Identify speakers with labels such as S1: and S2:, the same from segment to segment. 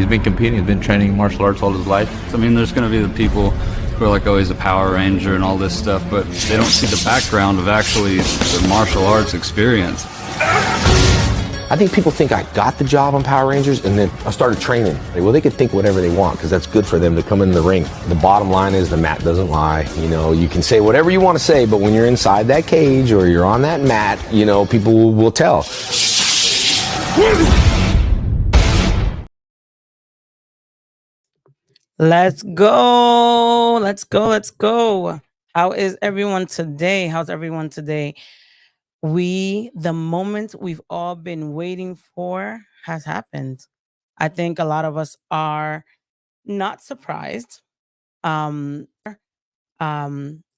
S1: He's been competing. He's been training martial arts all his life.
S2: I mean, there's going to be the people who are like, oh, he's a Power Ranger and all this stuff, but they don't see the background of actually the martial arts experience.
S3: I think people think I got the job on Power Rangers and then I started training. Well, they could think whatever they want because that's good for them to come in the ring. The bottom line is the mat doesn't lie. You know, you can say whatever you want to say, but when you're inside that cage or you're on that mat, you know, people will tell.
S4: Let's go. Let's go. Let's go. How is everyone today? How's everyone today? The moment we've all been waiting for has happened. I think a lot of us are not surprised. If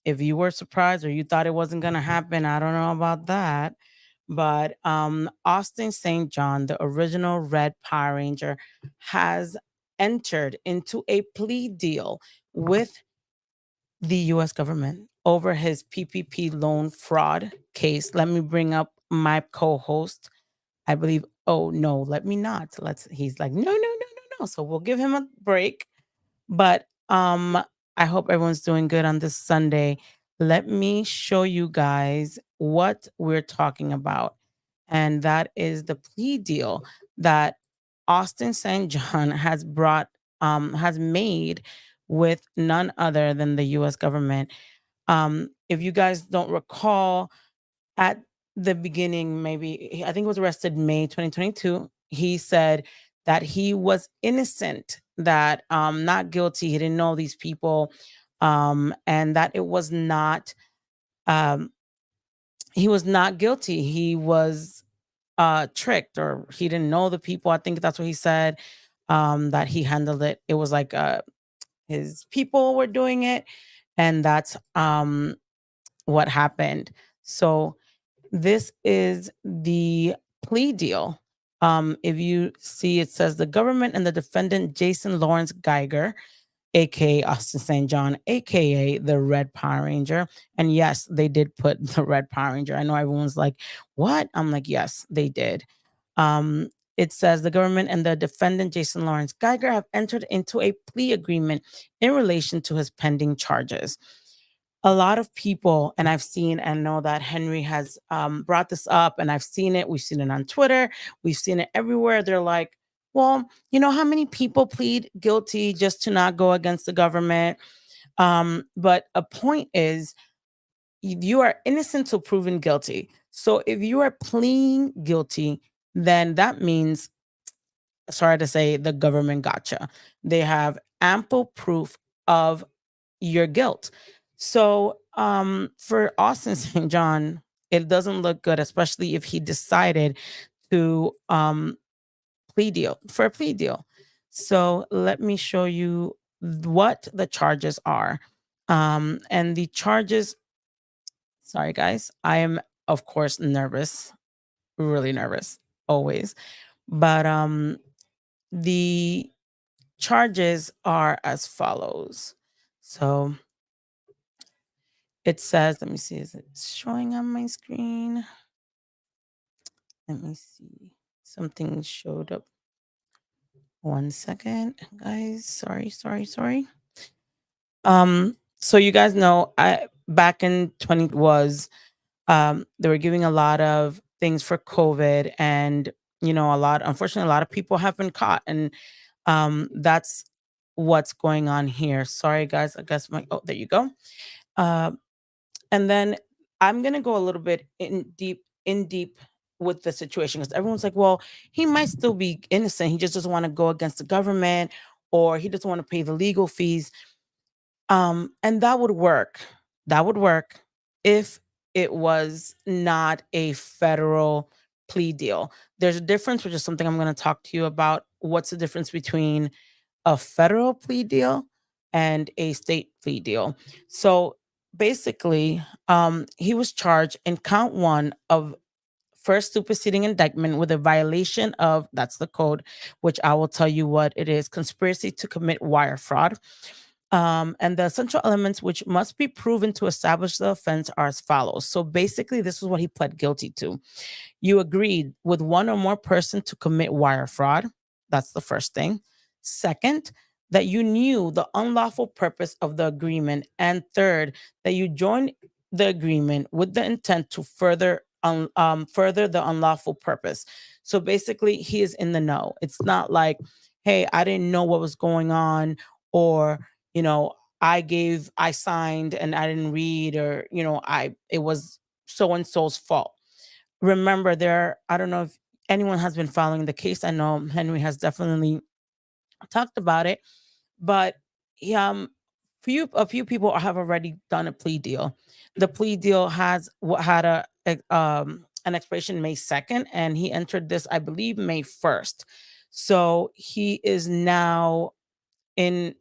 S4: you were surprised or you thought it wasn't going to happen, I don't know about that. But Austin St. John, the original Red Power Ranger, has entered into a plea deal with the U.S. government over his PPP loan fraud case. Let me bring up my co-host. I believe, oh no, let me not. He's like, no. So we'll give him a break. But I hope everyone's doing good on this Sunday. Let me show you guys what we're talking about. And that is the plea deal that Austin St. John has made with none other than the U.S. government. If you guys don't recall, at the beginning, maybe I think he was arrested May 2022. He said that he was innocent, that not guilty. He didn't know these people, and that it was not. He was not guilty. He was tricked, or he didn't know the people. I think that's what he said. That he handled it. It was like his people were doing it, and that's what happened. So this is the plea deal. If you see, it says the government and the defendant, Jason Lawrence Geiger, aka Austin St. John, aka the Red Power Ranger. And yes, they did put the Red Power Ranger. I know everyone's like, what? I'm like, yes, they did. It says the government and the defendant, Jason Lawrence Geiger, have entered into a plea agreement in relation to his pending charges. A lot of people, and I've seen and know that Henry has brought this up, and I've seen it. We've seen it on Twitter. We've seen it everywhere. They're like, well, you know how many people plead guilty just to not go against the government? But a point is, you are innocent till proven guilty. So if you are pleading guilty, then that means, sorry to say, the government gotcha. They have ample proof of your guilt. So for Austin St. John, it doesn't look good, especially if he decided to plea deal. So let me show you what the charges are. And the charges, sorry guys, I am of course nervous, really nervous, always. But the charges are as follows. So it says, let me see, is it showing on my screen? Let me see. Something showed up. 1 second, guys. Sorry. So you guys know, back in 20 was they were giving a lot of things for COVID, and unfortunately, a lot of people have been caught, and that's what's going on here. Sorry, guys. I guess there you go. And then I'm gonna go a little bit in deep with the situation, because everyone's like, well, he might still be innocent. He just doesn't want to go against the government, or he doesn't want to pay the legal fees. And that would work. That would work if it was not a federal plea deal. There's a difference, which is something I'm going to talk to you about. What's the difference between a federal plea deal and a state plea deal? So basically, he was charged in count 1 of first superseding indictment with a violation of, that's the code, which I will tell you what it is, conspiracy to commit wire fraud. And the essential elements which must be proven to establish the offense are as follows. So basically, this is what he pled guilty to. You agreed with one or more person to commit wire fraud. That's the first thing. Second, that you knew the unlawful purpose of the agreement. And third, that you joined the agreement with the intent to further the unlawful purpose. So basically, he is in the know. It's not like, hey, I didn't know what was going on, or, I signed and I didn't read, or, it was so and so's fault. Remember, I don't know if anyone has been following the case. I know Henry has definitely talked about it, but a few people have already done a plea deal. The plea deal had an expiration May 2nd, and he entered this, I believe, May 1st. So he is now in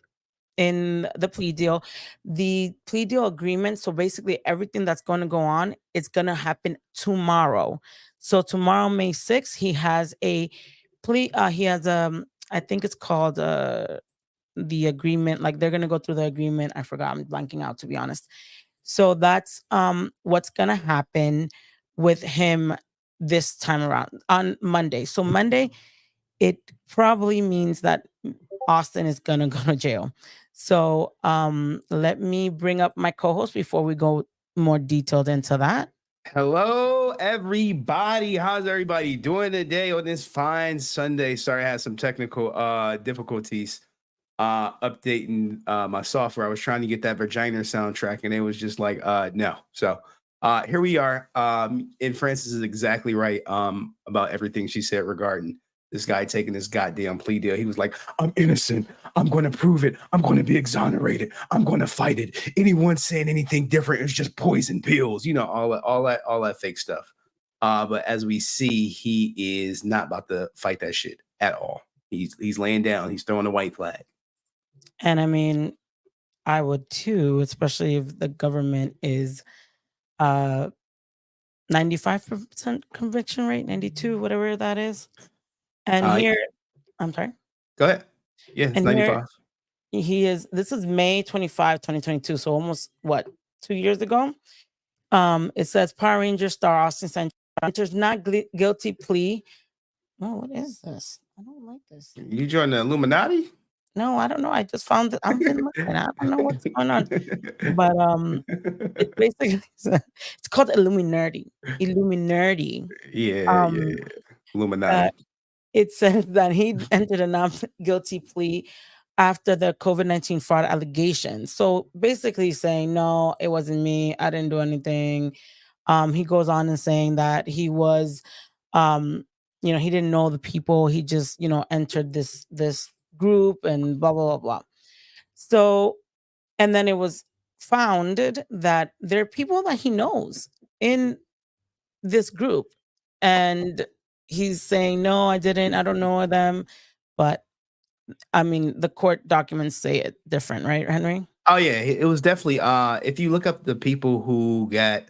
S4: the plea deal. The plea deal agreement, so basically everything that's going to go on, it's going to happen tomorrow. So tomorrow, May 6th, he has a plea. He has I think it's called the agreement. Like, they're going to go through the agreement. I forgot. I'm blanking out, to be honest. So that's what's going to happen with him this time around on Monday. So Monday, it probably means that Austin is gonna go to jail. So let me bring up my co-host before we go more detailed into that.
S5: Hello, everybody. How's everybody doing today on this fine Sunday? Sorry, I had some technical difficulties updating my software. I was trying to get that vagina soundtrack, and it was just like no. So here we are. And Francis is exactly right about everything she said regarding this guy taking this goddamn plea deal. He was like, I'm innocent. I'm going to prove it. I'm going to be exonerated. I'm going to fight it. Anyone saying anything different is just poison pills. All that fake stuff. But as we see, he is not about to fight that shit at all. He's laying down. He's throwing a white flag.
S4: And I mean, I would too, especially if the government is 95% conviction rate, 92, whatever that is. And here, I'm sorry.
S5: Go ahead. Yeah, it's 95.
S4: This is May 25, 2022. So almost 2 years ago. It says Power Ranger star Austin Sanchez enters not guilty plea. Oh, what is this? I don't like this.
S5: You joined the Illuminati?
S4: No, I don't know. I just found it. I've been looking. I don't know what's going on. But it's basically it's called Illuminati.
S5: Yeah. Illuminati.
S4: It says that he entered a not guilty plea after the COVID-19 fraud allegations. So basically saying, no, it wasn't me. I didn't do anything. He goes on and saying that he was, he didn't know the people. He just, entered this group and blah, blah, blah, blah. So, and then it was founded that there are people that he knows in this group. And he's saying, no, I didn't. I don't know them. But I mean, the court documents say it different, right, Henry?
S5: Oh yeah, it was definitely if you look up the people who got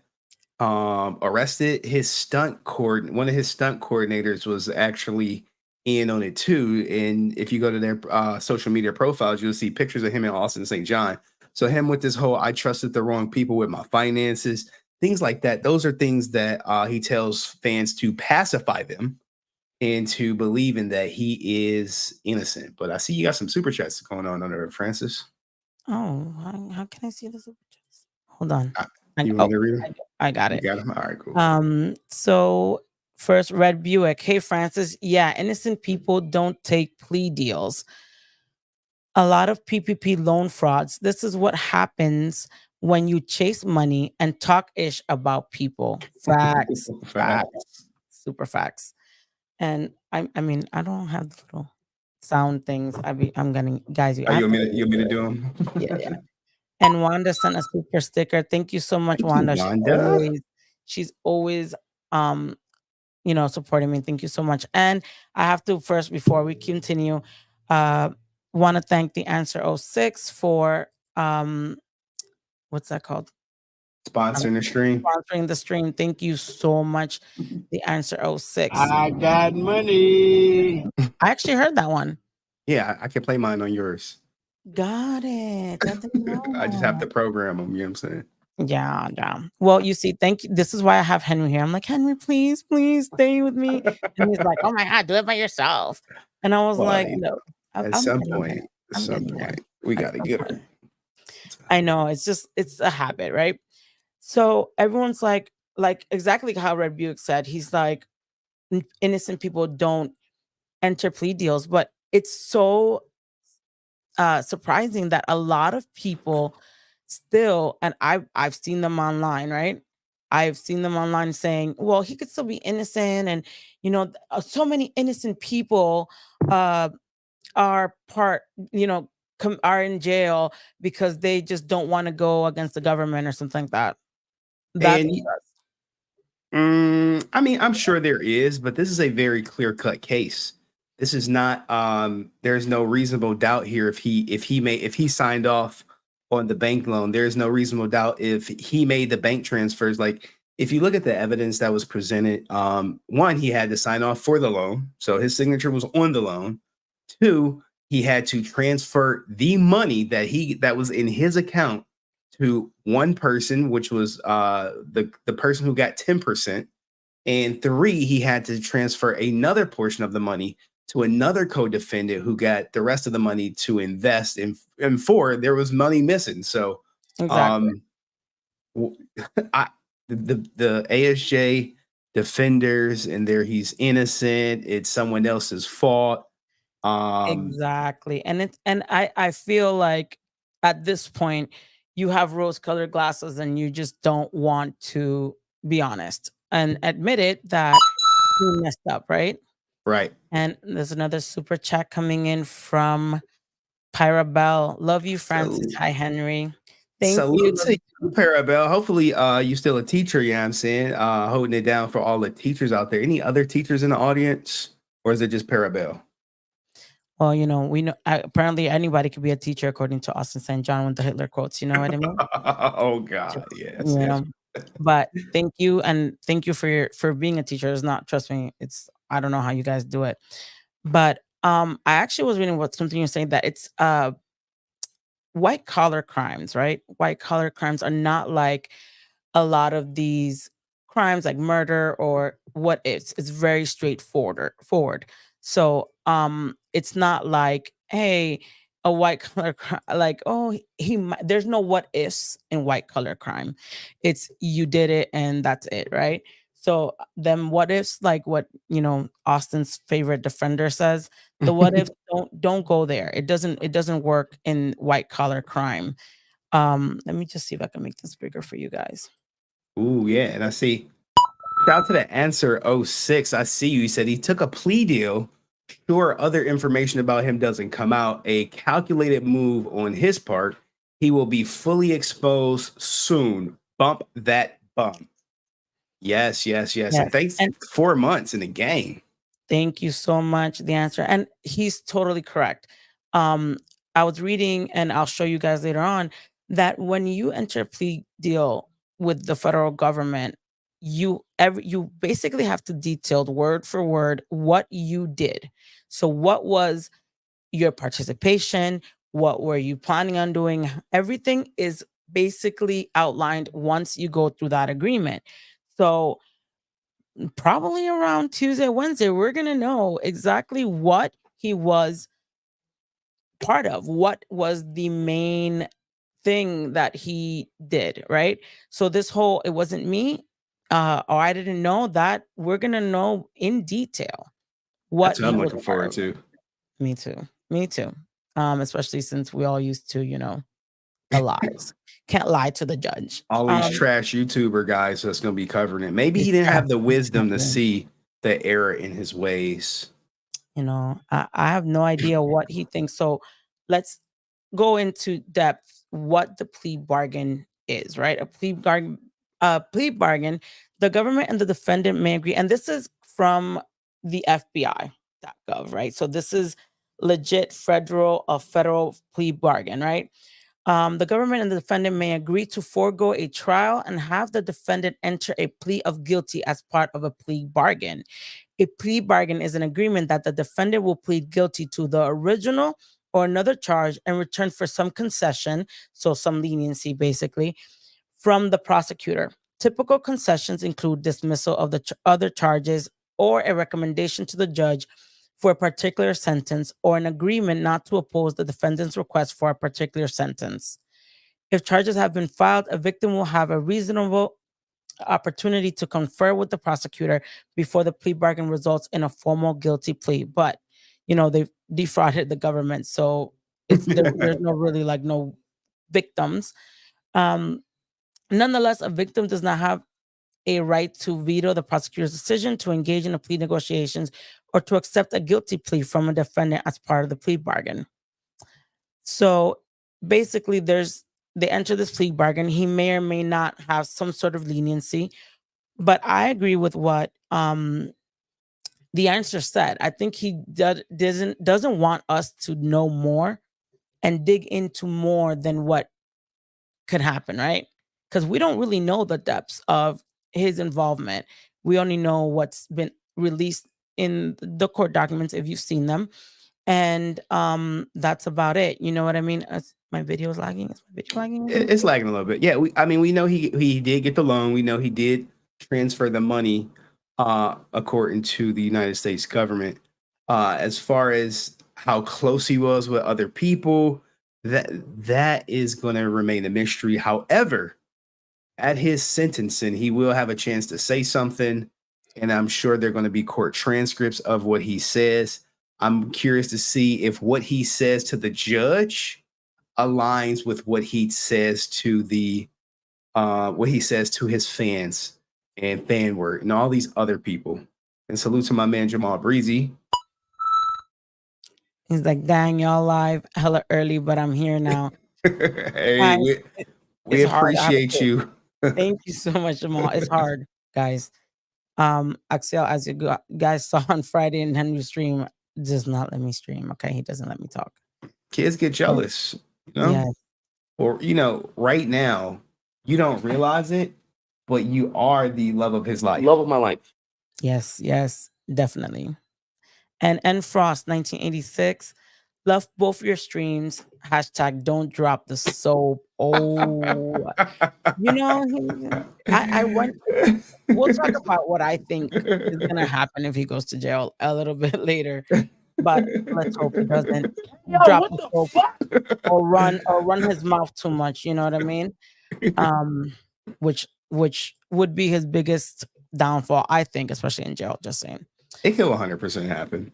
S5: arrested, one of his stunt coordinators was actually in on it too. And if you go to their social media profiles, you'll see pictures of him in Austin St. John. So him with this whole I trusted the wrong people with my finances, things like that. Those are things that he tells fans to pacify them into believing that he is innocent. But I see you got some super chats going on under Francis.
S4: Oh, how can I see the super chats? Hold on.
S5: You want me to read them?
S4: I got it.
S5: You got them? All right, cool.
S4: So first, Red Buick. Hey, Francis. Yeah, innocent people don't take plea deals. A lot of PPP loan frauds. This is what happens when you chase money and talk ish about people. Facts. Facts. Super facts. And I mean, I don't have the little sound things. I'm gonna, guys.
S5: You want me to do them?
S4: Yeah. And Wanda sent a super sticker. Thank you so much, Wanda. She's always supporting me. Thank you so much. And I have to first, before we continue, want to thank the Answer 06 for what's that called?
S5: Sponsoring
S4: the stream. Thank you so much, the Answer 06.
S6: I got money.
S4: I actually heard that one.
S5: Yeah, I can play mine on yours.
S4: Got it. I didn't know.
S5: I just have to program them. You know what I'm saying?
S4: Yeah. Well, you see, thank you. This is why I have Henry here. I'm like, Henry, please stay with me. And he's like, oh my God, do it by yourself. And I was like, no.
S5: At
S4: I'm
S5: some
S4: getting there.
S5: point, at
S4: I'm
S5: some
S4: getting there.
S5: point, we
S4: At
S5: got to
S4: some
S5: get
S4: point.
S5: her.
S4: I know it's a habit, right? So everyone's like exactly how Red Buick said. He's like innocent people don't enter plea deals, but it's so surprising that a lot of people still, and I've seen them online, right? I've seen them online saying, "Well, he could still be innocent," and so many innocent people uh, are are in jail because they just don't want to go against the government or something like that. That's
S5: And I mean, I'm sure there is, but this is a very clear-cut case. This is not there's no reasonable doubt here if he signed off on the bank loan, there's no reasonable doubt if he made the bank transfers. Like if you look at the evidence that was presented, one, he had to sign off for the loan. So his signature was on the loan. Two, he had to transfer the money that was in his account to one person, which was the person who got 10%. And three, he had to transfer another portion of the money to another co-defendant who got the rest of the money to invest. And four, there was money missing. So
S4: exactly.
S5: um w- I the ASJ defenders and there he's innocent, it's someone else's fault. Um
S4: Exactly. And I feel like at this point you have rose-colored glasses and you just don't want to be honest and admit it that you messed up, right?
S5: right.
S4: And there's another super chat coming in from Pyra Bell. Love you, Francis.
S5: So
S4: Hi, Henry. Thank you.
S5: salute to you, Parabel. Hopefully, you still a teacher, you know what I'm saying? Holding it down for all the teachers out there. Any other teachers in the audience? Or is it just Parabel?
S4: Well, we know apparently anybody could be a teacher according to Austin St. John with the Hitler quotes. You know what I mean?
S5: Oh
S4: Just,
S5: God, yes,
S4: you
S5: yes.
S4: know. But thank you and thank you for being a teacher. It's not, trust me, it's I don't know how you guys do it. But I actually was reading what something you're saying that it's white collar crimes, right? White collar crimes are not like a lot of these crimes like murder or what it's very forward. So it's not like, hey, a white collar like, oh, there's no what ifs in white collar crime. It's you did it and that's it, right? So then what ifs, like what Austin's favorite defender says, the what ifs don't go there. It doesn't work in white collar crime. Let me just see if I can make this bigger for you guys.
S5: Ooh, yeah. And I see. Shout out to the answer oh 06. I see you. He said he took a plea deal. Sure, other information about him doesn't come out. A calculated move on his part. He will be fully exposed soon. Bump that bump. Yes, yes, yes. And
S4: Yes.
S5: thanks
S4: And
S5: 4 months in the game.
S4: thank you so much, the answer. And he's totally correct. Um, I was reading, and I'll show you guys later on, that when you enter a plea deal with the federal government, you basically have to detail word for word what you did. So what was your participation? What were you planning on doing? Everything is basically outlined once you go through that agreement. So probably around Tuesday, Wednesday, we're going to know exactly what he was part of, what was the main thing that he did, right? So this whole it wasn't me or I didn't know that, we're going to know in detail what
S5: That's what
S4: he
S5: I'm
S4: was
S5: looking
S4: part
S5: forward
S4: of.
S5: to.
S4: Me too. Me too. Especially since we all used to, the lies. Can't lie to the judge.
S5: All these trash YouTuber guys that's going to be covering it. Maybe he didn't have the wisdom to
S4: Exactly.
S5: see the error in his ways.
S4: I have no idea what he thinks. So let's go into depth what the plea bargain is, right? A plea bargain, the government and the defendant may agree, and this is from the FBI.gov, right? So this is legit a federal plea bargain, right? The government and the defendant may agree to forego a trial and have the defendant enter a plea of guilty as part of a plea bargain. A plea bargain is an agreement that the defendant will plead guilty to the original or another charge in return for some concession, so some leniency basically, from the prosecutor. Typical concessions include dismissal of the other charges or a recommendation to the judge for a particular sentence or an agreement not to oppose the defendant's request for a particular sentence. If charges have been filed, a victim will have a reasonable opportunity to confer with the prosecutor before the plea bargain results in a formal guilty plea. But, they've defrauded the government, so there's no really like no victims. Um, Nonetheless, a victim does not have a right to veto the prosecutor's decision to engage in the plea negotiations or to accept a guilty plea from a defendant as part of the plea bargain. So basically, they enter this plea bargain. He may or may not have some sort of leniency, but I agree with what the answer said. I think he doesn't want us to know more and dig into more than what could happen, right? Because we don't really know the depths of his involvement. We only know what's been released in the court documents if you've seen them. And that's about it. You know what I mean? My video is lagging. Is my video lagging?
S5: It's lagging a little bit. Yeah, we know he did get the loan. We know he did transfer the money according to the United States government. As far as how close he was with other people, that is going to remain a mystery. However, at his sentencing, he will have a chance to say something, and I'm sure there are going to be court transcripts of what he says. I'm curious to see if what he says to the judge aligns with what he says to his fans and Fanward and all these other people. And salute to my man Jamal Breezy.
S4: He's like, dang, y'all live hella early, but I'm here now.
S5: Hey,
S4: Guys,
S5: we
S4: it's hard.
S5: appreciate you.
S4: Thank you so much, Jamal. It's hard, guys. Axel, as you guys saw on Friday in Henry's stream, does not let me stream. Okay, he doesn't let me talk.
S5: Kids get jealous,
S4: Yes.
S5: Or right now you don't realize it, but you are the love of his life.
S3: Love of my life.
S4: Yes, definitely. And Frost 1986, love both your streams. Hashtag don't drop the soap. Oh, I went. We'll talk about what I think is gonna happen if he goes to jail a little bit later. But let's hope he doesn't drop the soap or run his mouth too much. You know what I mean? Which would be his biggest downfall, I think, especially in jail. Just saying.
S5: It could 100% happen.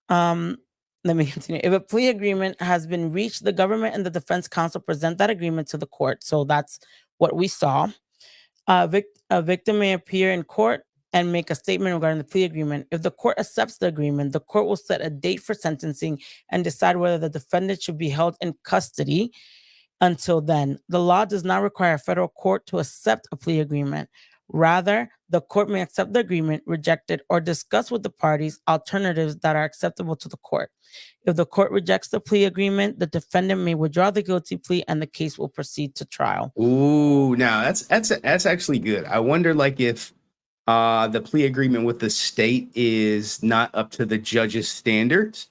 S4: Let me continue. If a plea agreement has been reached, the government and the defense counsel present that agreement to the court. So that's what we saw. A victim may appear in court and make a statement regarding the plea agreement. If the court accepts the agreement, the court will set a date for sentencing and decide whether the defendant should be held in custody. Until then, the law does not require a federal court to accept a plea agreement. Rather, the court may accept the agreement, reject it, or discuss with the parties alternatives that are acceptable to the court. If the court rejects the plea agreement, the defendant may withdraw the guilty plea and the case will proceed to trial.
S5: Ooh, now that's actually good. I wonder if the plea agreement with the state is not up to the judge's standards.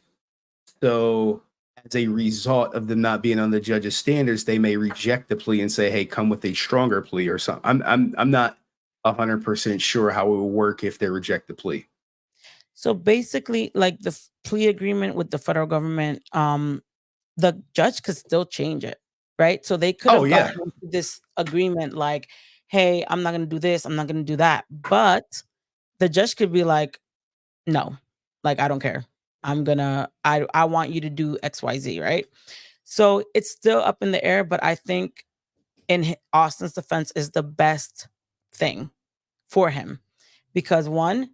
S5: So as a result of them not being on the judge's standards, they may reject the plea and say, hey, come with a stronger plea or something. I'm not 100% sure how it will work if they reject the plea.
S4: So basically, like the plea agreement with the federal government, the judge could still change it, right? So they could have gotten into this agreement like, hey, I'm not going to do this, I'm not going to do that. But the judge could be like, no, like, I don't care. I want you to do XYZ, right? So it's still up in the air, but I think in Austin's defense is the best thing for him because one,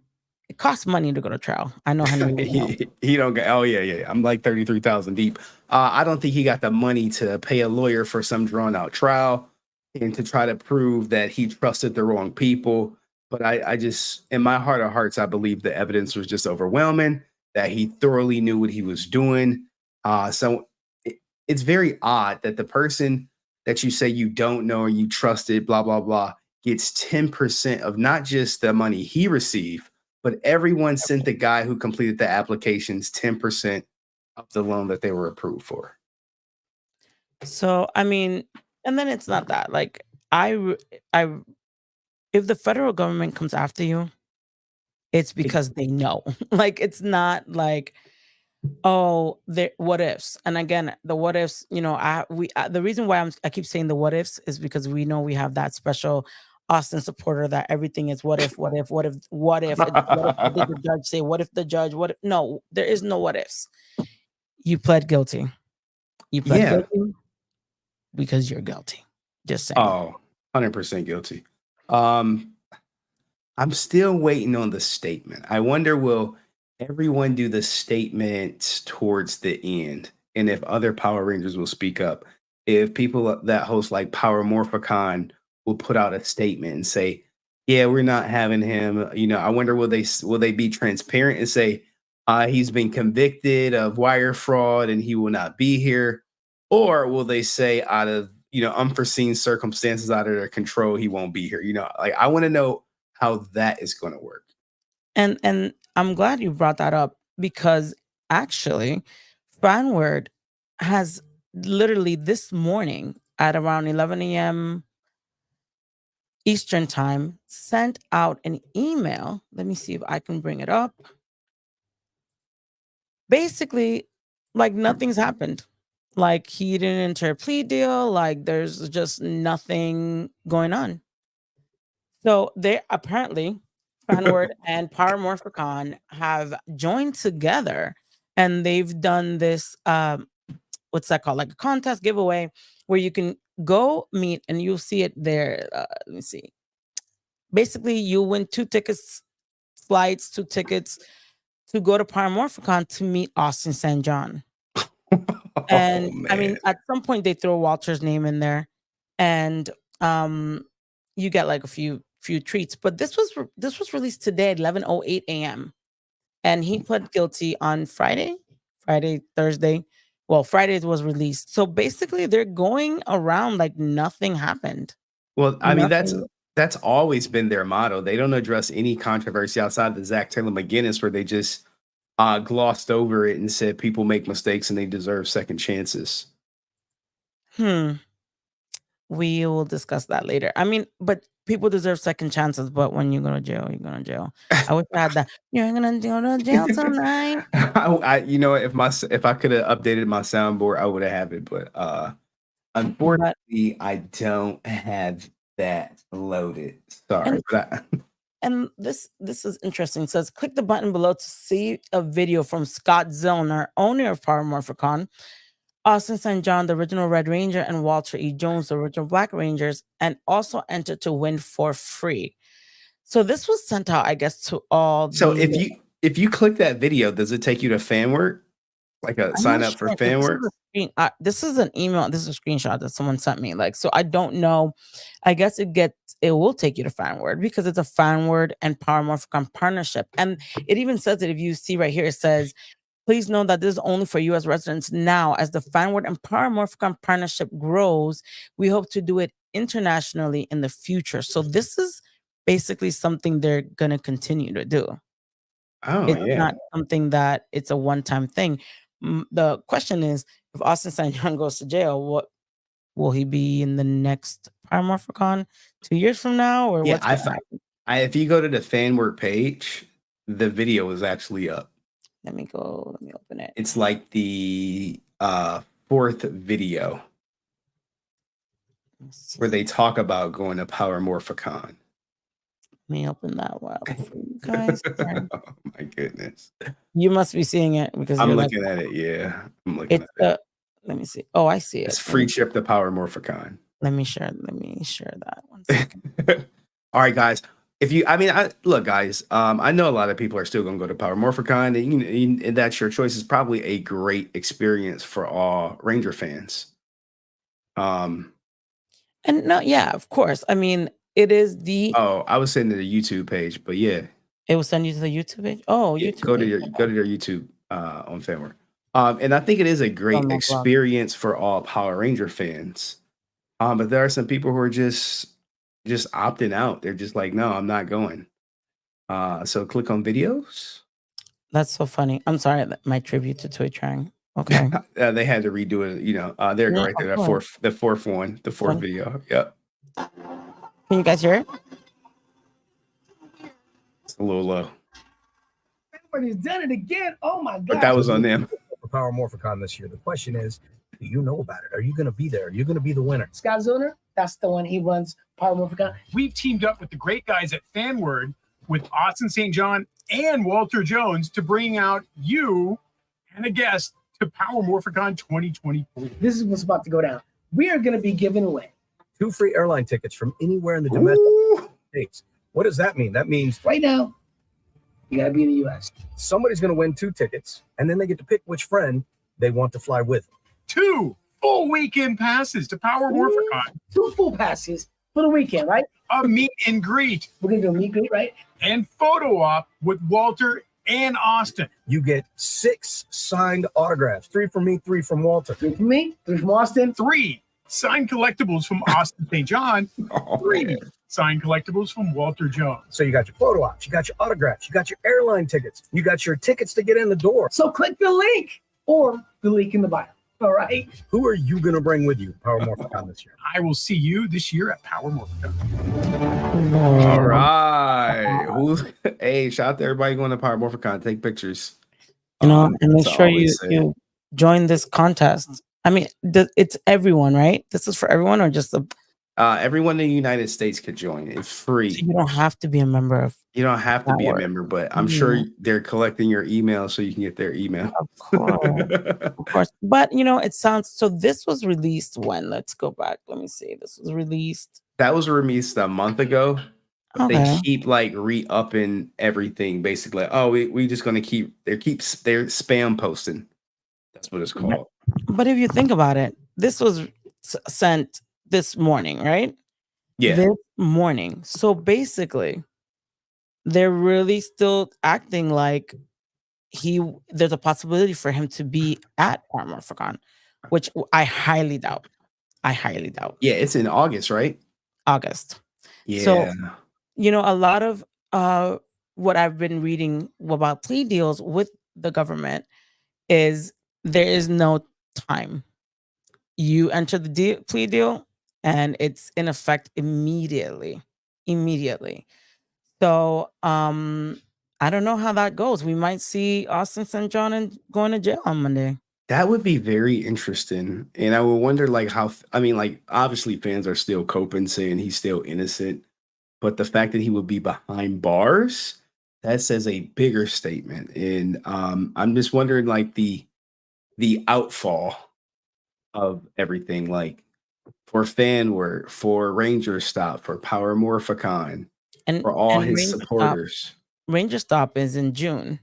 S4: it costs money to go to trial. I know Henry.
S5: He don't get. Oh yeah. I'm like 33,000 deep. I don't think he got the money to pay a lawyer for some drawn out trial and to try to prove that he trusted the wrong people. But I just, in my heart of hearts, I believe the evidence was just overwhelming, that he thoroughly knew what he was doing. So it's very odd that the person that you say you don't know or you trusted, blah, blah, blah, gets 10% of not just the money he received, but everyone sent the guy who completed the applications 10% of the loan that they were approved for.
S4: So, I mean, and then it's not that. Like, if the federal government comes after you, It's because they know. Like, it's not like, oh, the what ifs. And again, the what ifs, the reason why I keep saying the what ifs is because we know we have that special Austin supporter that everything is what if, what if, what if, what if, what did the judge say? What if the judge, what if? No, there is no what ifs. You pled guilty. You pled
S5: Yeah.
S4: guilty because you're guilty. Just saying.
S5: Oh, 100% guilty. I'm still waiting on the statement. I wonder, will everyone do the statement towards the end? And if other Power Rangers will speak up, if people that host like Power Morphicon will put out a statement and say, yeah, we're not having him. I wonder, will they be transparent and say, he's been convicted of wire fraud and he will not be here? Or will they say, out of unforeseen circumstances, out of their control, he won't be here? Like, I want to know how that is going to work.
S4: And I'm glad you brought that up, because actually Fanward has literally this morning at around 11 a.m. Eastern time sent out an email. Let me see if I can bring it up. Basically, like, nothing's happened. Like, he didn't enter a plea deal. Like, there's just nothing going on. So they apparently, Fanward and Power Morphicon have joined together, and they've done this what's that called? Like a contest giveaway where you can go meet, and you'll see it there. Let me see. Basically, you win 2 tickets, flights, 2 tickets to go to Power Morphicon to meet Austin St. John. And I mean, at some point they throw Walter's name in there, and you get like a few treats. But this was released today at 11:08 a.m. and he pled guilty on Friday, Thursday. Well, Friday was released. So basically, they're going around like nothing happened.
S5: Well, I mean,
S4: Nothing.
S5: that's always been their motto. They don't address any controversy outside the Zack Taylor McGuinness, where they just glossed over it and said people make mistakes and they deserve second chances.
S4: We will discuss that later. I mean, but people deserve second chances. But when you go to jail, you're going to jail. I wish I had that. You're going to go to jail tonight.
S5: If I could have updated my soundboard, I would have it. But unfortunately, I don't have that loaded. Sorry.
S4: And this is interesting. It says, click the button below to see a video from Scott Zellner, owner of Power Morphicon, Austin St. John, the original Red Ranger, and Walter E. Jones, the original Black Rangers, and also enter to win for free. So this was sent out, I guess, to all.
S5: So if you click that video, does it take you to Fanward? Like a sign up for Fanward?
S4: This is an email. This is a screenshot that someone sent me. Like, so I don't know. I guess it will take you to Fanward because it's a Fanward and Power Morphicon partnership. And it even says that, if you see right here, it says, please know that this is only for U.S. residents now. As the Fanward and Power Morphicon partnership grows, we hope to do it internationally in the future. So this is basically something they're going to continue to do.
S5: Oh,
S4: it's not something that it's a one-time thing. The question is, if Austin St. John goes to jail, what will he be in the next Power Morphicon 2 years from now? Or what's going to happen?
S5: If you go to the Fanward page, the video is actually up.
S4: Let me open it.
S5: It's like the 4th video where they talk about going to Power Morphicon.
S4: Let me open that for you guys.
S5: Oh my goodness.
S4: You must be seeing it because
S5: I'm looking at it. Yeah. I'm looking at it.
S4: Let me see. Oh, I see it.
S5: It's free trip to Power Morphicon.
S4: Let me share that 1 second.
S5: All right, guys. Look, guys, I know a lot of people are still going to go to Power Morphicon, and that's your choice. It's probably a great experience for all Ranger fans.
S4: And no, yeah, of course. I mean, it is the.
S5: Oh, I was sending to the YouTube page, but yeah,
S4: it will send you to the YouTube page. Oh,
S5: yeah,
S4: YouTube.
S5: Go to their YouTube on Fanward. And I think it is a great experience for all Power Ranger fans. But there are some people who are just opting out. They're just like, no, I'm not going. So click on videos.
S4: That's so funny. I'm sorry. My tribute to Toy Trang. Okay.
S5: They had to redo it. There you go right there. The fourth video. Yep.
S4: Can you guys hear it?
S5: It's a little low.
S7: Somebody's done it again. Oh my god!
S5: But that was on them.
S8: For Power Morphicon this year. The question is, do you know about it? Are you going to be there? Are you going to be the winner?
S7: Scott Zuner, that's the one. He runs Power Morphicon.
S9: We've teamed up with the great guys at Fanward with Austin St. John and Walter Jones to bring out you and a guest to Power Morphicon 2024.
S7: This is what's about to go down. We are going to be giving away
S8: 2 free airline tickets from anywhere in the domestic states. What does that mean? That means
S7: right now, you got to be in the U.S.
S8: Somebody's going to win 2 tickets, and then they get to pick which friend they want to fly with.
S9: 2 full weekend passes to Power Morphicon.
S7: 2 full passes for the weekend, right?
S9: A meet and greet.
S7: We're going to do a meet and greet, right?
S9: And photo op with Walter and Austin.
S8: You get 6 signed autographs. 3 from me, 3 from Walter.
S7: 3 from me, 3 from Austin.
S9: 3 signed collectibles from Austin St. John. 3 signed collectibles from Walter Jones.
S8: So you got your photo ops, you got your autographs, you got your airline tickets, you got your tickets to get in the door.
S7: So click the link or the link in the bio. All right.
S8: Who are you going to bring with you, Power Morphicon, this year?
S9: I will see you this year at Power Morphicon.
S5: All right. Hey, shout out to everybody going to Power Morphicon. Take pictures.
S4: And make
S5: that's
S4: sure
S5: all we
S4: you,
S5: say.
S4: you join this contest. I mean, it's everyone, right? This is for everyone, or just the.
S5: Everyone in the United States could join. It's free.
S4: So you don't have to be a member of.
S5: You don't have to be a
S4: Fanward.
S5: member, but I'm sure they're collecting your email so you can get their email.
S4: Of course, of course. But it sounds so. This was released when? Let's go back. Let me see. This was released.
S5: That was released a month ago. But
S4: Okay.
S5: they keep like re-upping everything. Basically, we just gonna keep they're spam posting. That's what it's called.
S4: But if you think about it, this was sent this morning, right?
S5: Yeah.
S4: This morning. So basically, they're really still acting like there's a possibility for him to be at Morphicon, which I highly doubt.
S5: Yeah, it's in August, right?
S4: August.
S5: Yeah.
S4: So, a lot of what I've been reading about plea deals with the government is there is no time. You enter the plea deal and it's in effect immediately. So I don't know how that goes. We might see Austin St. John and going to jail on Monday.
S5: That would be very interesting. And I would wonder obviously fans are still coping saying he's still innocent, but the fact that he would be behind bars, that says a bigger statement. And I'm just wondering the outfall of everything, like for Fanward, for Ranger Stop, for Power Morphicon,
S4: And
S5: for all
S4: and
S5: his
S4: Ranger Stop-
S5: supporters.
S4: Ranger Stop is in June.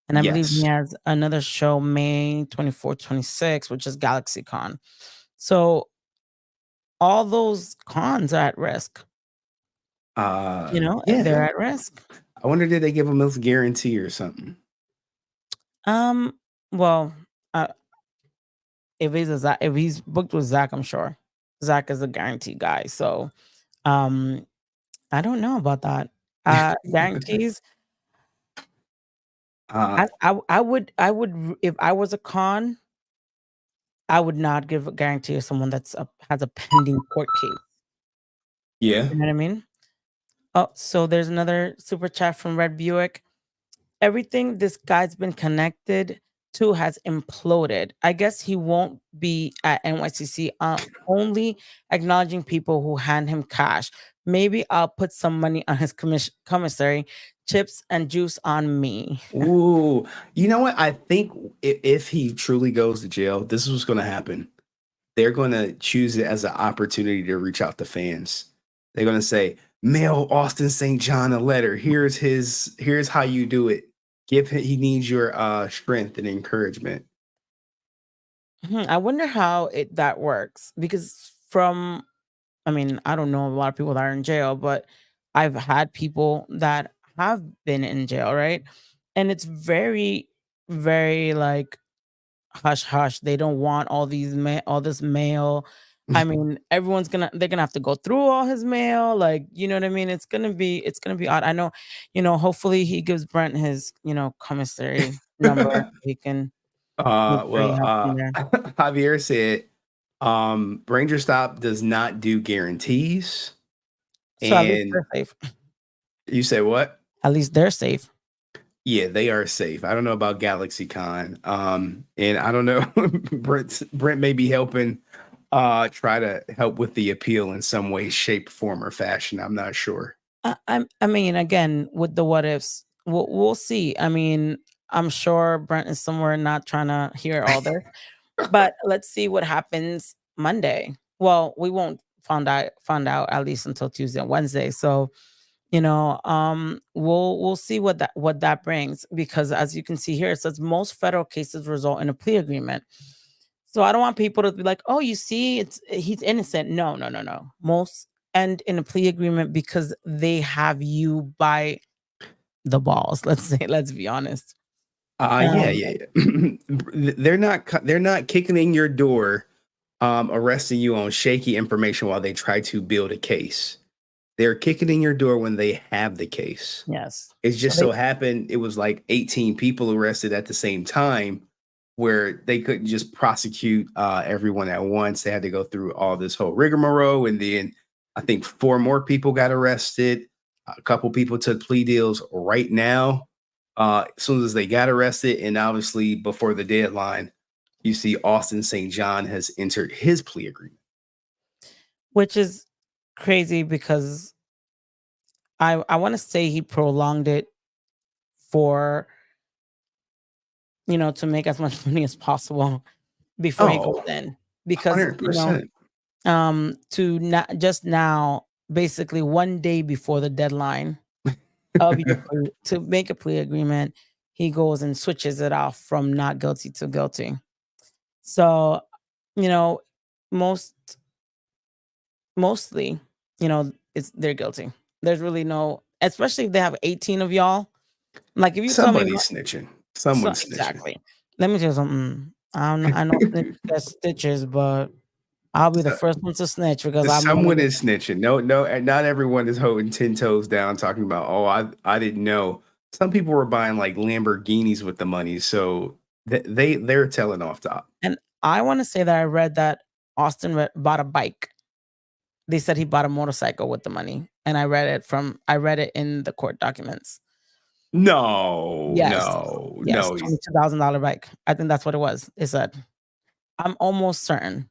S4: And I believe he
S5: Yes.
S4: has another show May 24th, 26th, which is GalaxyCon. So all those cons are at risk.
S5: Yeah.
S4: They're at risk.
S5: I wonder, did they give him a guarantee or something?
S4: Well, if he's booked with Zach, I'm sure Zach is a guaranteed guy. So, I don't know about that. Guarantees. I would if I was a con, I would not give a guarantee to someone has a pending court case.
S5: Yeah.
S4: You know what I mean? Oh, so there's another super chat from Red Buick. Everything this guy's been connected to has imploded. I guess he won't be at NYCC. Only acknowledging people who hand him cash. Maybe I'll put some money on his commissary, chips and juice on me.
S5: Ooh, you know what? I think if he truly goes to jail, this is what's going to happen. They're going to choose it as an opportunity to reach out to fans. They're going to say, mail Austin St. John a letter. Here's how you do it. He needs your strength and encouragement.
S4: I wonder how that works, because I don't know a lot of people that are in jail, but I've had people that have been in jail, right? And it's very, very like hush hush. They don't want all this mail. I mean, they're gonna have to go through all his mail. Like, you know what I mean? It's gonna be odd. I know, hopefully he gives Brent his, commissary number. He can.
S5: Javier said, Ranger Stop does not do guarantees.
S4: So at least they're safe.
S5: You say what?
S4: At least they're safe.
S5: Yeah, they are safe. I don't know about GalaxyCon. And I don't know. Brent may be helping try to help with the appeal in some way, shape, form, or fashion. I'm not sure.
S4: I mean, again, with the what ifs, we'll see. I mean, I'm sure Brent is somewhere not trying to hear all this, but let's see what happens Monday. Well, we won't find out at least until Tuesday and Wednesday. So, we'll see what that brings, because as you can see here, it says most federal cases result in a plea agreement. So I don't want people to be like, oh, you see, he's innocent. No, no, no, no. Most end in a plea agreement because they have you by the balls. Let's be honest.
S5: Yeah,
S4: Um,
S5: yeah, yeah. They're not kicking in your door, arresting you on shaky information while they try to build a case. They're kicking in your door when they have the case.
S4: yes.
S5: It's
S4: So
S5: just so happened it was like 18 people arrested at the same time, where they couldn't just prosecute everyone at once. They had to go through all this whole rigmarole, and then I think 4 more people got arrested. A couple people took plea deals right now. As soon as they got arrested, and obviously before the deadline, you see Austin St. John has entered his plea agreement.
S4: which is crazy because I want to say he prolonged it for, to make as much money as possible before he goes
S5: Oh,
S4: in. Because,
S5: 100%.
S4: to not just now, basically one day before the deadline of your plea, to make a plea agreement, he goes and switches it off from not guilty to guilty. So, you know, most mostly, they're guilty. There's really no, especially if they have 18 of y'all. Like if you tell me
S5: Somebody's snitching.
S4: so
S5: Someone's snitching.
S4: exactly. Let me tell you something. I know snitches get stitches, but I'll be the
S5: So-
S4: first one to snitch because I'm one of
S5: Someone
S4: the,
S5: is snitching. No, no, and not everyone is holding 10 toes down talking about, oh, I didn't know. Some people were buying like Lamborghinis with the money, so they're telling off top.
S4: and I want to say that I read that Austin bought a bike. They said he bought a motorcycle with the money, and I read it in the court documents.
S5: No,
S4: Yes,
S5: no,
S4: yes,
S5: no.
S4: $22,000 bike. I think that's what it was. It said. I'm almost certain.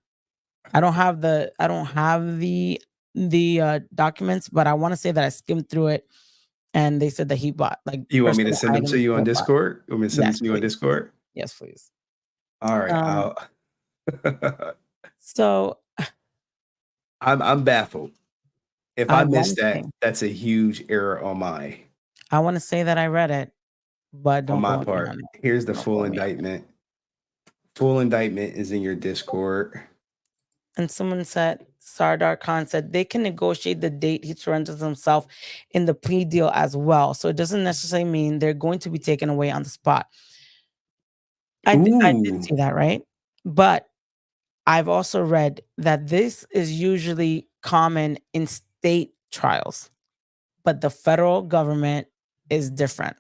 S4: I don't have the documents, but I want to say that I skimmed through it, and they said that he bought like
S5: You want me to
S4: personal
S5: send them to
S4: items
S5: you on
S4: were bought.
S5: Discord? You want me to send them
S4: Yes,
S5: to you on
S4: please.
S5: Discord?
S4: Yes, please.
S5: All right,
S4: Um, so
S5: I'm baffled. If
S4: I
S5: I
S4: want
S5: missed
S4: to say
S5: that, that's a huge error on
S4: that I read it, but don't
S5: my
S4: quote me on
S5: part.
S4: it.
S5: Here's the
S4: Don't
S5: full
S4: quote me on it.
S5: indictment. Full indictment is in your Discord.
S4: And someone said, Sardar Khan said they can negotiate the date he surrenders himself in the plea deal as well. So it doesn't necessarily mean they're going to be taken away on the spot. I did
S5: Ooh.
S4: see that, right? But I've also read that this is usually common in state trials, but the federal government is different.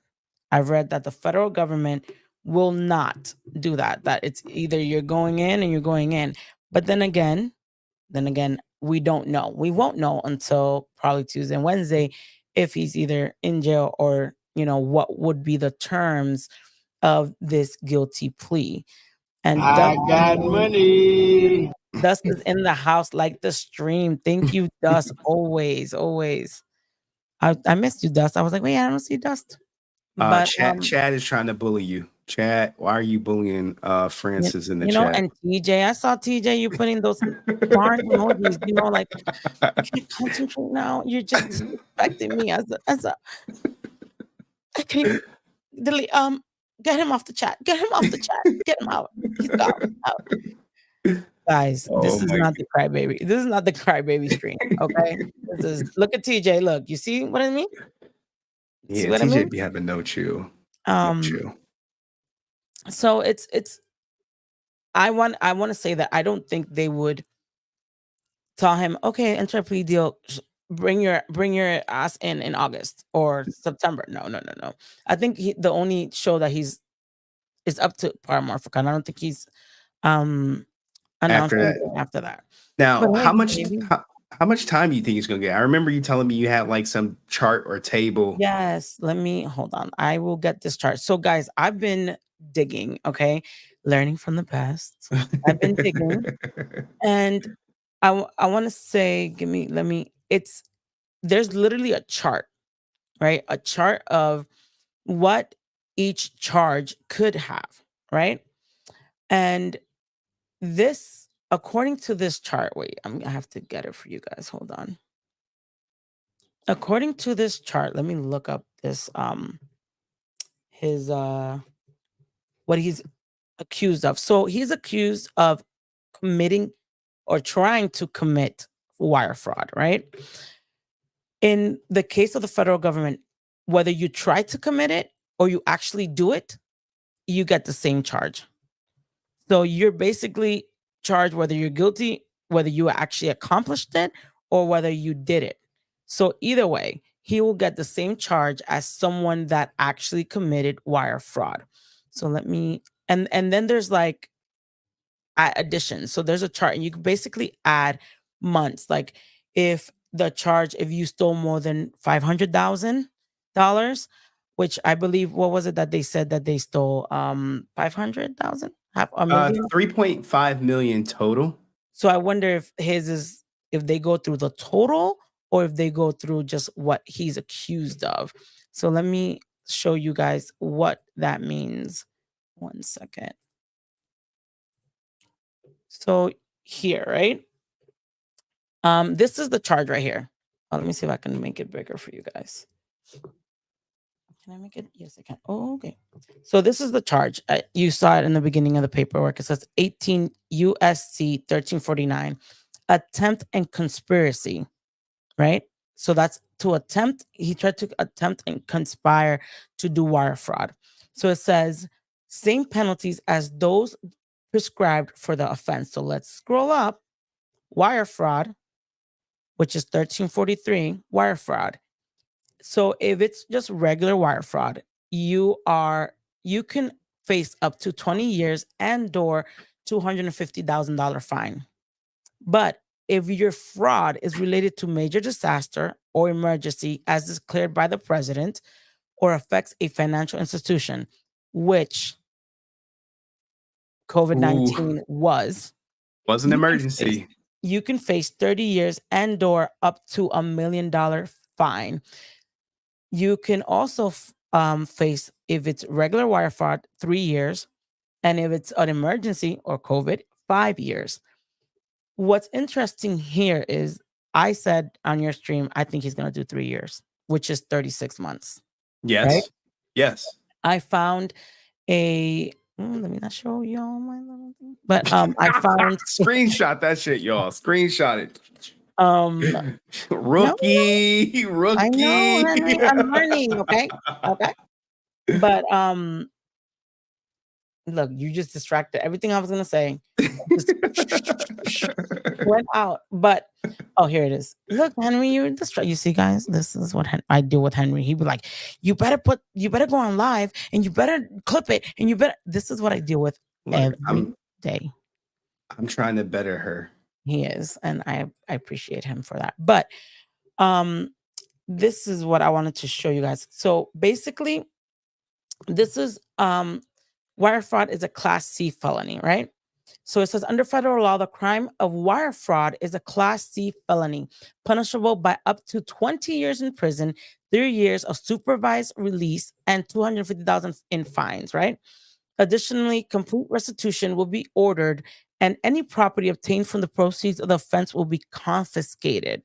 S4: I've read that the federal government will not do that, that it's either you're going in and you're going in. But then again, we don't know. We won't know until probably Tuesday and Wednesday if he's either in jail or, what would be the terms of this guilty plea. And
S6: I got money.
S4: Dust is in the house like the stream. Thank you, Dust. Always, always. I missed you, Dust. I was like, wait, I don't see Dust. But
S5: Chad is trying to bully you. Chad, why are you bullying Francis in the chat?
S4: and TJ, I saw TJ, you putting those darn emojis, like I can't concentrate now. You're just disrespecting me as a I can't even delete get him off the chat. Get him off the chat. Get him out. He's out. Guys, this is not the crybaby. This is not the crybaby stream. Okay. This is look at TJ. Look, you see what I mean?
S5: Yeah,
S4: See what
S5: TJ
S4: I mean?
S5: be having no chill. No chill.
S4: So it's I want to say that I don't think they would tell him, okay, enter a plea deal. Bring your ass in August or September. No, no, no, no. I think the only show that he's is up to Paramore for Con. I don't think he's announced
S5: After that.
S4: anything after that.
S5: Now,
S4: But hey,
S5: how much
S4: maybe.
S5: How much time do you think he's gonna get? I remember you telling me you had like some chart or table.
S4: Yes, let me hold on. I will get this chart. So, guys, I've been digging, okay, learning from the past. I've been digging, and I want to say, there's literally a chart, right? A chart of what each charge could have, right? And this, according to this chart, wait, I have to get it for you guys. Hold on. According to this chart, let me look up this his what he's accused of. So he's accused of committing or trying to commit wire fraud, right? In the case of the federal government, whether you try to commit it or you actually do it, you get the same charge. So you're basically charged whether you're guilty, whether you actually accomplished it, or whether you did it. So either way, he will get the same charge as someone that actually committed wire fraud. So let me and then there's like addition. So there's a chart, and you can basically add months. Like if you stole more than $500,000, which I believe, what was it that they said that they stole? 500,000, half a million.
S5: 3.5 million total.
S4: So I wonder if his is if they go through the total or if they go through just what he's accused of. So let me show you guys what that means. 1 second. So here, right? This is the charge right here. Let me see if I can make it bigger for you guys. Can I make it? Yes, I can. Oh, okay. So this is the charge. You saw it in the beginning of the paperwork. It says 18 USC 1349, attempt and conspiracy, right? So that's to attempt. He tried to attempt and conspire to do wire fraud. So it says same penalties as those prescribed for the offense. So let's scroll up. Wire fraud, which is 1343, wire fraud. So if it's just regular wire fraud, you can face up to 20 years and or $250,000 fine. But if your fraud is related to major disaster or emergency as declared by the president or affects a financial institution, which COVID-19 was
S5: an
S4: you can
S5: emergency.
S4: you can face 30 years and or up to $1 million fine. You can also face, if it's regular wire fraud, 3 years, and if it's an emergency or COVID, 5 years. What's interesting here is I said on your stream, I think he's going to do 3 years, which is 36 months.
S5: Yes.
S4: Right?
S5: Yes.
S4: I found let me not show y'all my little thing, but I found
S5: screenshot that shit, y'all. Screenshot it. Rookie.
S4: I know, Henry. I'm learning. Okay. But look, you just distracted everything I was gonna say. Went out, but here it is. Look, Henry, you're distracted. You see, guys, this is what I deal with Henry. He'd be like, you better go on live and you better clip it and you better. This is what I deal with every day.
S5: I'm trying to better her.
S4: He is, and I appreciate him for that. But this is what I wanted to show you guys. So basically, this is wire fraud is a Class C felony, right? So it says under federal law, the crime of wire fraud is a Class C felony, punishable by up to 20 years in prison, 3 years of supervised release, and $250,000 in fines, right? Additionally, complete restitution will be ordered, and any property obtained from the proceeds of the offense will be confiscated.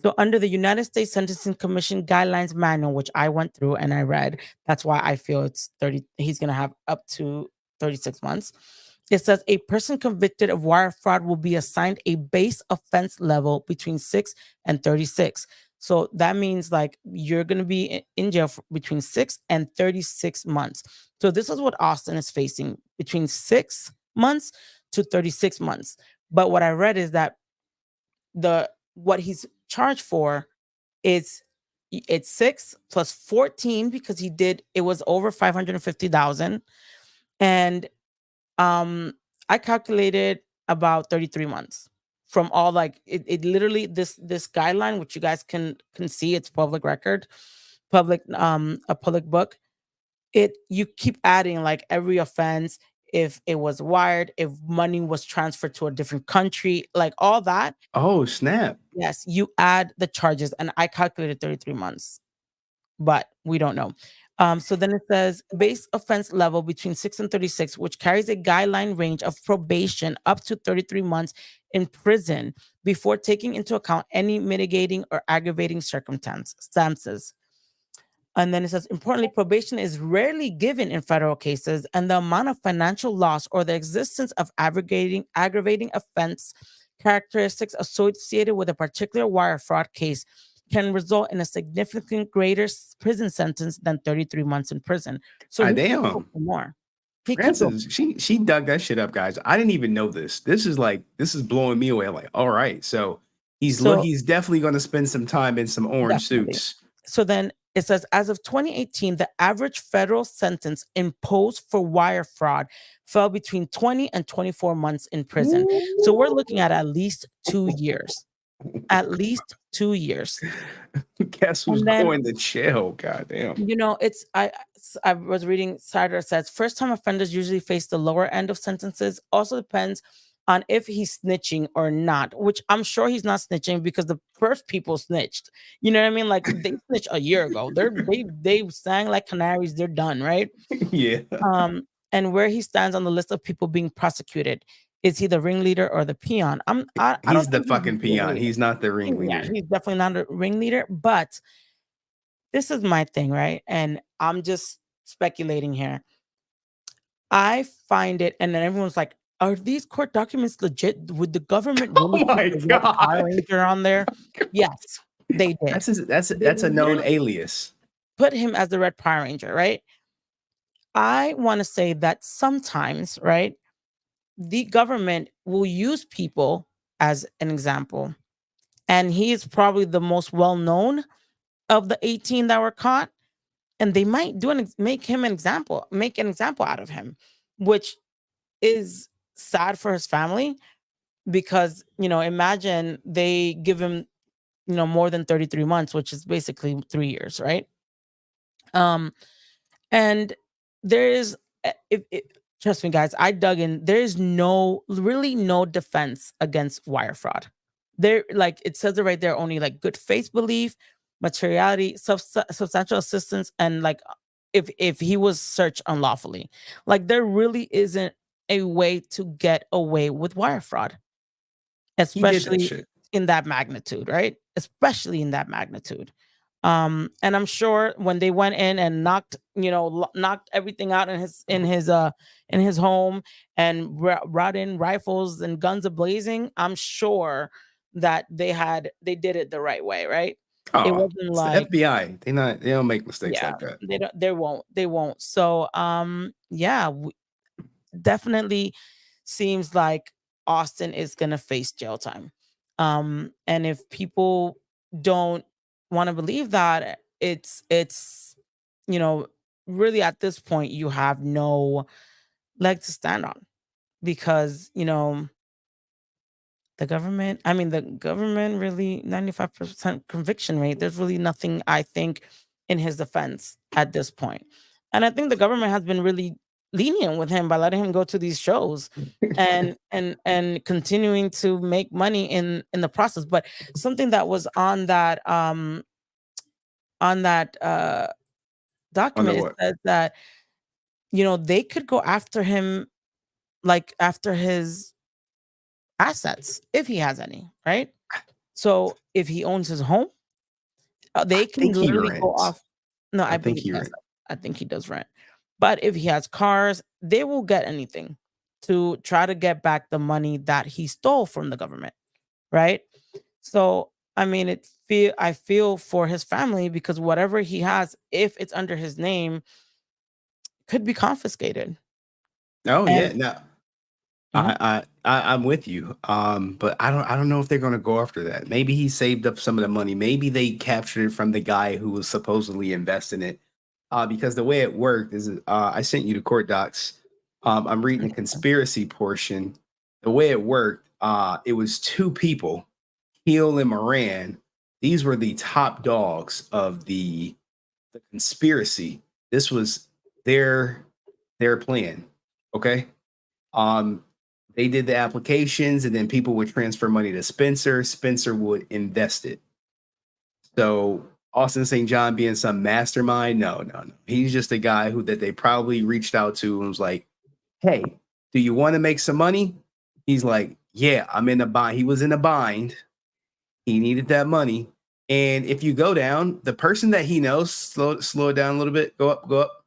S4: So under the United States Sentencing Commission Guidelines Manual, which I went through and I read, that's why I feel it's 30, he's going to have up to 36 months. It says a person convicted of wire fraud will be assigned a base offense level between 6 and 36. So that means like you're going to be in jail for between 6 and 36 months. So this is what Austin is facing, between 6 months to 36 months. But what I read is that what he's charged for is it's 6 plus 14 because it was over 550,000, and I calculated about 33 months. from all like it literally this guideline, which you guys can see, it's public record, a public book. You keep adding like every offense, if it was wired, if money was transferred to a different country, like all that.
S5: Oh, snap.
S4: Yes, you add the charges, and I calculated 33 months, but we don't know. So then it says base offense level between 6 and 36, which carries a guideline range of probation up to 33 months in prison before taking into account any mitigating or aggravating circumstances. And then it says, importantly, probation is rarely given in federal cases, and the amount of financial loss or the existence of aggravating offense characteristics associated with a particular wire fraud case can result in a significant greater prison sentence than 33 months in prison. So he could go for more.
S5: Francis, she dug that shit up, guys. I didn't even know this. This is blowing me away. Like, all right, so he's definitely going to spend some time in some orange suits.
S4: So then it says, as of 2018, the average federal sentence imposed for wire fraud fell between 20 and 24 months in prison. So we're looking at least 2 years. At least 2 years.
S5: Guess who's going to jail? Goddamn.
S4: You know, I was reading, Sider says, first-time offenders usually face the lower end of sentences. Also depends on if he's snitching or not, which I'm sure he's not snitching because the first people snitched. You know what I mean? Like they snitched a year ago. They sang like canaries. They're done, right?
S5: Yeah.
S4: And where he stands on the list of people being prosecuted. Is he the ringleader or the peon?
S5: He's the fucking peon. He's not the ringleader.
S4: Yeah, he's definitely not a ringleader. But this is my thing, right? And I'm just speculating here. I find it, and then everyone's like, "Are these court documents legit? Would the government really put the Power Ranger on there?" Yes, they did.
S5: That's a known alias.
S4: Put him as the Red Power Ranger, right? I want to say that sometimes, right? The government will use people as an example. And he is probably the most well-known of the 18 that were caught. And they might make an example out of him, which is sad for his family because, imagine they give him, more than 33 months, which is basically 3 years, right? And there is, trust me, guys, I dug in. There is really no defense against wire fraud. There, like it says it right there, only like good faith belief, materiality, substantial assistance, and like if he was searched unlawfully. Like there really isn't a way to get away with wire fraud, especially in that magnitude, right? Especially in that magnitude. And I'm sure when they went in and knocked everything out in his home and brought in rifles and guns ablazing, I'm sure that they did it the right way, right?
S5: Oh,
S4: it wasn't like
S5: the FBI. They don't make mistakes like that.
S4: They won't. So definitely seems like Austin is gonna face jail time. And if people don't want to believe that, it's really at this point you have no leg to stand on because the government really 95% conviction rate. There's really nothing, I think, in his defense at this point. And I think the government has been really lenient with him by letting him go to these shows and continuing to make money in the process. But something that was on that document, it says that they could go after him, like after his assets if he has any, right? So if he owns his home, they can literally go off. No, I think he does rent. But if he has cars, they will get anything to try to get back the money that he stole from the government, right? So I mean, I feel for his family because whatever he has, if it's under his name, could be confiscated.
S5: Oh, yeah. No. I'm with you. But I don't know if they're gonna go after that. Maybe he saved up some of the money. Maybe they captured it from the guy who was supposedly investing it. Because the way it worked is I sent you the court docs. I'm reading the conspiracy portion. The way it worked, it was two people, Hill and Moran. These were the top dogs of the conspiracy. This was their plan. Okay. They did the applications, and then people would transfer money to Spencer. Spencer would invest it. So Austin St. John being some mastermind, no. He's just a guy that they probably reached out to and was like, "Hey, do you want to make some money?" He's like, "Yeah, I'm in a bind." He was in a bind. He needed that money. And if you go down, the person that he knows, slow it down a little bit, go up,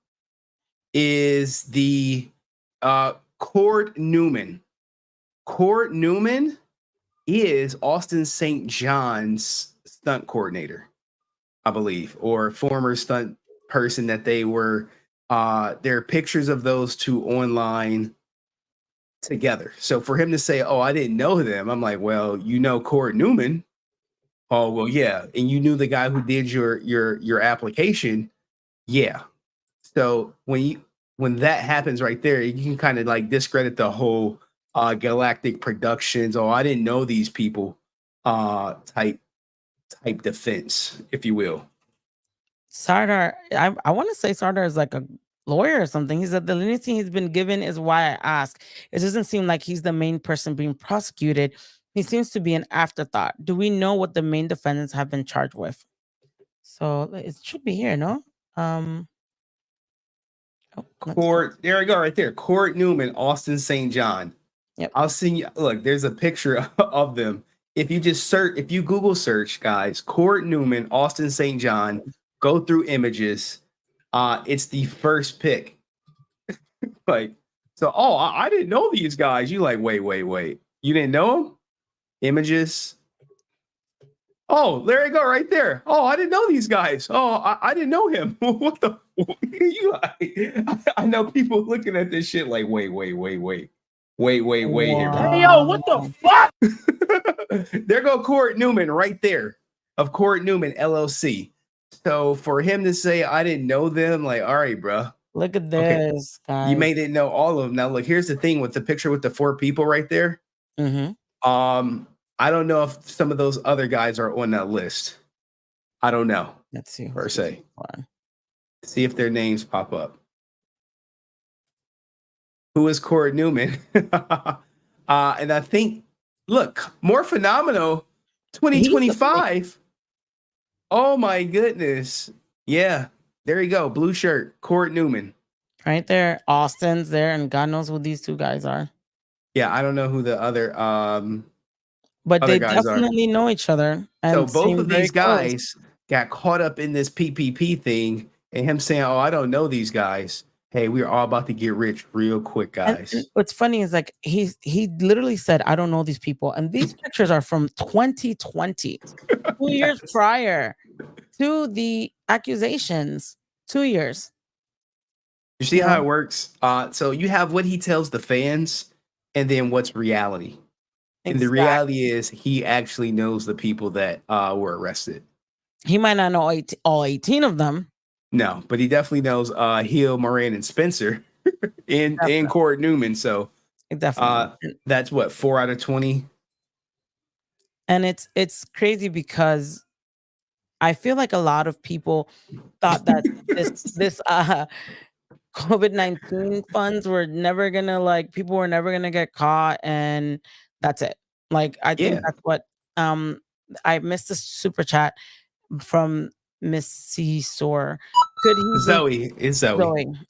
S5: is the Cord Newman. Cord Newman is Austin St. John's stunt coordinator, I believe, or former stunt person that they were. There are pictures of those two online together. So for him to say, "Oh, I didn't know them," I'm like, "Well, you know Cord Newman." "Oh, well, yeah, and you knew the guy who did your application." "Yeah." So when that happens right there, you can kind of like discredit the whole Galactic Productions. "Oh, I didn't know these people." Type defense, if you will.
S4: Sardar, I want to say Sardar is like a lawyer or something. He said the leniency he's been given is why I ask. It doesn't seem like he's the main person being prosecuted. He seems to be an afterthought. Do we know what the main defendants have been charged with? So it should be here, no?
S5: There we go, right there. Cord Newman, Austin St. John.
S4: Yep.
S5: I'll send you. Look, there's a picture of them. If you Google search, guys, Cord Newman, Austin St. John, go through images. It's the first pick. Like, so, I didn't know these guys. You like, wait. You didn't know them? Images. Oh, there you go, right there. Oh, I didn't know these guys. Oh, I didn't know him. What the? You like, I know people looking at this shit like, wait. Here.
S6: Hey, yo, what the fuck?
S5: There go Cord Newman right there, of Cord Newman LLC. So for him to say I didn't know them, like, all right, bro.
S4: Look at this, guys.
S5: You may didn't know all of them. Now, look, here's the thing with the picture with the 4 people right there.
S4: Mm-hmm.
S5: I don't know if some of those other guys are on that list. I don't know.
S4: Let's see.
S5: Per se. See if their names pop up. Who is Cord Newman? And I think, look, more phenomenal 2025. Oh my goodness. Yeah. There you go. Blue shirt. Cord Newman.
S4: Right there. Austin's there, and God knows who these two guys are.
S5: Yeah, I don't know who the other
S4: but
S5: other
S4: they
S5: guys
S4: definitely know each other.
S5: So both
S4: seem
S5: of
S4: very
S5: these guys got caught up in this PPP thing, and him saying, "Oh, I don't know these guys." Hey, we're all about to get rich real quick, guys.
S4: And what's funny is like he literally said, "I don't know these people," and these pictures are from 2020, 2 years prior to the accusations. 2 years.
S5: You see how it works? So you have what he tells the fans, and then what's reality. And the reality is he actually knows the people that were arrested.
S4: He might not know all 18 of them.
S5: No, but he definitely knows Hill, Moran, and Spencer and Cord Newman. So
S4: definitely
S5: that's what, 4 out of 20.
S4: And it's crazy because I feel like a lot of people thought that this COVID-19 funds were never gonna people were never gonna get caught, and that's it. Like I think that's what I missed a super chat from Miss C Soar. Could he
S5: Zoe.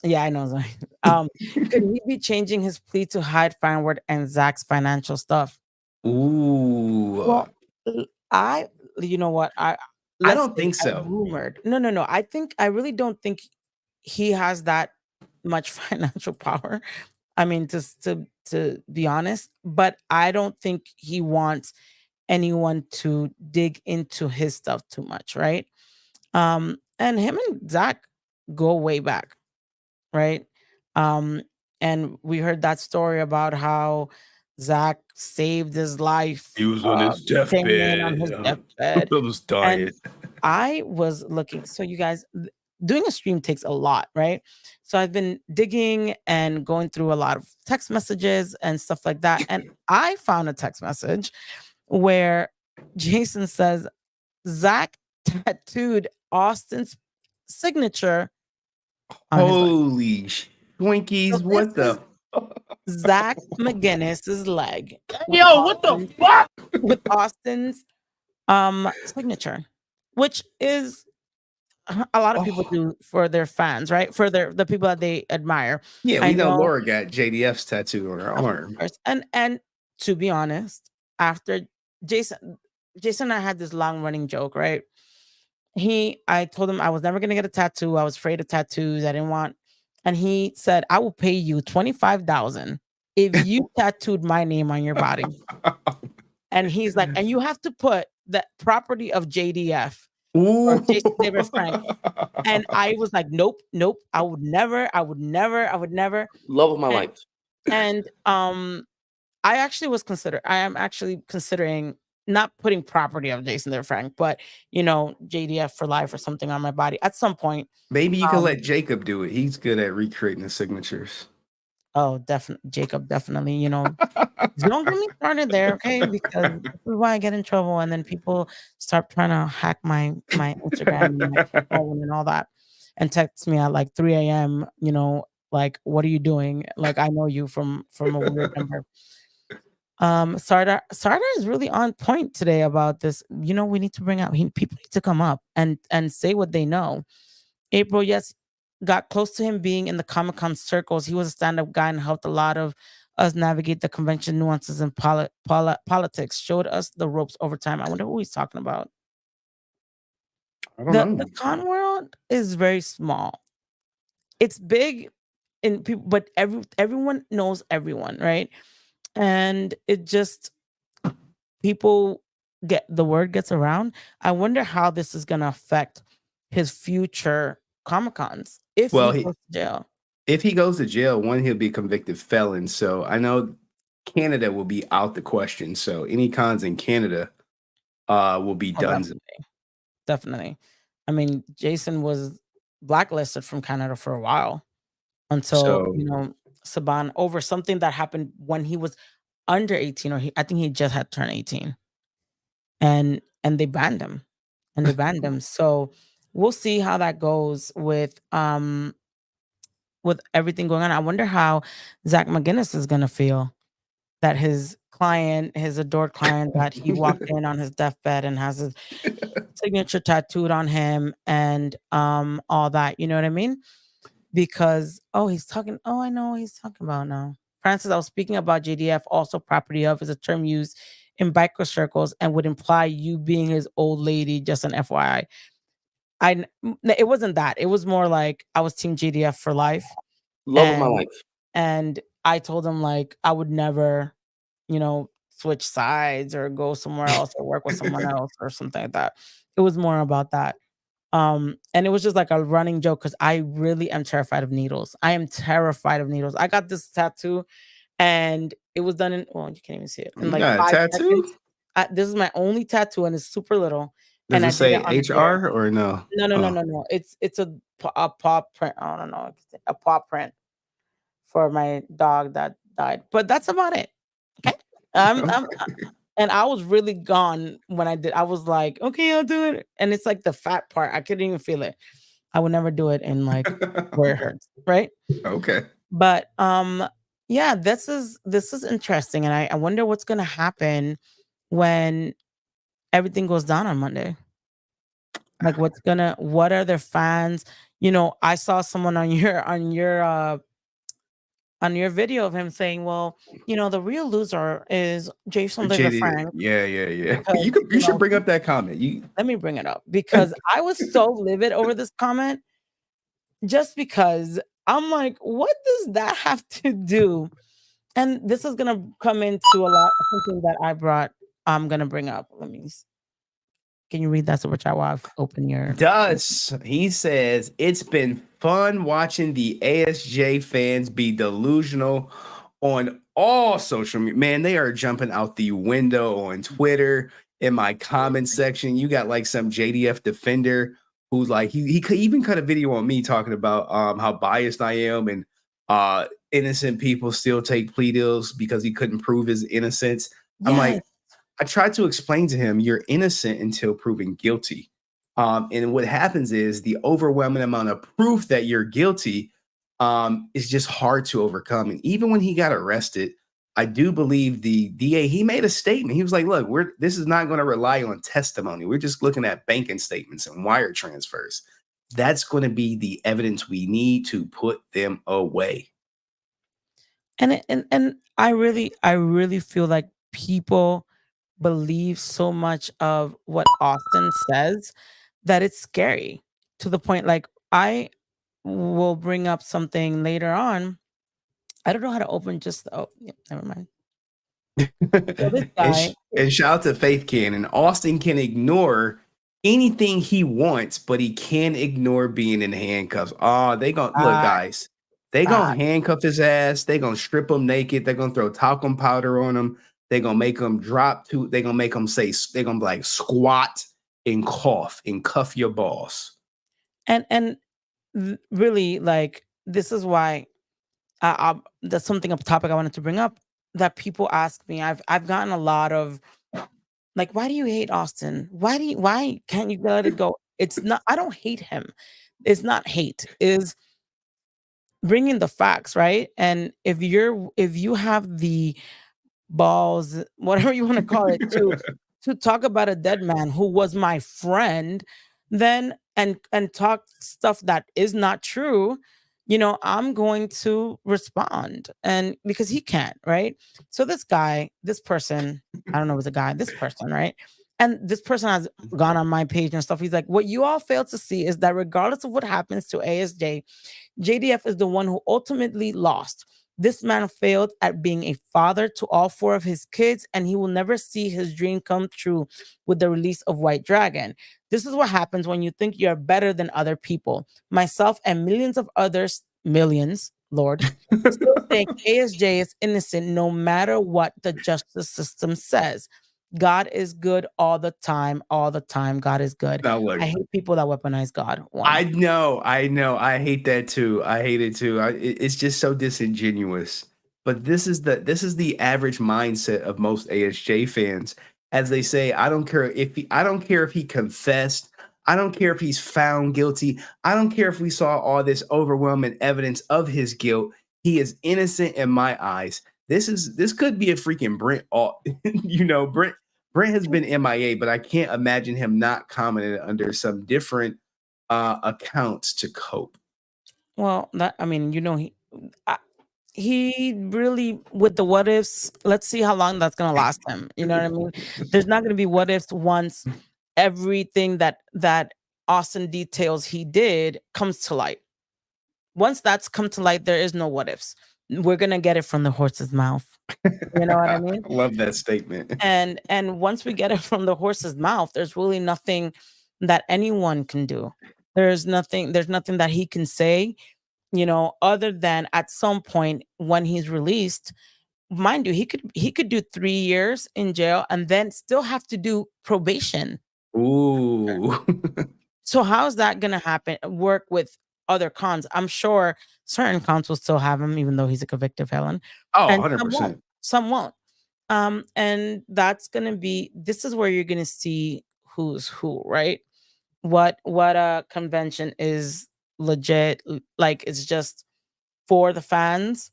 S4: Yeah, I know Zoe. Could he be changing his plea to hide Fanward and Zack's financial stuff?
S5: Ooh.
S4: Well, you know what? I
S5: don't think so.
S4: Rumored. No. I really don't think he has that much financial power. I mean, to be honest, but I don't think he wants anyone to dig into his stuff too much, right? And him and Zack go way back, right? And we heard that story about how Zack saved his life.
S5: He was on his deathbed.
S4: On his deathbed.
S5: I was dying.
S4: I was looking. So you guys, doing a stream takes a lot, right? So I've been digging and going through a lot of text messages and stuff like that. And I found a text message where Jason says, Zack tattooed Austin's signature on his leg.
S5: Holy Twinkies,
S4: So
S5: what
S4: this
S5: the?
S4: is Zack McGuinness's leg.
S6: Yo, what the fuck?
S4: With Austin's signature, which is a lot of people do for their fans, right? For the people that they admire.
S5: Yeah,
S4: I
S5: we know
S4: know,
S5: Laura got JDF's tattoo on her
S4: of
S5: arm.
S4: course. And to be honest, after Jason and I had this long running joke, right? I told him I was never gonna get a tattoo. I was afraid of tattoos. I didn't want, and he said, I will pay you $25,000 if you tattooed my name on your body. And he's like, and you have to put the property of JDF or Jason David Frank. And I was like, nope, I would never.
S6: Love of my life.
S4: And I am actually considering not putting property of Jason David Frank, but JDF for life or something on my body at some point.
S5: Maybe you can let Jacob do it. He's good at recreating the signatures.
S4: Oh, definitely, Jacob, definitely. Don't get me started there, okay? Because this is why I get in trouble, and then people start trying to hack my Instagram and my phone and all that, and text me at like 3 a.m. Like, what are you doing? Like, I know you from a weird number. Sardar is really on point today about this. We need to bring out people need to come up and say what they know. April, yes, got close to him being in the Comic-Con circles. He was a stand-up guy and helped a lot of us navigate the convention nuances and politics. Showed us the ropes over time. I wonder who he's talking about.
S5: I don't know.
S4: The con world is very small. It's big in people, but everyone knows everyone, right? And it just the word gets around. I wonder how this is gonna affect his future Comic-Cons if he goes to jail.
S5: If he goes to jail, he'll be a convicted felon. So I know Canada will be out the question. So any cons in Canada will be done.
S4: Definitely. I mean, Jason was blacklisted from Canada for a while until Saban over something that happened when he was under 18, or I think he just had turned 18, and they banned him, So we'll see how that goes with everything going on. I wonder how Zack McGuinness is gonna feel that his adored client, that he walked in on his deathbed and has his signature tattooed on him and all that. You know what I mean? Because I know what he's talking about now. Francis, I was speaking about JDF, also property of, is a term used in biker circles and would imply you being his old lady, just an FYI. It wasn't that. It was more like I was team JDF for life.
S6: Love of my life.
S4: And I told him like I would never, switch sides or go somewhere else or work with someone else or something like that. It was more about that. And it was just like a running joke because I really am terrified of needles. I am terrified of needles. I got this tattoo and it was done you can't even see it. In like 5 seconds. This is my only tattoo and it's super little.
S5: Does
S4: and
S5: it say HR or no?
S4: No. It's a paw print. I don't know. A paw print for my dog that died. But that's about it. Okay. And I was really gone when I did. I was like, okay, I'll do it. And it's like the fat part. I couldn't even feel it. I would never do it in like where it hurts. Right.
S5: Okay.
S4: But yeah, this is interesting. And I wonder what's gonna happen when everything goes down on Monday. Like what are their fans? I saw someone on your video of him saying, well, the real loser is Jason David Frank.
S5: Yeah. Because, you should bring up that comment.
S4: Let me bring it up because I was so livid over this comment just because I'm like, what does that have to do? And this is going to come into a lot of something that I'm going to bring up. Can you read that super chat while I've opened your...
S5: He says, it's been fun watching the ASJ fans be delusional on all social media. Man, they are jumping out the window on Twitter. In my comment section, you got like some JDF defender who's like he could even cut a video on me talking about how biased I am and innocent people still take plea deals because he couldn't prove his innocence. I'm
S4: Yes.
S5: like, I tried to explain to him, you're innocent until proven guilty. And what happens is the overwhelming amount of proof that you're guilty is just hard to overcome. And even when he got arrested, I do believe the DA, he made a statement. He was like, look, this is not going to rely on testimony. We're just looking at banking statements and wire transfers. That's going to be the evidence we need to put them away.
S4: And I really feel like people believe so much of what Austin says that it's scary to the point like I will bring up something later on. I don't know how to open just yeah, never mind. So this guy
S5: and shout out to Faith Cannon. Austin can ignore anything he wants, but he can't ignore being in handcuffs. Oh, they gonna look, guys. They gonna handcuff his ass. They gonna strip him naked. They're gonna throw talcum powder on him. They're gonna make him drop to. They're gonna make him say. They're gonna be like squat and cough and cuff your boss.
S4: And really like this is why that's something a topic I wanted to bring up that people ask me. I've gotten a lot of like, why do you hate Austin? Why can't you let it go? It's not. I don't hate him. It's not hate. Is bringing the facts, right? And if you have the balls, whatever you want to call it, to talk about a dead man who was my friend, then and talk stuff that is not true, I'm going to respond. And because he can't, right? So this person, I don't know if it's a guy, this person, right? And this person has gone on my page and stuff. He's like, what you all fail to see is that regardless of what happens to ASJ, JDF is the one who ultimately lost. This man failed at being a father to all 4 of his kids, and he will never see his dream come true with the release of White Dragon. This is what happens when you think you're better than other people. Myself and millions of others, Lord, still think ASJ is innocent no matter what the justice system says. God is good all the time. All the time, God is good. I hate people that weaponize God.
S5: I know. I hate that too. I hate it too. It's just so disingenuous. But this is the average mindset of most ASJ fans. As they say, I don't care if he confessed. I don't care if he's found guilty. I don't care if we saw all this overwhelming evidence of his guilt. He is innocent in my eyes. This could be a freaking Brent. Brent has been MIA, but I can't imagine him not commenting under some different accounts to cope.
S4: Well, he really with the what ifs. Let's see how long that's gonna last him. You know what I mean? There's not gonna be what ifs once everything that Austin details he did comes to light. Once that's come to light, there is no what ifs. We're gonna get it from the horse's mouth. You know what I mean?
S5: Love that statement.
S4: And once we get it from the horse's mouth, there's really nothing that anyone can do. There's nothing that he can say, other than at some point when he's released, mind you, he could do 3 years in jail and then still have to do probation.
S5: Ooh.
S4: So how is that gonna happen? Work with other cons. I'm sure certain cons will still have him, even though he's a convicted felon.
S5: Oh,
S4: And
S5: 100%.
S4: Some won't. And this is where you're gonna see who's who, right? What a convention is legit, like it's just for the fans,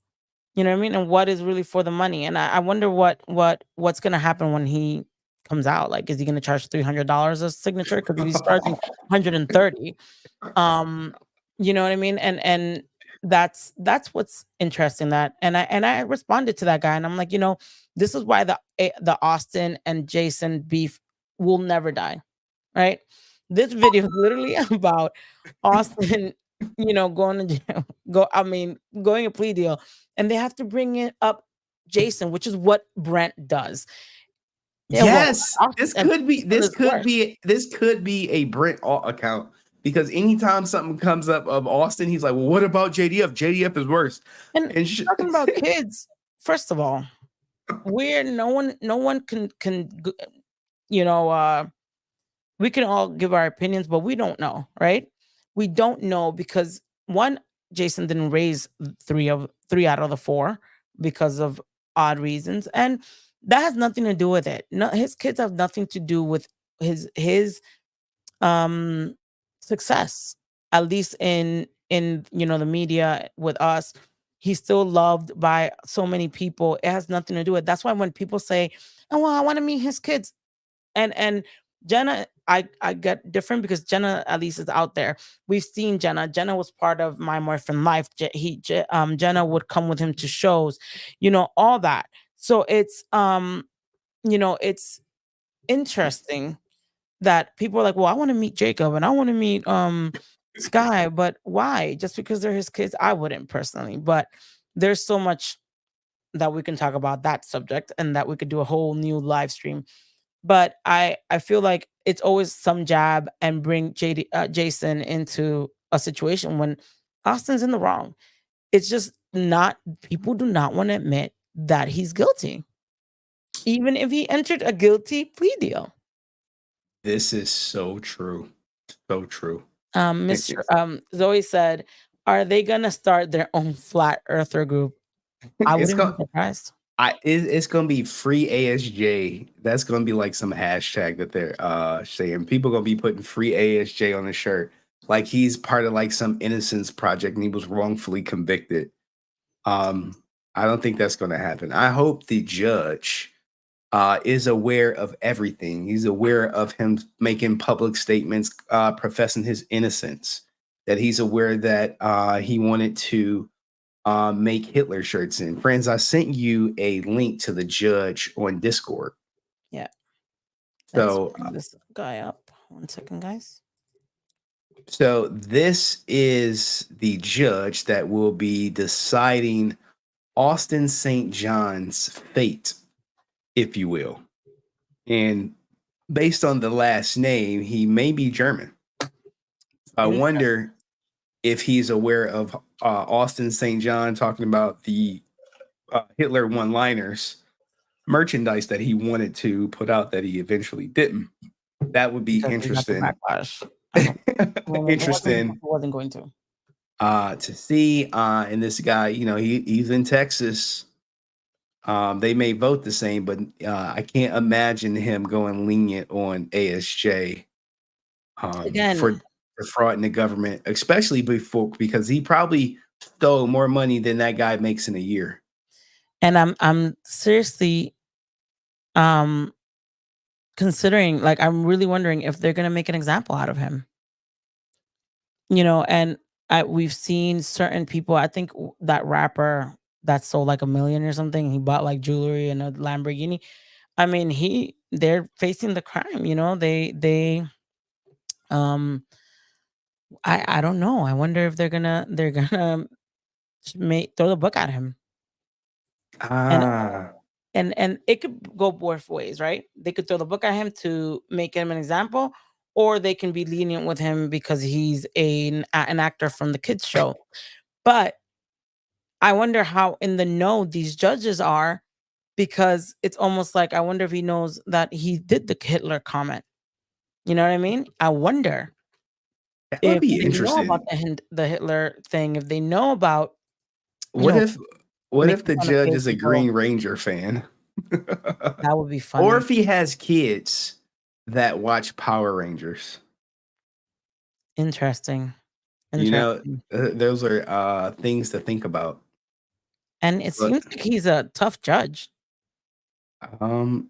S4: you know what I mean? And what is really for the money. And I wonder what's gonna happen when he comes out. Like, is he gonna charge $300 a signature? Because if he's charging 130, you know what I mean? And that's what's interesting. And I responded to that guy, and I'm like, this is why the Austin and Jason beef will never die, right? This video is literally about Austin, going to jail, going a plea deal, and they have to bring it up Jason, which is what Brent does. Yeah,
S5: yes, this could be a Brent account, because anytime something comes up of Austin, he's like, well, what about JDF? JDF is worse.
S4: And talking about kids, first of all, no one can we can all give our opinions, but we don't know, right? We don't know because one, Jason didn't raise three out of the four because of odd reasons, and that has nothing to do with it. No, his kids have nothing to do with his um success. At least in the media with us, he's still loved by so many people. It has nothing to do with. That's why when people say, "Oh, well, I want to meet his kids," and Jenna, I get different because Jenna at least is out there. We've seen Jenna. Jenna was part of My Morphin Life. Jenna would come with him to shows, all that. So it's interesting that people are like, well, I want to meet Jacob and I want to meet Sky, but why? Just because they're his kids? I wouldn't personally, but there's so much that we can talk about that subject and that we could do a whole new live stream. But I feel like it's always some jab and bring Jason into a situation when Austin's in the wrong. It's just not, people do not want to admit that he's guilty, even if he entered a guilty plea deal.
S5: This is so true. So true.
S4: Mr. Zoe said, "Are they gonna start their own flat earther group?" I
S5: It's
S4: wouldn't be
S5: going
S4: surprised.
S5: it's gonna be free ASJ. That's gonna be like some hashtag that they're saying. People gonna be putting free ASJ on the shirt. Like he's part of like some innocence project and he was wrongfully convicted. Um, I don't think that's gonna happen. I hope the judge is aware of everything. He's aware of him making public statements, professing his innocence. That he's aware that he wanted to make Hitler shirts in. Friends, I sent you a link to the judge on Discord.
S4: Yeah. Let's
S5: So,
S4: bring this guy up. 1 second, guys.
S5: so this is the judge that will be deciding Austin St. John's fate, if you will. And based on the last name, he may be German. I wonder if he's aware of Austin St. John talking about the Hitler one-liners merchandise that he wanted to put out that he eventually didn't. That would be
S4: Because he got the
S5: interesting.
S4: backlash.
S5: Interesting
S4: Wasn't going to.
S5: To see. And this guy, he's in Texas. They may vote the same, but I can't imagine him going lenient on ASJ
S4: Again,
S5: for fraud in the government, especially because he probably stole more money than that guy makes in a year.
S4: and I'm seriously considering, like, I'm really wondering if they're gonna make an example out of him. And we've seen certain people. I think that rapper that sold like 1 million or something. He bought like jewelry and a Lamborghini. I mean, they're facing the crime. Um, I don't know. I wonder if they're gonna throw the book at him. And
S5: Ah,
S4: and it could go both ways, right? They could throw the book at him to make him an example, or they can be lenient with him because he's an actor from the kids show. But I wonder how in the know these judges are, because it's almost like I wonder if he knows that he did the Hitler comment. You know what I mean? I wonder
S5: that would
S4: if
S5: be
S4: they know about
S5: interesting.
S4: the Hitler thing, if they know about, you
S5: What
S4: know,
S5: if what if
S4: making
S5: the
S4: fun of
S5: judge
S4: gay
S5: is a
S4: people.
S5: Green Ranger fan?
S4: That would be
S5: Or
S4: funny.
S5: if he has kids that watch Power Rangers.
S4: Interesting.
S5: You know,
S4: Interesting.
S5: those are things to think about.
S4: And it
S5: But
S4: seems like he's a tough judge.
S5: um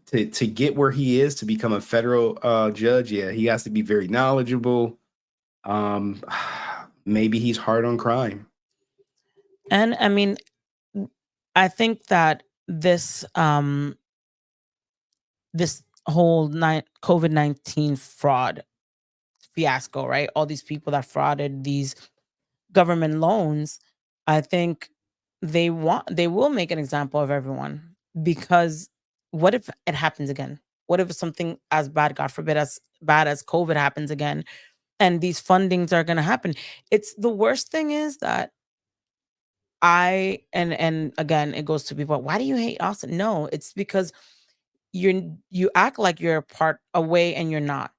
S5: to get where he is to become a federal judge, yeah, he has to be very knowledgeable. Um maybe he's hard on crime.
S4: And I mean, I think that this whole COVID-19 fraud fiasco, right? All these people that frauded these government loans, I think they will make an example of everyone, because what if it happens again? What if something as bad, God forbid, as bad as COVID happens again, and these fundings are going to happen? It's the worst thing is that and again, it goes to people, why do you hate Austin? No, it's because you act like you're a part away and you're not.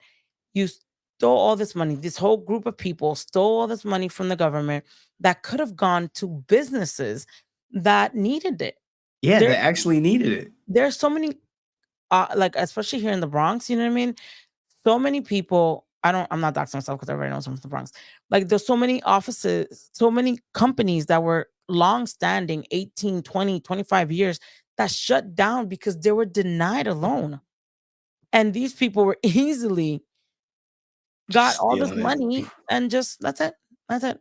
S4: You stole all this money. This whole group of people stole all this money from the government that could have gone to businesses that needed it.
S5: Yeah,
S4: There
S5: they actually needed it.
S4: there's so many like especially here in the Bronx, you know what I mean? So many people, I'm not doxing myself because everybody knows I'm from the Bronx. Like there's so many offices, so many companies that were long standing 18, 20, 25 years that shut down because they were denied a loan. And these people were easily got all this
S5: Stealing it,
S4: money and just that's it. That's it.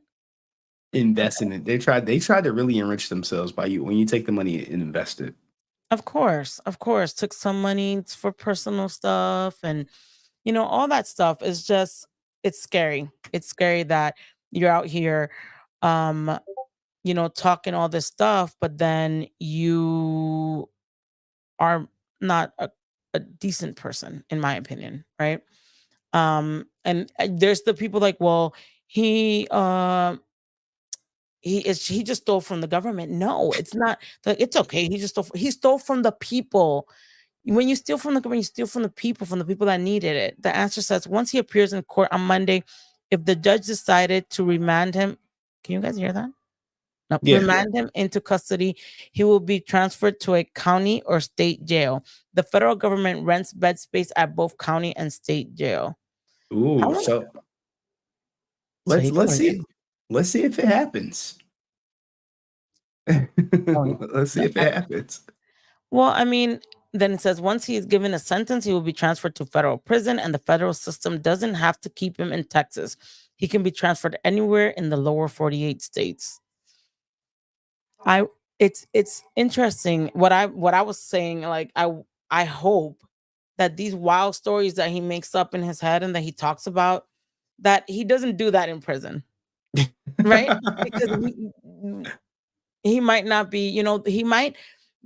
S5: invest in it. They tried to really enrich themselves by you when you take the money and invest it.
S4: Of course, took some money for personal stuff and all that stuff is just it's scary. It's scary that you're out here um talking all this stuff, but then you are not a decent person, in my opinion, right? And there's the people like, well, he he just stole from the government. No, it's not. It's okay. He stole from the people. When you steal from the government, you steal from the people that needed it. The answer says once he appears in court on Monday, if the judge decided to remand him, can you guys hear that? No,
S5: Yeah.
S4: remand him into custody, he will be transferred to a county or state jail. The federal government rents bed space at both county and state jail. I
S5: Ooh,
S4: want
S5: so
S4: so
S5: let's
S4: he can
S5: let's
S4: leave.
S5: see let's see if it happens.
S4: Oh,
S5: Let's see if it happens.
S4: well, I mean, then it says once he is given a sentence, he will be transferred to federal prison, and the federal system doesn't have to keep him in Texas. He can be transferred anywhere in the lower 48 states. I it's interesting what I was saying. Like I hope that these wild stories that he makes up in his head and that he talks about, that he doesn't do that in prison, right? Because he might not be, he might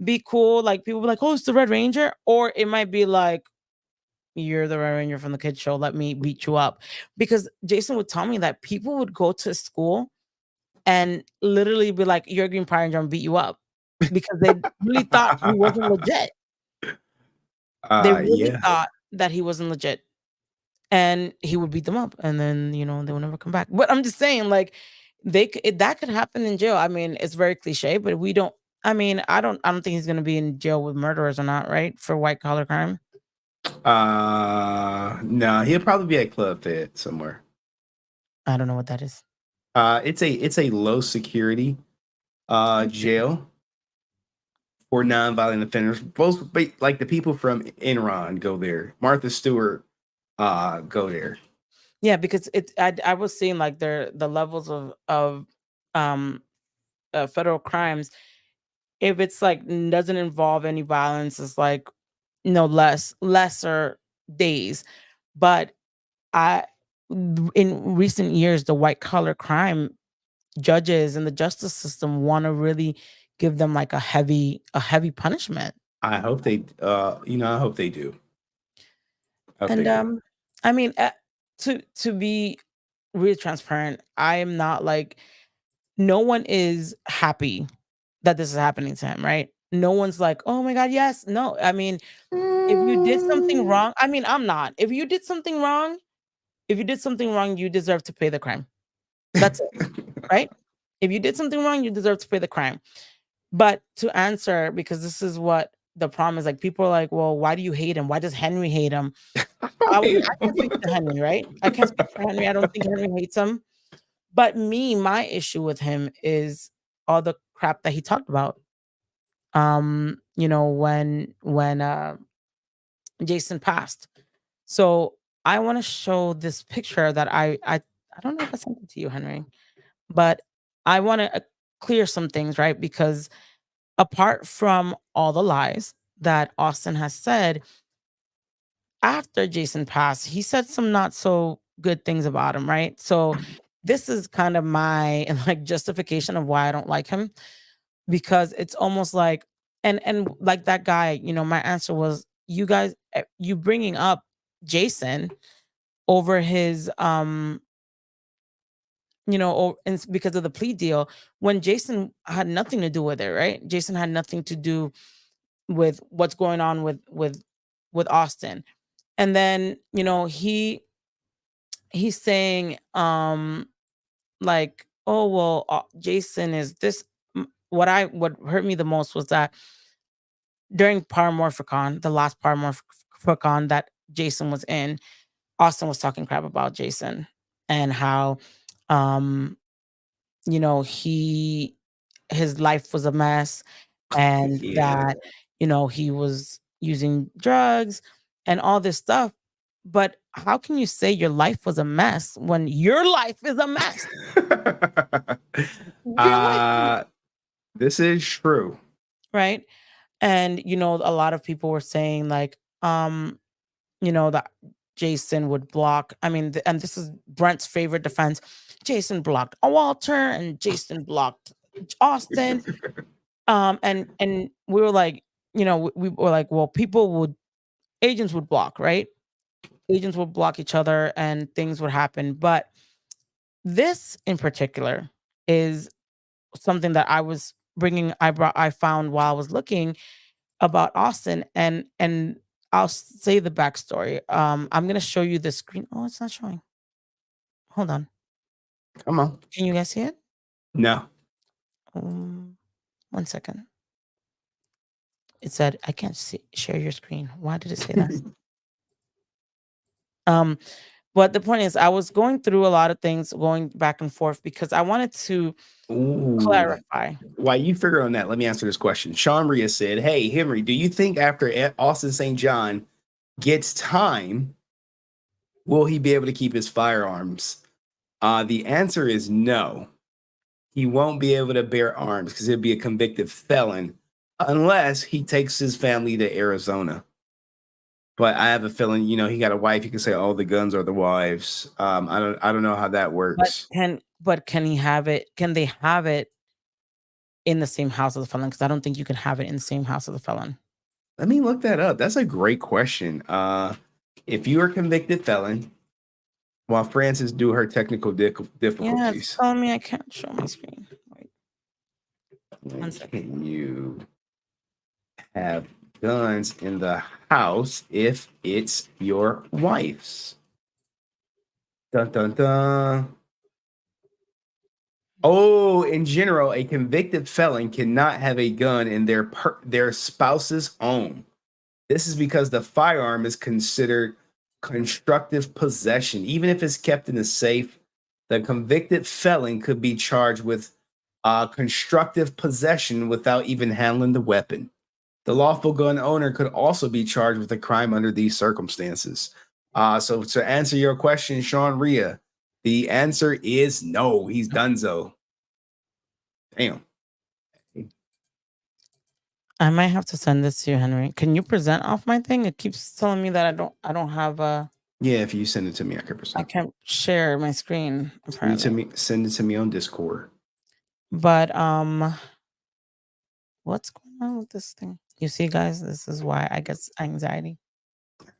S4: be cool. Like people be like, oh, it's the Red Ranger, or it might be like, you're the Red Ranger from the kids show. Let me beat you up. Because Jason would tell me that people would go to school and literally be like, you're a Green Power Ranger, I'm beat you up. Because they really thought he wasn't legit. They really
S5: Yeah.
S4: thought that he wasn't legit. And he would beat them up. And then, they would never come back. But I'm just saying, like, that could happen in jail. I mean, it's very cliche, but we don't I mean, I don't think he's gonna be in jail with murderers or not, right? For white collar crime.
S5: No, he'll probably be at Club Fed somewhere.
S4: I don't know what that is.
S5: It's a low security jail for nonviolent offenders. Both like the people from Enron go there. Martha Stewart go there.
S4: Yeah, because I was seeing like the levels of um federal crimes. If it's like doesn't involve any violence, it's like lesser days. But I in recent years, the white collar crime judges and the justice system want to really give them like a heavy punishment.
S5: I hope they I hope they do. I hope they
S4: And
S5: do.
S4: I mean, to be really transparent, I am not like no one is happy that this is happening to him, right? No one's like, oh my god, yes. No, I mean, if you did something wrong, I mean, I'm not. If you did something wrong, you deserve to pay the crime. That's it, right? If you did something wrong, you deserve to pay the crime. But to answer, because this is what the problem is, like people are like, well, why do you hate him? Why does Henry hate him? I can't speak for Henry, right? I can't speak for Henry. I don't think Henry hates him. But my issue with him is all the crap that he talked about. When Jason passed. So I want to show this picture that I don't know if I sent it to you, Henry, but I want to clear some things, right? Because apart from all the lies that Austin has said, after Jason passed, he said some not so good things about him, right? So this is kind of my like justification of why I don't like him, because it's almost like and like that guy, my answer was you guys you bringing up Jason over his and it's because of the plea deal when Jason had nothing to do with it, right? Jason had nothing to do with what's going on with with Austin. And then, he's saying, like, oh, well, Jason is this. What hurt me the most was that during Paramorphicon, the last Paramorphicon that Jason was in, Austin was talking crap about Jason and how, um, his life was a mess, and
S5: Yeah.
S4: that, he was using drugs and all this stuff. But how can you say your life was a mess when your life is a mess?
S5: This is true.
S4: Right? And a lot of people were saying like, that Jason would block. I mean, and this is Brent's favorite defense. Jason blocked Walter and Jason blocked Austin. And we were like, we were like, well, agents would block, right? Agents would block each other and things would happen. But this in particular is something that I found while I was looking about Austin, and I'll say the backstory. I'm gonna show you the screen. Oh, it's not showing. Hold on.
S5: Come on.
S4: Can you guys see it?
S5: No.
S4: 1 second. It said I can't share your screen. Why did it say that? But the point is, I was going through a lot of things, going back and forth, because I wanted to clarify.
S5: While you figure on that, let me answer this question. Sean Ria said, hey, Henry, do you think after Austin St. John gets time, will he be able to keep his firearms? The answer is no. He won't be able to bear arms because he'll be a convicted felon unless he takes his family to Arizona. But I have a feeling, he got a wife. He can say, "Oh, the guns are the wives." I don't know how that works.
S4: But can he have it? Can they have it in the same house as the felon? Because I don't think you can have it in the same house as the felon.
S5: Let me look that up. That's a great question. If you are a convicted felon, while Francis do her technical difficulties,
S4: yeah, it's telling me I can't show my screen. Wait. 1 second.
S5: Can you have guns in the house if it's your wife's? Dun dun dun. Oh, in general, a convicted felon cannot have a gun in their spouse's home. This is because the firearm is considered constructive possession. Even if it's kept in a safe, the convicted felon could be charged with constructive possession without even handling the weapon. The lawful gun owner could also be charged with a crime under these circumstances. So to answer your question, Sean Ria, the answer is no. He's donezo. Damn.
S4: I might have to send this to you, Henry. Can you present off my thing? It keeps telling me that I don't have a.
S5: Yeah, if you send it to me, I can present.
S4: I can't share my screen.
S5: Send it to me on Discord.
S4: But what's going on with this thing? You see, guys, this is why I get anxiety.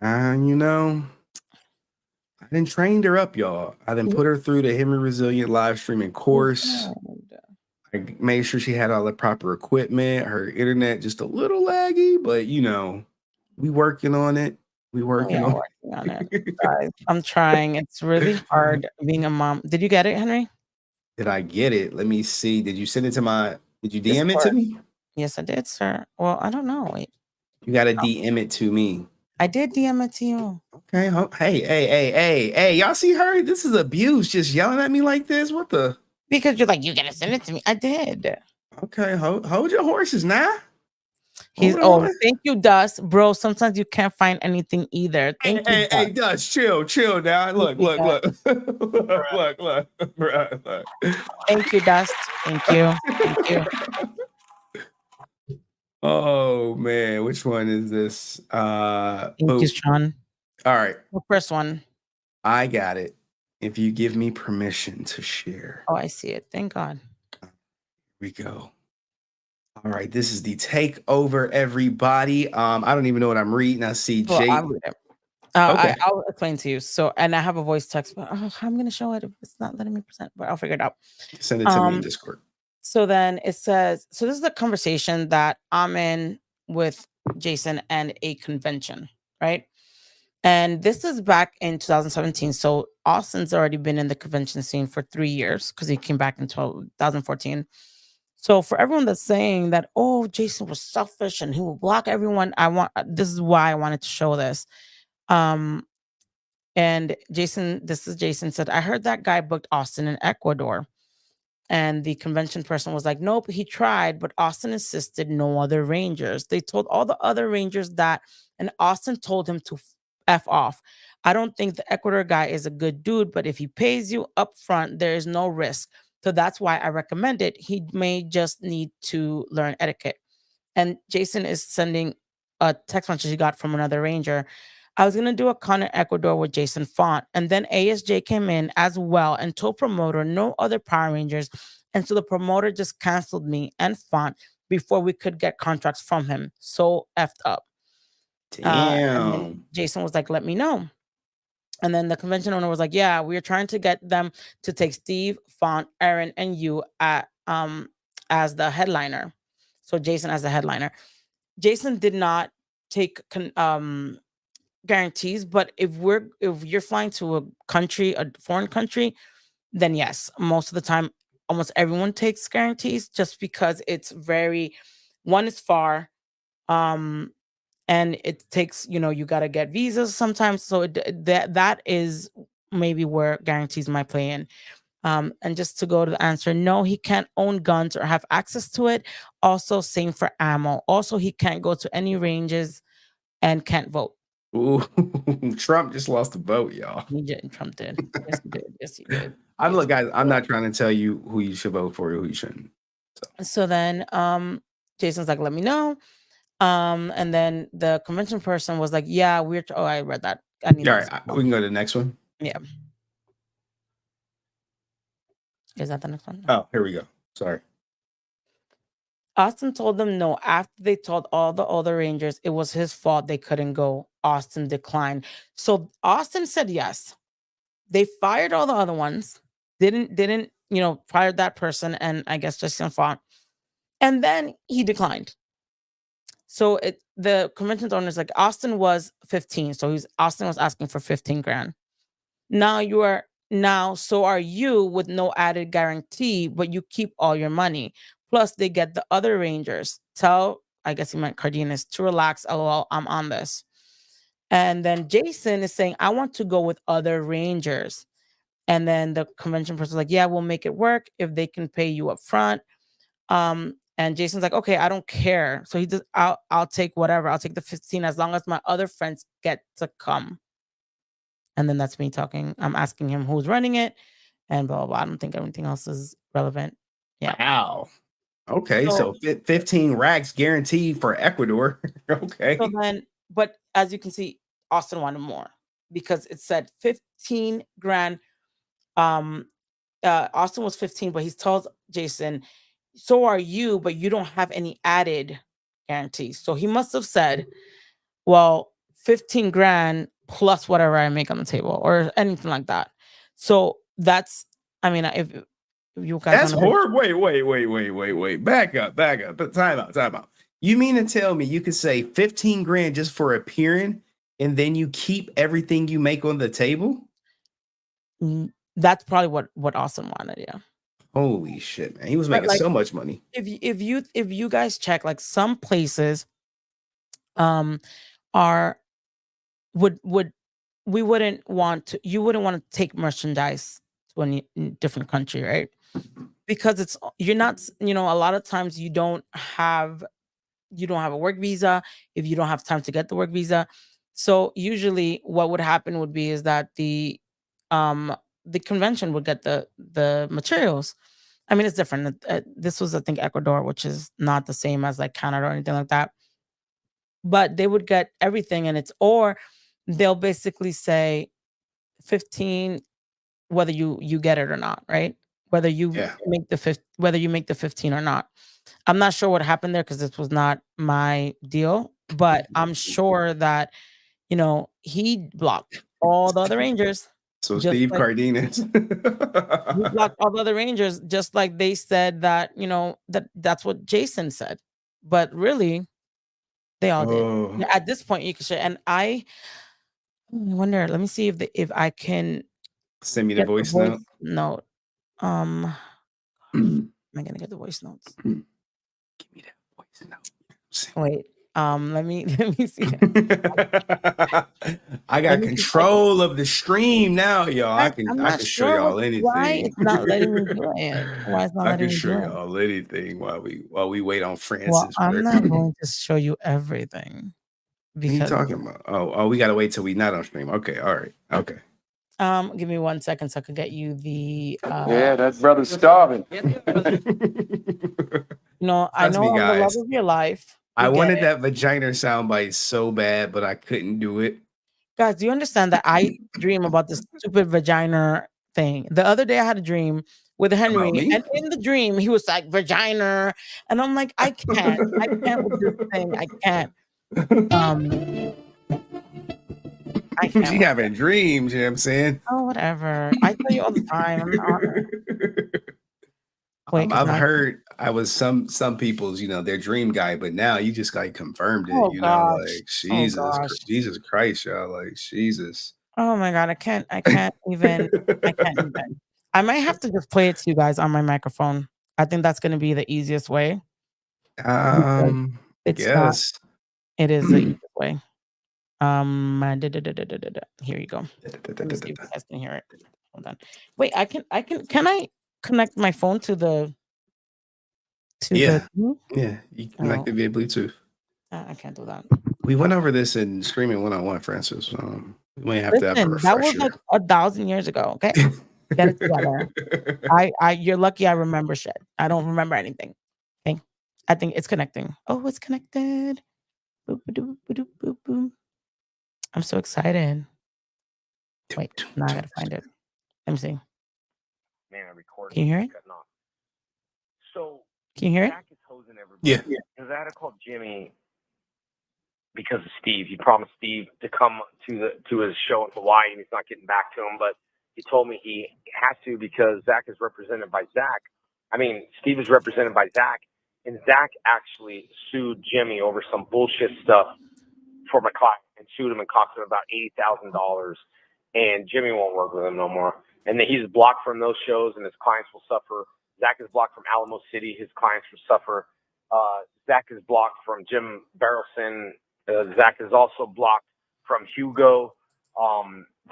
S5: I done trained her up, y'all. I done put her through the Henry Resilient live streaming course. I made sure she had all the proper equipment. Her internet just a little laggy, but we working on it. Working on
S4: it. Guys, I'm trying. It's really hard being a mom. Did you get it, Henry?
S5: Did I get it? Let me see. Did you send it to did you DM it to me?
S4: Yes, I did, sir. Well, I don't know. Wait.
S5: You got to DM it to me.
S4: I did DM it to you.
S5: Okay. Hey, y'all see her? This is abuse. Just yelling at me like this. What the?
S4: Because you're like, you got to send it to me. I did.
S5: Okay. Hold your horses now.
S4: Thank you, Dust. Bro, sometimes you can't find anything either.
S5: Hey, Dust, chill now. Look. look.
S4: Thank you, Dust. Thank you.
S5: Oh man, which one is this?
S4: Thank you, Sean.
S5: All right.
S4: The first one.
S5: I got it. If you give me permission to share.
S4: Oh, I see it. Thank God.
S5: Here we go. All right, this is the takeover, everybody. I don't even know what I'm reading. I see Jay.
S4: Okay. I'll explain to you. So, and I have a voice text, but I'm going to show it if it's not letting me present, but I'll figure it out.
S5: Send it to me in Discord.
S4: So then it says, this is the conversation that I'm in with Jason and a convention. right? And this is back in 2017. So Austin's already been in the convention scene for 3 years because he came back in 2014. So for everyone that's saying that, oh, Jason was selfish and he will block everyone, this is why I wanted to show this. And this is Jason said, I heard that guy booked Austin in Ecuador. And the convention person was like, nope, he tried, but Austin insisted no other Rangers. They told all the other Rangers that, and Austin told him to F off. I don't think the Ecuador guy is a good dude, but if he pays you up front, there is no risk. So that's why I recommend it. He may just need to learn etiquette. And Jason is sending a text message he got from another Ranger. I was going to do a con in Ecuador with Jason Font. And then ASJ came in as well and told promoter no other Power Rangers. And so the promoter just canceled me and Font before we could get contracts from him. So effed up. And then Jason was like, let me know. And then the convention owner was like, yeah, we're trying to get them to take Steve, Font, Aaron, and you as the headliner. So Jason as the headliner. Jason did not take guarantees, but if you're flying to a foreign country, then yes, most of the time, almost everyone takes guarantees just because it's one is far, and it takes, you got to get visas sometimes. So that is maybe where guarantees might play in. And just to go to the answer, no, he can't own guns or have access to it. Also, same for ammo. Also, he can't go to any ranges and can't vote.
S5: Ooh, Trump just lost the vote, y'all.
S4: Trump did. Yes, he did. Yes, he did.
S5: Look, guys, I'm not trying to tell you who you should vote for or who you shouldn't.
S4: So then Jason's like, let me know. And then the convention person was like, yeah, I read that.
S5: All right, we can go to the next one.
S4: Yeah. Is that the next one?
S5: Oh, here we go. Sorry.
S4: Austin told them no. After they told all the other Rangers it was his fault they couldn't go, Austin declined. So Austin said yes. They fired all the other ones. Didn't fired that person, and I guess Justin Font. And then he declined. So the convention owner is like, Austin was 15. So Austin was asking for 15 grand. So are you with no added guarantee, but you keep all your money. Plus, they get the other Rangers. I guess he meant Cardenas, to relax. LOL, I'm on this. And then Jason is saying, I want to go with other Rangers. And then the convention person is like, yeah, we'll make it work if they can pay you up front. And Jason's like, okay, I don't care. So I'll take whatever. I'll take the 15 as long as my other friends get to come. And then that's me talking. I'm asking him who's running it and blah, blah, blah. I don't think anything else is relevant. Yeah.
S5: Wow. Okay. So 15 racks guaranteed for Ecuador. Okay.
S4: So then, but as you can see, Austin wanted more because it said 15 grand. Austin was 15, but he told Jason, so are you, but you don't have any added guarantees. So he must have said, well, 15 grand plus whatever I make on the table or anything like that. So that's, if you guys,
S5: that's horrible. Wait. Back up. But time out. You mean to tell me you could say 15 grand just for appearing and then you keep everything you make on the table?
S4: That's probably what Austin wanted. Yeah.
S5: Holy shit, man. He was making so much money.
S4: If you guys check, like some places you wouldn't want to take merchandise to a different country, right? Because you're not, a lot of times you don't have a work visa if you don't have time to get the work visa. So usually what would happen would be is that the convention would get the materials. It's different. This was, I think, Ecuador, which is not the same as like Canada or anything like that. But they would get everything, or they'll basically say 15, whether you get it or not, right? Whether you make the 15 or not. I'm not sure what happened there because this was not my deal, but I'm sure that he blocked all the other Rangers.
S5: So Steve Cardenas.
S4: He blocked all the other Rangers, just like they said that, that's what Jason said. But really, They all did.
S5: Oh,
S4: At this point, you can share. And I wonder. Let me see if I can
S5: send me the
S4: get the
S5: voice
S4: voice
S5: note.
S4: note. Am I gonna get the voice notes?
S5: Give me that voice note.
S4: Wait. Let me see.
S5: I
S4: Let
S5: got
S4: me see if
S5: control of the stream now, y'all. I can
S4: I'm
S5: I
S4: not
S5: can show
S4: sure
S5: y'all
S4: why
S5: anything.
S4: it's not letting me do it. Why it's not
S5: I
S4: letting
S5: can
S4: me
S5: show
S4: do it?
S5: y'all anything while we wait on
S4: Well,
S5: Francis.
S4: I'm
S5: What
S4: not going to show you everything
S5: are you
S4: because
S5: talking about? Oh, we gotta wait till we not on stream. Okay, all right, okay.
S4: give me 1 second so I could get you the
S10: Yeah, that brother's starving.
S4: No, I
S5: Trust
S4: know
S5: me,
S4: I'm the love
S5: guys.
S4: of your life.
S5: I
S4: We get
S5: wanted
S4: it.
S5: that vagina soundbite so bad, but I couldn't do it.
S4: Guys, do you understand that I dream about this stupid vagina thing? The other day I had a dream with Henry,
S5: About me?
S4: and in the dream he was like vagina, and I'm like, I can't with this thing. I can't. I can't.
S5: She having dreams, you know what I'm saying?
S4: Oh, whatever. I tell you all the time. I'm not. Wait, 'cause
S5: I've
S4: now
S5: heard I was some people's, their dream guy, but now you just like confirmed it,
S4: oh gosh.
S5: like
S4: Oh
S5: Jesus,
S4: gosh.
S5: Jesus Christ, y'all, like Jesus.
S4: Oh my god, I can't even. I can't even. I might have to just play it to you guys on my microphone. I think that's gonna be the easiest way because it's not.
S5: Guess.
S4: It is the easiest way. Here you go. Let me see if you guys can hear it. Hold on. Wait, can I connect my phone to the
S5: Yeah,
S4: thing?
S5: yeah, you can
S4: Oh,
S5: activate via Bluetooth.
S4: I can't do that.
S5: We went over this in Screaming 101, Francis. We might have to have a
S4: Listen, that was
S5: refresher.
S4: like 1,000 years ago. Okay, get it together. You're lucky I remember shit. I don't remember anything. Okay, I think it's connecting. Oh, it's connected. Boop, boop, boop, boop, boop. I'm so excited. Wait, now I gotta find it. Let me see.
S11: Man, I recorded.
S4: Can you hear it?
S11: So
S4: Can you hear it?
S11: Zack is hosing everybody.
S5: Yeah.
S11: Because I had to call Jimmy because of Steve. He promised Steve to come to his show in Hawaii, and he's not getting back to him. But he told me he has to because Zack is represented by Zack. I mean, Steve is represented by Zack, and Zack actually sued Jimmy over some bullshit stuff for my client and sued him and cost him about $80,000. And Jimmy won't work with him no more. And then he's blocked from those shows, and his clients will suffer. Zack is blocked from Alamo City. His clients will suffer. Zack is blocked from Jim Barrelson. Zack is also blocked from Hugo.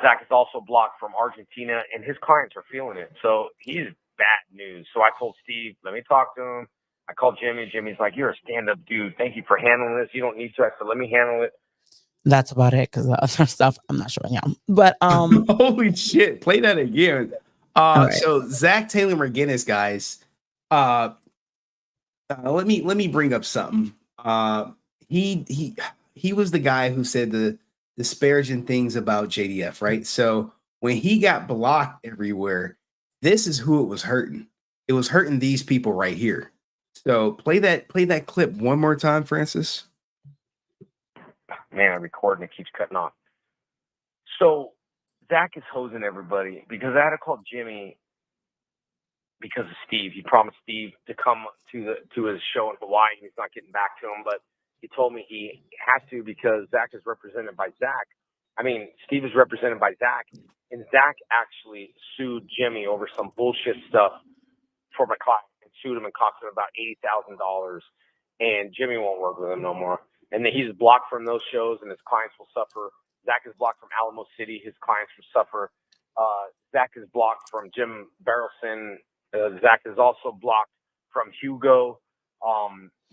S11: Zack is also blocked from Argentina, and his clients are feeling it. So he's bad news. So I told Steve, let me talk to him. I called Jimmy. Jimmy's like, you're a stand-up dude. Thank you for handling this. You don't need to. I said, let me handle it.
S4: That's about it because the other stuff I'm not showing y'all. But
S5: Holy shit, play that again.
S4: right.
S5: So Zack Taylor McGuinness, guys. Let me bring up something. He was the guy who said the disparaging things about JDF, right? So when he got blocked everywhere, this is who it was hurting. It was hurting these people right here. So play that clip one more time, Francis.
S11: Man, I record and it keeps cutting off. So Zack is hosing everybody because I had to call Jimmy because of Steve. He promised Steve to come to his show in Hawaii, and he's not getting back to him. But he told me he has to because Zack is represented by Zack. I mean, Steve is represented by Zack, and Zack actually sued Jimmy over some bullshit stuff for my client and sued him and cost him about $80,000. And Jimmy won't work with him no more. And then he's blocked from those shows, and his clients will suffer. Zack is blocked from Alamo City. His clients will suffer. Zack is blocked from Jim Barrelson. Zack is also blocked from Hugo.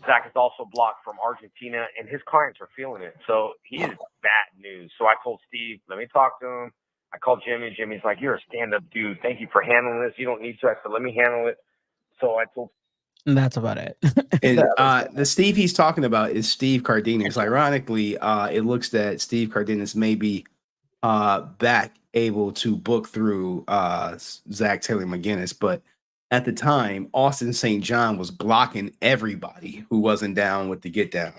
S11: Zack is also blocked from Argentina, and his clients are feeling it. So he's bad news. So I told Steve, let me talk to him. I called Jimmy. Jimmy's like, you're a stand-up dude. Thank you for handling this. You don't need to. I said, let me handle it. So I told.
S4: And that's about it.
S5: And the Steve he's talking about is Steve Cardenas. Ironically, it looks that Steve Cardenas may be back able to book through Zack Taylor McGuinness, but at the time, Austin St. John was blocking everybody who wasn't down with the get down.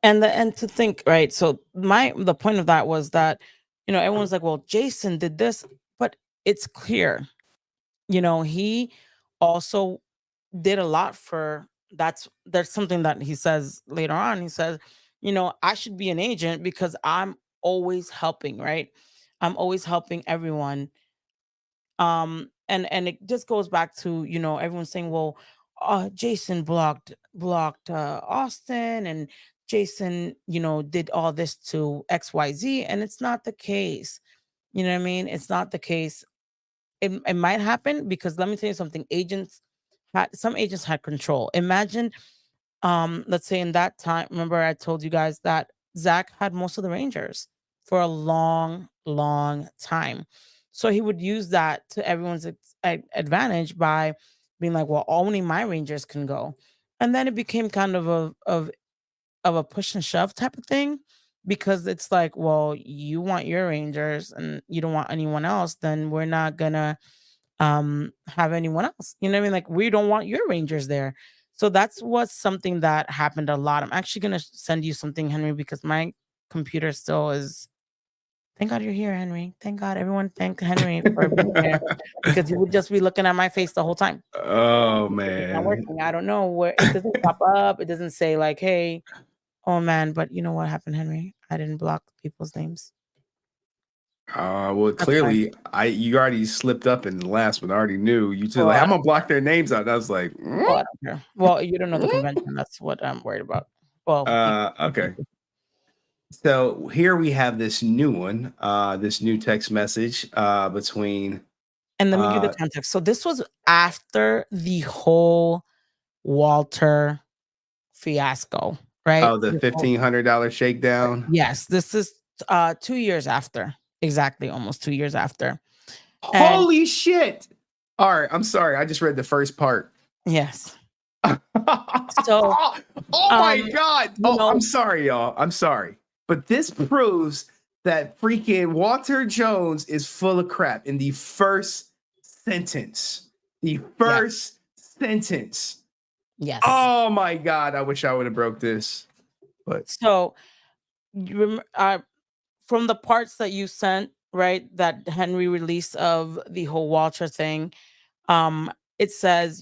S4: And to think, right? So the point of that was that, everyone's like, well, Jason did this, but it's clear, he also did a lot for there's something that he says later on. He says, I should be an agent because I'm always helping, right? I'm always helping everyone. And it just goes back to, everyone saying, well, Jason blocked Austin, and Jason, did all this to XYZ, and it's not the case. You know what I mean? It's not the case. It might happen because let me tell you something. Some agents had control. Imagine, let's say in that time, remember I told you guys that Zack had most of the Rangers for a long, long time. So he would use that to everyone's advantage by being like, well, only my Rangers can go. And then it became kind of a push and shove type of thing, because it's like, well, you want your Rangers and you don't want anyone else, then we're not gonna have anyone else. You know what I mean? Like, we don't want your Rangers there. So that's what's something that happened a lot. I'm actually gonna send you something, Henry, because my computer still is. Thank God you're here, Henry. Thank God, everyone. Thank Henry for being here, because you would just be looking at my face the whole time.
S5: Oh
S4: It's not
S5: man.
S4: working. I don't know where it doesn't pop up. It doesn't say like, "Hey, oh man." But you know what happened, Henry? I didn't block people's names.
S5: Well,
S4: That's fine.
S5: clearly, you already slipped up in the last one. I already knew. You just
S4: Well,
S5: like,
S4: I
S5: I'm gonna block their names out. And I was like,
S4: well, I don't care. Well, you don't know the convention. That's what I'm worried about. Well,
S5: okay. So here we have this new one, this new text message between.
S4: And let me give you the context. So this was after the whole Walter fiasco, right?
S5: Oh, the $1,500 shakedown.
S4: Yes, this is 2 years after. Exactly, almost 2 years after.
S5: Holy shit! All right, I'm sorry. I just read the first part.
S4: Yes. So,
S5: oh my God! I'm sorry, y'all. I'm sorry, but this proves that freaking Walter Jones is full of crap in the first sentence. The first sentence.
S4: Yes.
S5: Oh my God! I wish I would have broke this. But
S4: so, from the parts that you sent, right, that Henry released of the whole Walter thing, it says,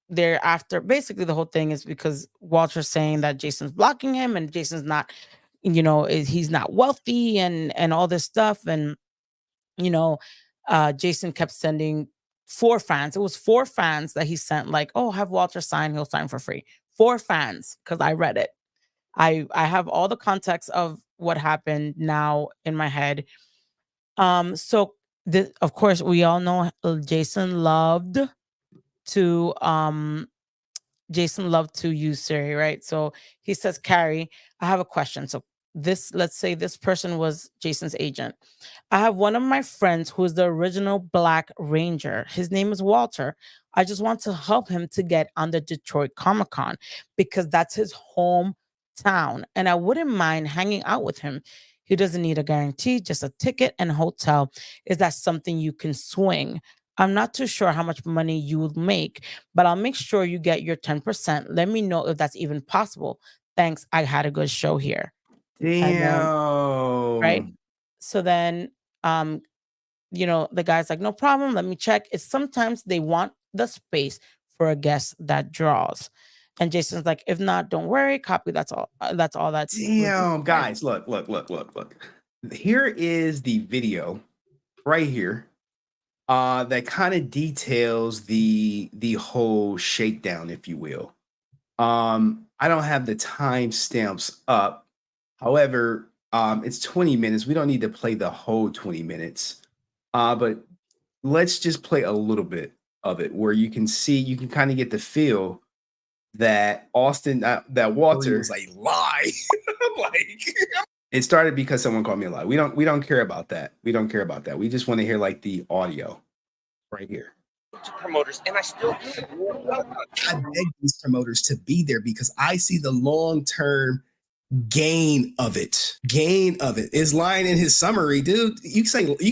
S4: thereafter, basically the whole thing is because Walter's saying that Jason's blocking him, and Jason's not, he's not wealthy, and all this stuff, and Jason kept sending 4 fans. It was 4 fans that he sent, like, oh, have Walter sign, he'll sign for free. 4 fans, because I read it. I have all the context of what happened now in my head. So of course we all know Jason loved to use Siri, right? So he says, Carrie, I have a question. So let's say this person was Jason's agent. I have one of my friends who is the original Black Ranger. His name is Walter. I just want to help him to get on the Detroit Comic-Con because that's his hometown. And I wouldn't mind hanging out with him. He doesn't need a guarantee, just a ticket and a hotel. Is that something you can swing? I'm not too sure how much money you will make, but I'll make sure you get your 10%. Let me know if that's even possible. Thanks. I had a good show here.
S5: Damn.
S4: Then, right. So then, the guy's like, no problem. Let me check. It's sometimes they want the space for a guest that draws. And Jason's like, if not, don't worry. Copy. That's all. That's all. That's
S5: damn, guys. Look. Here is the video right here. That kind of details the whole shakedown, if you will. I don't have the timestamps up. However, it's 20 minutes. We don't need to play the whole 20 minutes. But let's just play a little bit of it where you can kind of get the feel that that Walter was like, lie. It started because someone called me a lie. We don't care about that. We don't care about that. We just want to hear like the audio right here.
S6: Promoters, and I still do.
S12: I beg these promoters to be there because I see the long-term gain of it. Is lying in his summary, dude. You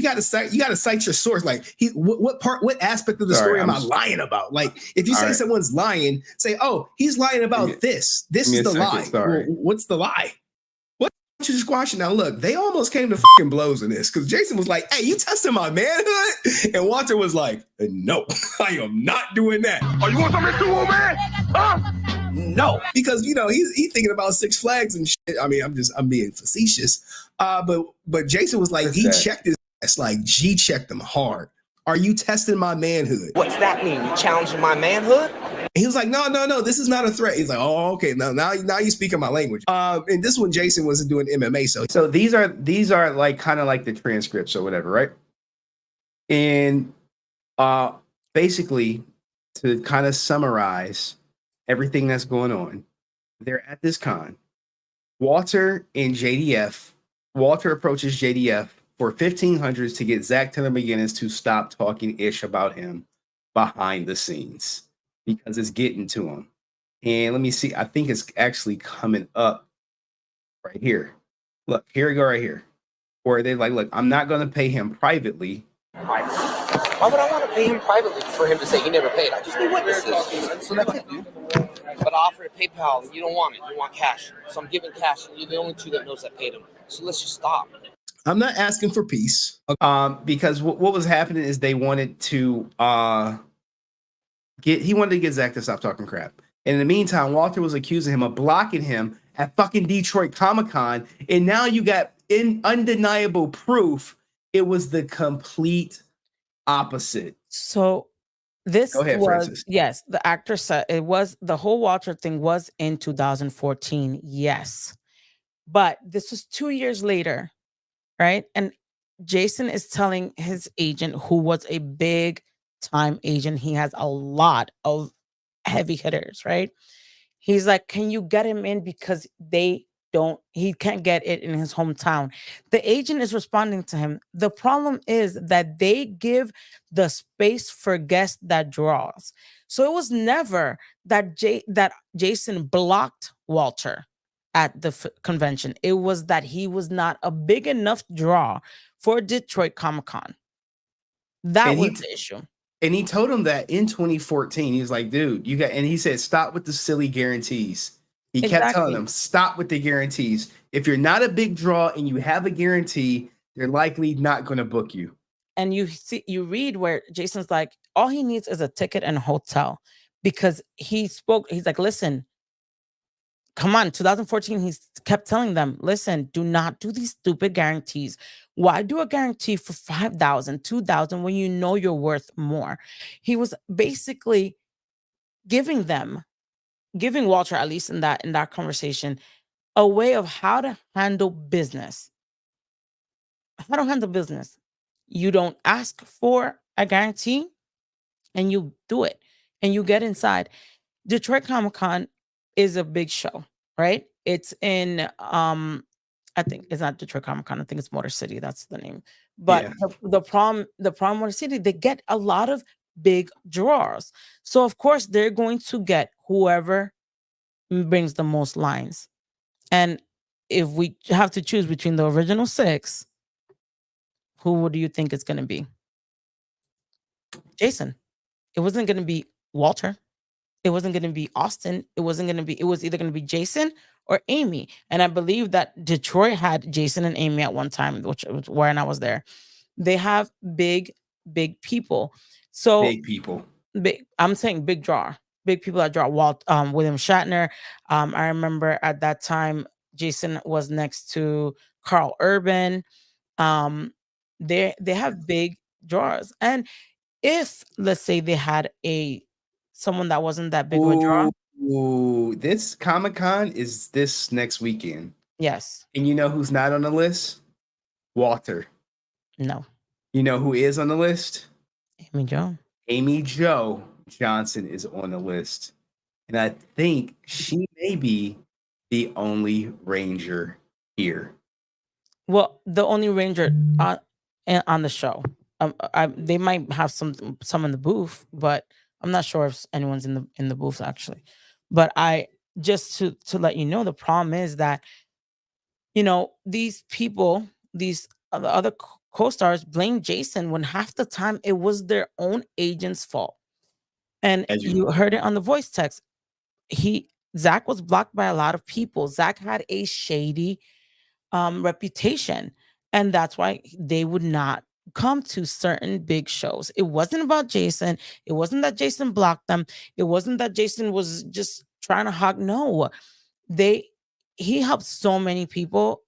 S12: gotta cite your source. Like what aspect of the story am I lying about? Like if you say someone's lying, say, oh, he's lying about this. This is the lie. Well, what's the lie? What you just squashing? Now look, they almost came to fucking blows in this because Jason was like, hey, you testing my manhood? And Walter was like, no, I am not doing that.
S10: Oh, you want something to do, man? Huh?
S12: no, because he's thinking about Six Flags and shit. I mean, I'm being facetious. But Jason was like, he checked his ass, like G checked him hard. Are you testing my manhood?
S6: What's that mean? You challenging my manhood?
S12: He was like, no, this is not a threat. He's like, oh, okay, now you speaking my language. And this one, Jason wasn't doing MMA,
S5: so these are like kind of like the transcripts or whatever, right? And basically, to kind of summarize everything that's going on, they're at this con. Walter approaches JDF for $1,500 to get Zack Taylor McGuinness to stop talking ish about him behind the scenes because it's getting to him. And let me see. I think it's actually coming up right here. Look, here we go right here. Where they're like, look, I'm not going to pay him privately.
S6: Why would I want to pay him privately for him to say he never paid? I just need witnesses. So that's it, dude. But I offer to PayPal and you don't want it. You want cash. So I'm giving cash and you're the only two that knows that paid him. So let's just stop.
S12: I'm not asking for peace.
S5: Because what was happening is they wanted to get Zack to stop talking crap. And in the meantime, Walter was accusing him of blocking him at fucking Detroit Comic-Con. And now you got undeniable proof it was the complete opposite.
S4: So this
S5: Go ahead,
S4: was,
S5: Francis.
S4: yes, the actor said it was, the whole Walter thing was in 2014. Yes. But this was 2 years later, right? And Jason is telling his agent, who was a big time agent, he has a lot of heavy hitters, right? He's like, can you get him in because he can't get it in his hometown. The agent is responding to him. The problem is that they give the space for guests that draws. So it was never that Jason blocked Walter at the convention. It was that he was not a big enough draw for Detroit Comic-Con. That was the issue.
S5: And he told him that in 2014. He was like, dude, and he said, stop with the silly guarantees. He kept telling them, stop with the guarantees. If you're not a big draw and you have a guarantee, they're likely not going to book you.
S4: And you read where Jason's like, all he needs is a ticket and a hotel, because he's like, listen, come on, 2014, he kept telling them, listen, do not do these stupid guarantees. Why do a guarantee for $5,000, $2,000 when you know you're worth more? He was basically giving Walter, at least in that conversation, a way of how to handle business. How to handle business. You don't ask for a guarantee and you do it and you get inside. Detroit Comic-Con is a big show, right? It's in I think it's not Detroit Comic-Con, I think it's Motor City, that's the name. But the problem Motor City, they get a lot of big draws. So of course they're going to get whoever brings the most lines. And if we have to choose between the original 6, who do you think it's going to be? Jason. It wasn't going to be Walter. It wasn't going to be Austin. It was either going to be Jason or Amy. And I believe that Detroit had Jason and Amy at one time, when I was there. They have big people. So
S5: big people.
S4: I'm saying big draw. Big people that draw. William Shatner. I remember at that time, Jason was next to Carl Urban. They have big draws. And if, let's say, they had someone that wasn't that big of a draw.
S5: Ooh, this Comic-Con is this next weekend.
S4: Yes.
S5: And you know who's not on the list? Walter.
S4: No.
S5: You know who is on the list?
S4: Amy
S5: Jo Johnson is on the list. And I think she may be the only Ranger here.
S4: Well, the only Ranger on the show. They might have some in the booth, but I'm not sure if anyone's in the booth actually. But I just to let you know, the problem is that these people, the other co-stars blame Jason when half the time it was their own agent's fault. And you heard it on the voice text. Zack was blocked by a lot of people. Zack had a shady reputation, and that's why they would not come to certain big shows. It wasn't about Jason. It wasn't that Jason blocked them. It wasn't that Jason was just trying to hog. No, he helped so many people.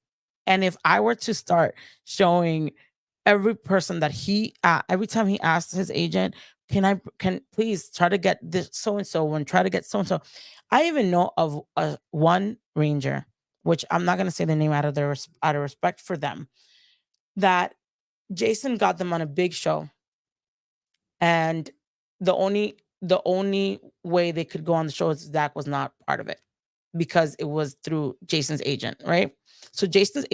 S4: And if I were to start showing every person that every time he asked his agent, can please try to get this so and so one, try to get so and so. I even know of one ranger, which I'm not gonna say the name out of respect for them, that Jason got them on a big show, and the only way they could go on the show is Zach was not part of it because it was through Jason's agent, right? So Jason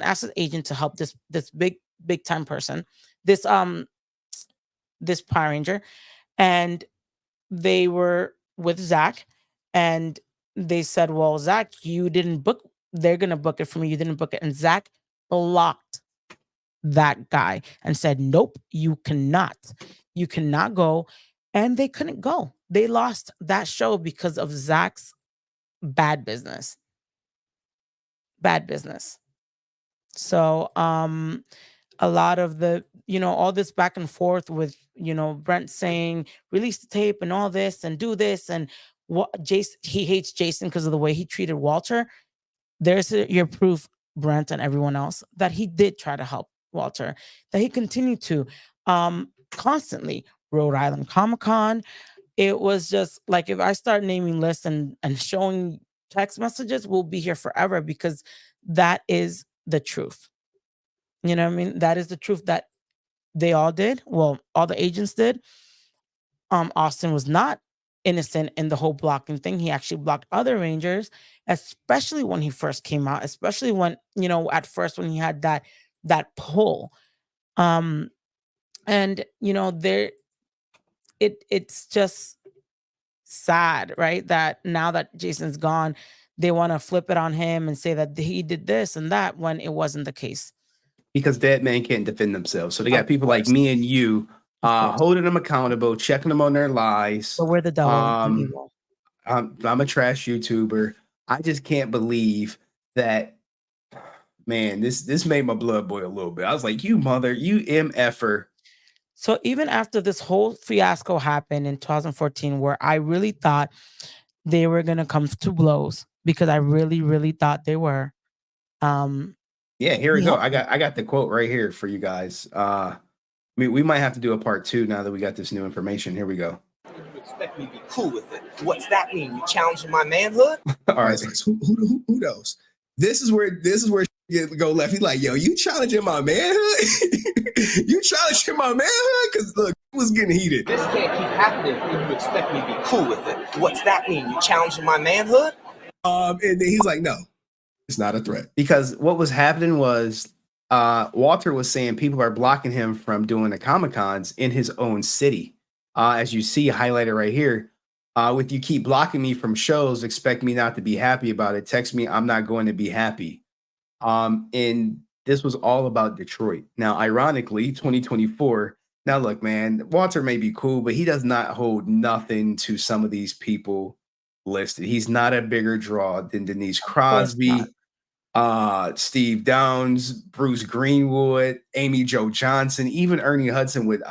S4: asked his agent to help this big time person, this this Power Ranger, and they were with Zach, and they said, "Well, Zach, you didn't book. They're gonna book it for me. You didn't book it." And Zach blocked that guy and said, "Nope, you cannot. You cannot go." And they couldn't go. They lost that show because of Zach's bad business. Bad business. So, a lot of all this back and forth with, Brent saying release the tape and all this and do this, and what Jason, he hates Jason because of the way he treated Walter. There's your proof, Brent and everyone else, that he did try to help Walter, that he continued to constantly. Rhode Island Comic-Con. It was just like, if I start naming lists and showing text messages, we'll be here forever, because that is the truth. You know what I mean? That is the truth that they all did. Well, all the agents did. Austin was not innocent in the whole blocking thing. He actually blocked other Rangers, especially when he first came out, especially when, at first when he had that pull. And it's just sad, right? That now that Jason's gone, they want to flip it on him and say that he did this and that, when it wasn't the case.
S5: Because dead men can't defend themselves. So they got
S4: Of
S5: people like
S4: course.
S5: me and you
S4: Of course.
S5: holding them accountable, checking them on their lies.
S4: But we're the devil and evil.
S5: I'm a trash YouTuber. I just can't believe that. Man, this made my blood boil a little bit. I was like, you MFer.
S4: So even after this whole fiasco happened in 2014, where I really thought they were gonna come to blows, because I really, really thought they were.
S5: Yeah, here we go. I got the quote right here for you guys. We might have to do a part 2 now that we got this new information. Here we go.
S6: You expect me to be cool with it? What's that mean? You challenging my manhood?
S5: All right.
S12: Who knows? This is where you go left. He's like, yo, you challenging my manhood? You challenging my manhood? Because look, it was getting heated.
S6: This can't keep happening if you expect me to be cool with it. What's that mean? You challenging my manhood?
S12: And then he's like, no, it's not a threat.
S5: Because what was happening was Walter was saying people are blocking him from doing the Comic-Cons in his own city. As you see highlighted right here, with you keep blocking me from shows, expect me not to be happy about it. Text me, I'm not going to be happy. And this was all about Detroit. Now, ironically, 2024. Now, look, man, Walter may be cool, but he does not hold nothing to some of these people listed. He's not a bigger draw than Denise Crosby, Steve Downs, Bruce Greenwood, Amy Jo Johnson, even Ernie Hudson with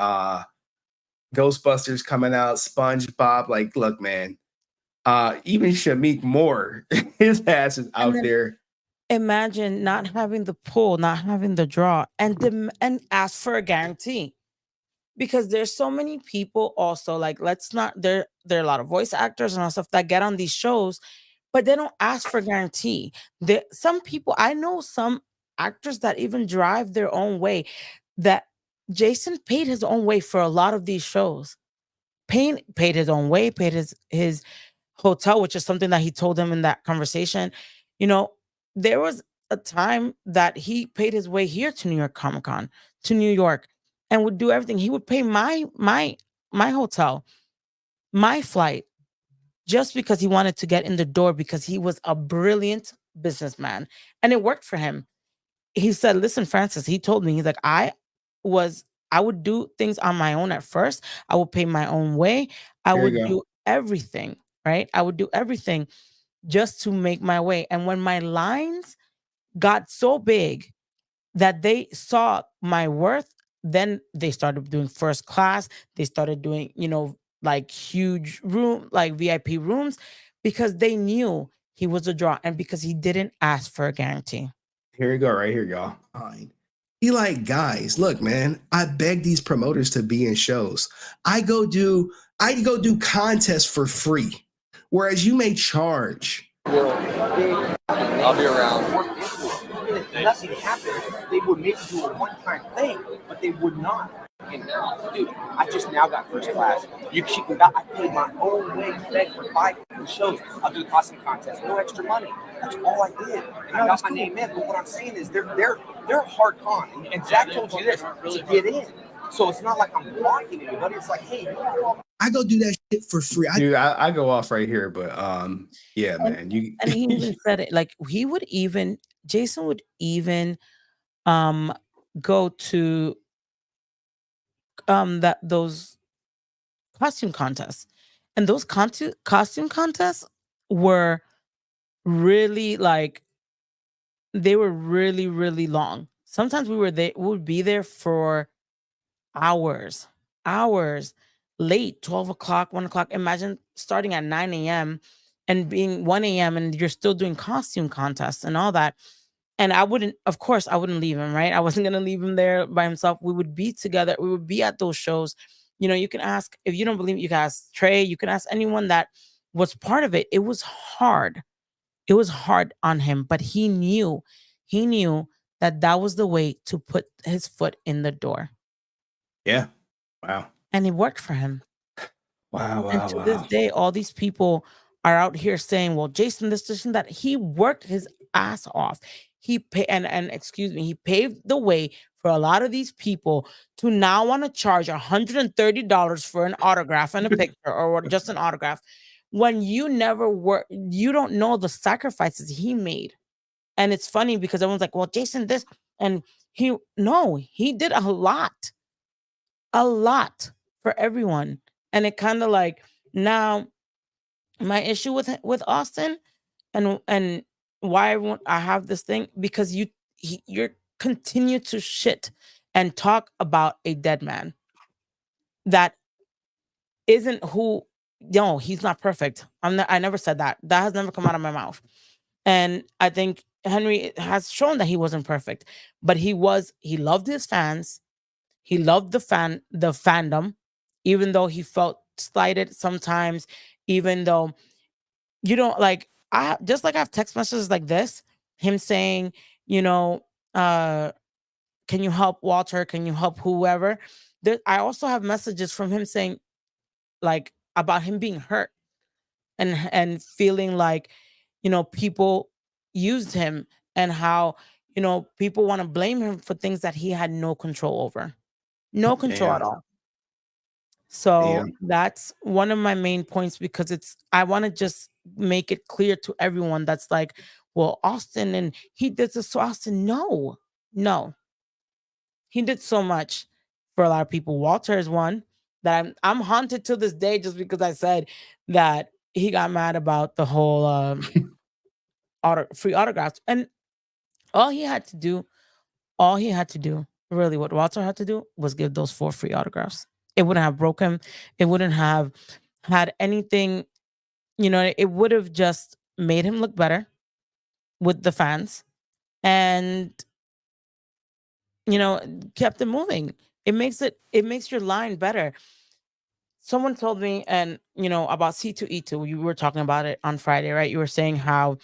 S5: Ghostbusters coming out, SpongeBob. Like, look, man, even Shamik Moore, his ass is out there.
S4: Imagine not having the pull, not having the draw, and ask for a guarantee. Because there's so many people also, like, there are a lot of voice actors and all stuff that get on these shows, but they don't ask for guarantee. Some people, I know some actors that even drive their own way, that Jason paid his own way for a lot of these shows. Paid his own way, paid his hotel, which is something that he told them in that conversation. There was a time that he paid his way here to New York Comic-Con, to New York, and would do everything. He would pay my hotel, my flight, just because he wanted to get in the door, because he was a brilliant businessman, and it worked for him. He said, listen, Francis, he told me, he's like, I would do things on my own at first. I would pay my own way. I would do everything, right? I would do everything just to make my way. And when my lines got so big that they saw my worth, then they started doing first class. They started doing, like huge room, like VIP rooms. because they knew he was a draw and because he didn't ask for a guarantee.
S5: Here you go, right here, y'all.
S12: Fine. He like, guys, look, man, I beg these promoters to be in shows. I go do contests for free, whereas you may charge.
S6: I'll be around. If nothing happened, they would maybe do a one-time thing, but they would not. And dude, I just now got first class. I paid my own way back for 5 shows. I'll do the costume contest, no extra money. That's all I did. And I got my name in. But what I'm saying is they're a hard con. And Zack told you this to get in. So it's not like I'm blocking anybody. It's like, hey,
S12: I go do that shit for free.
S5: Dude, I go off right here, but yeah, man.
S4: And he even said it, like Jason would even go to those costume contests. And those costume contests were really like, they were really, really long. Sometimes we would be there for hours, late, 12 o'clock, 1 o'clock. Imagine starting at 9 a.m. and being 1 a.m. and you're still doing costume contests and all that. And of course, I wouldn't leave him, right? I wasn't going to leave him there by himself. We would be together. We would be at those shows. You know, you can ask, if you don't believe me, you can ask Trey, you can ask anyone that was part of it. It was hard. It was hard on him, but he knew that was the way to put his foot in the door.
S5: Yeah. Wow.
S4: And it worked for him.
S5: Wow.
S4: And to this day, all these people are out here saying, well, Jason, this and that. He worked his ass off. He paved the way for a lot of these people to now want to charge $130 for an autograph and a picture or just an autograph when you never work. You don't know the sacrifices he made. And it's funny because everyone's like, well, Jason, this, and he did a lot for everyone. And it kind of like, now my issue with Austin and why I have this thing, because you're continue to shit and talk about a dead man that isn't he's not perfect. I never said that. That has never come out of my mouth. And I think Henry has shown that he wasn't perfect, but he loved his fans. He loved the fandom, even though he felt slighted sometimes, even though I have text messages like this, him saying, can you help Walter? Can you help whoever? I also have messages from him saying, like, about him being hurt and feeling like, people used him and how, people want to blame him for things that he had no control over. No control at all. So that's one of my main points, because I want to just make it clear to everyone that's like, well, Austin, and he did this to Austin. No. He did so much for a lot of people. Walter is one that I'm haunted to this day just because I said that he got mad about the whole free autographs. And all he had to do, really what Walter had to do was give those 4 free autographs. It wouldn't have broke him. It wouldn't have had anything, it would have just made him look better with the fans and, kept it moving. It makes your line better. Someone told me, and, about C2E2, you were talking about it on Friday, right? You were saying how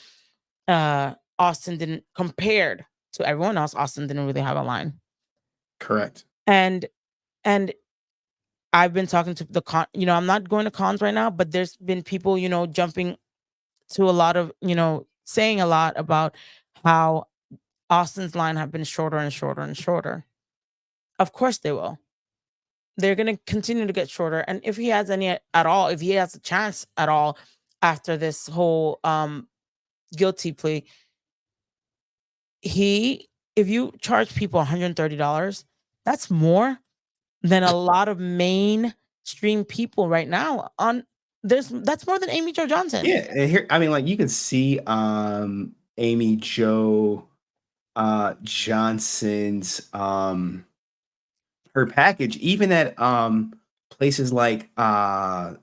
S4: Austin didn't, compared to everyone else, Austin didn't really have a line.
S5: Correct.
S4: And I've been talking to the con, I'm not going to cons right now, but there's been people, jumping to a lot of, saying a lot about how Austin's line have been shorter and shorter and shorter. Of course they will. They're going to continue to get shorter. And if he has any at all, if he has a chance at all after this whole guilty plea, if you charge people $130, that's more than a lot of mainstream people right now that's more than Amy Jo Johnson.
S5: Yeah, and here, I mean, like, you can see Amy Jo Johnson's her package, even at places like MotorCon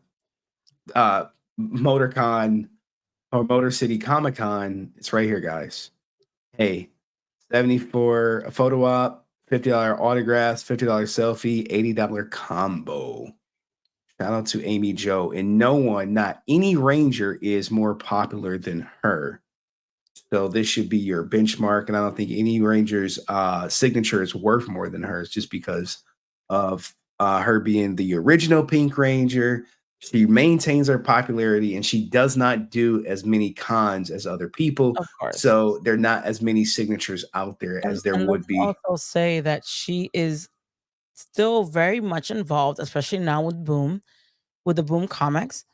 S5: or Motor City Comic Con. It's right here, guys. Hey, 74 a photo op, $50 autographs, $50 selfie, $80 combo. Shout out to Amy Joe. And no one, not any Ranger, is more popular than her. So this should be your benchmark. And I don't think any Ranger's signature is worth more than hers just because of her being the original Pink Ranger. She maintains her popularity and she does not do as many cons as other people.
S4: Of course.
S5: So there are not as many signatures out there as there would
S4: let's
S5: be.
S4: also say that she is still very much involved, especially now with the Boom comics,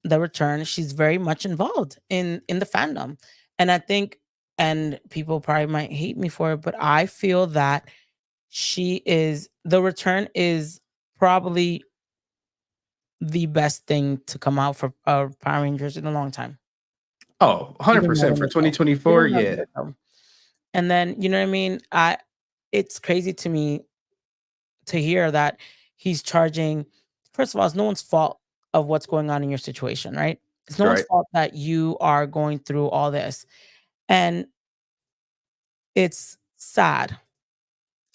S4: the return. She's very much involved in the fandom. And I think, and people probably might hate me for it, but I feel that the return is probably the best thing to come out for Power Rangers in a long time.
S5: Oh, 100% for 2024. Yeah.
S4: And then, you know what I mean? It's crazy to me to hear that he's charging. First of all, it's no one's fault of what's going on in your situation, right? It's no one's fault that you are going through all this. And it's sad.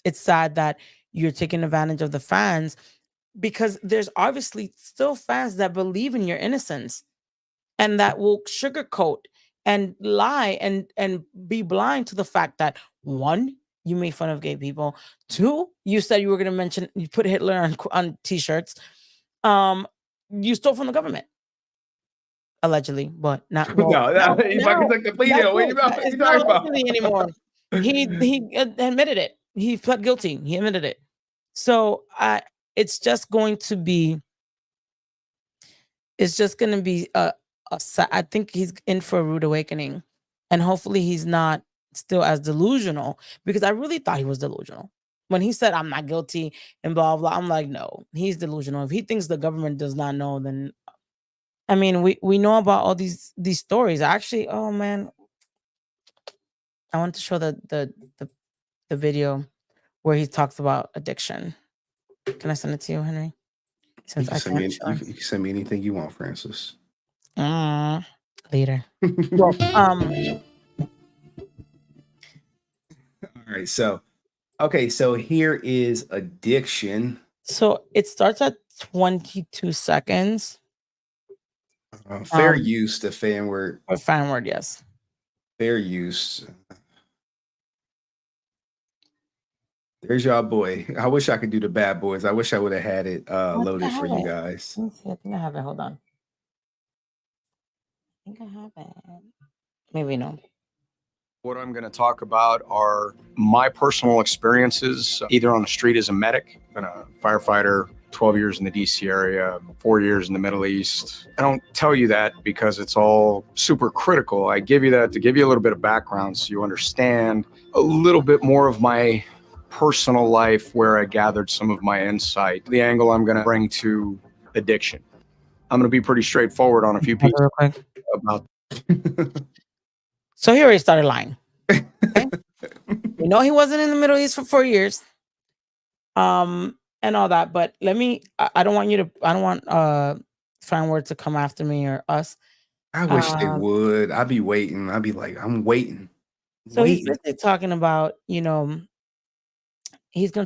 S4: It's sad that you're taking advantage of the fans because there's obviously still fans that believe in your innocence and that will sugarcoat and lie and be blind to the fact that, one, you made fun of gay people. Two, you said you were going to you put Hitler on t-shirts. You stole from the government. Allegedly, but not. Well,
S5: no, he's fucking took the plea deal. What are you talking about?
S4: Anymore. He admitted it. He pled guilty. He admitted it. So it's just going to be. It's just going to be I think he's in for a rude awakening, and hopefully he's not still as delusional, because I really thought he was delusional when he said I'm not guilty and blah blah. I'm like, no, he's delusional. If he thinks the government does not know, then I mean, we know about all these stories. Actually, oh man, I want to show the video where he talks about addiction. Can I send it to you, Henry?
S5: Since you can send me anything you want, Francis.
S4: Later.
S5: Well, all right. So, okay. So here is addiction.
S4: So it starts at 22 seconds.
S5: Fair use, the Fanward.
S4: Or Fanward, yes.
S5: Fair use. There's y'all boy. I wish I could do the bad boys. I wish I would have had it loaded for you guys.
S4: Let me see. I think I have it. Hold on. I think I have it. Maybe no.
S8: What I'm going to talk about are my personal experiences, either on the street as a medic, been a firefighter, 12 years in the DC area, 4 years in the Middle East. I don't tell you that because it's all super critical. I give you that to give you a little bit of background so you understand a little bit more of my personal life, where I gathered some of my insight, the angle I'm going to bring to addiction. I'm going to be pretty straightforward on a few pieces about.
S4: So he already started lying. Okay? We know he wasn't in the Middle East for 4 years. And all that, but I don't want Fanward to come after me or us.
S5: I wish they would. I'd be waiting. I'd be like, I'm waiting.
S4: So he's basically talking about, he's going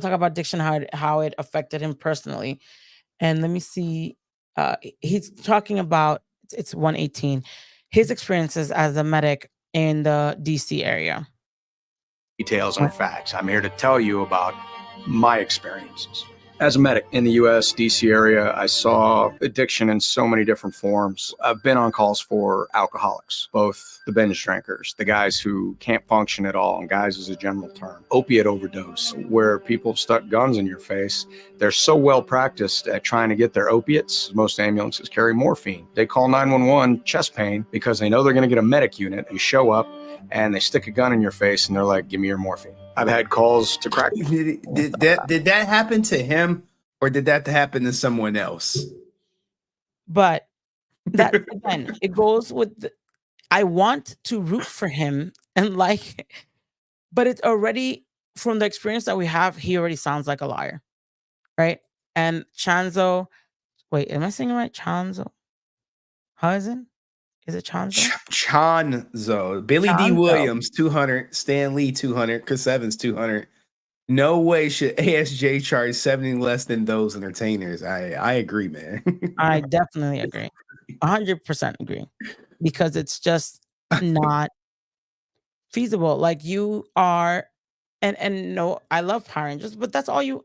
S4: to talk about addiction, how it affected him personally. And let me see. He's talking about, it's 118, his experiences as a medic in the DC area.
S8: Details and facts. I'm here to tell you about my experiences. As a medic in the US, DC area, I saw addiction in so many different forms. I've been on calls for alcoholics, both the binge drinkers, the guys who can't function at all, and guys is a general term. Opiate overdose, where people have stuck guns in your face. They're so well practiced at trying to get their opiates. Most ambulances carry morphine. They call 911 chest pain because they know they're going to get a medic unit. You show up and they stick a gun in your face and they're like, give me your morphine. I've had calls to crack.
S5: Did that happen to him, or did that happen to someone else?
S4: But that again, it goes with I want to root for him and but it's already, from the experience that we have, he already sounds like a liar, right? And Chanzo, wait, am I saying it right? Chanzo, how is it? Is it Chonzo?
S5: Chonzo. Billy D.
S4: Chonzo.
S5: Williams, 200. Stan Lee, 200. Chris Evans, 200. No way should ASJ charge 70 less than those entertainers. I agree, man.
S4: I definitely agree. 100% agree. Because it's just not feasible. Like you are, and no, I love Power Rangers, but that's all you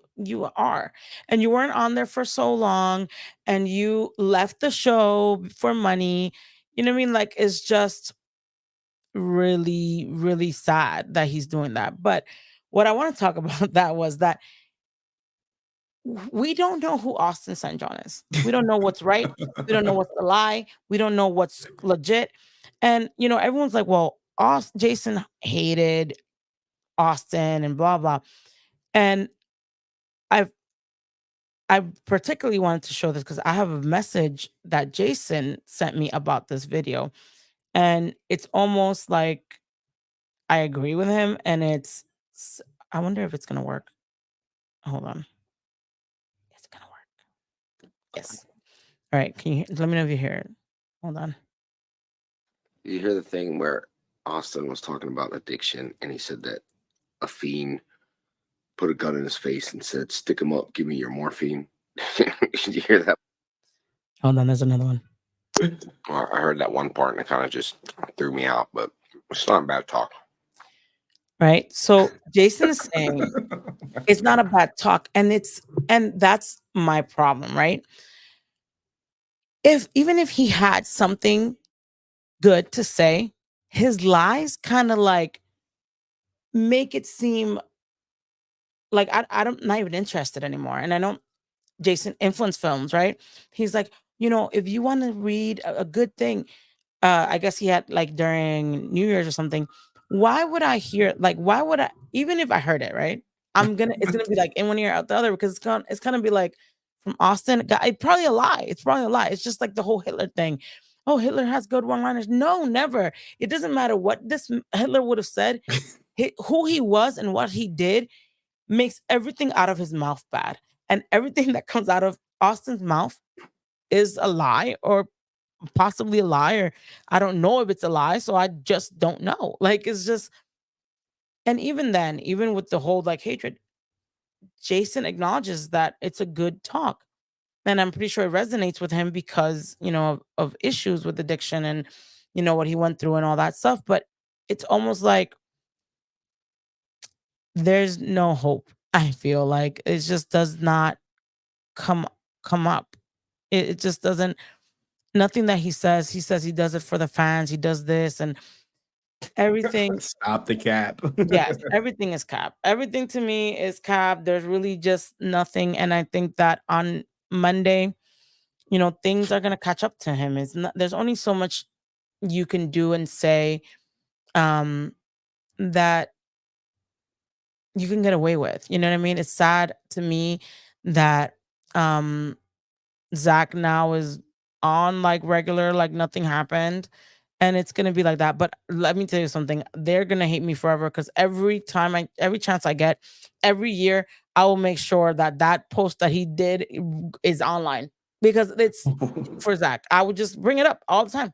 S4: are. And you weren't on there for so long, and you left the show for money. You know what I mean? Like it's just really, really sad that he's doing that. But what I want to talk about that was that we don't know who Austin St. John is. We don't know what's right. We don't know what's a lie. We don't know what's legit. And everyone's like, well, Jason hated Austin and blah blah. And I've I particularly wanted to show this because I have a message that Jason sent me about this video. And it's almost like I agree with him. And I wonder if it's gonna work. Hold on. It's gonna work. Yes. All right. Let me know if you hear it. Hold on.
S3: You hear the thing where Austin was talking about addiction, and he said that a fiend put a gun in his face and said, "Stick him up, give me your morphine." Did you hear that?
S4: Hold on, there's another one.
S3: I heard that one part, and it kind of just threw me out, but it's not bad talk.
S4: Right. So Jason is saying it's not a bad talk, and that's my problem, right? Even if he had something good to say, his lies kind of like make it seem like I'm not even interested anymore. And I know Jason influenced films, right? He's like, if you want to read a good thing, I guess he had like during New Year's or something. Why would I hear why would I, even if I heard it, right? It's gonna be like in one ear out the other, because it's gonna be like from Austin. It's probably a lie. It's just like the whole Hitler thing. Oh, Hitler has good one-liners. No, never. It doesn't matter what this Hitler would have said. Who he was and what he did makes everything out of his mouth bad. And everything that comes out of Austin's mouth is a lie, or possibly a lie, or I don't know if it's a lie, so I just don't know. Like it's just, and even then, even with the whole like hatred, Jason acknowledges that it's a good talk. And I'm pretty sure it resonates with him because, of issues with addiction and, what he went through and all that stuff. But it's almost like there's no hope. I feel like it just does not come up. It just doesn't. Nothing that he says he does it for the fans. He does this and everything.
S5: Stop the cap.
S4: Yes, everything is cap. Everything to me is cap. There's really just nothing. And I think that on Monday, things are gonna catch up to him. There's only so much you can do and say that you can get away with. You know what I mean? It's sad to me that Zack now is on like regular, like nothing happened. And it's gonna be like that. But let me tell you something. They're gonna hate me forever because every chance I get, every year, I will make sure that post that he did is online because it's for Zack. I would just bring it up all the time,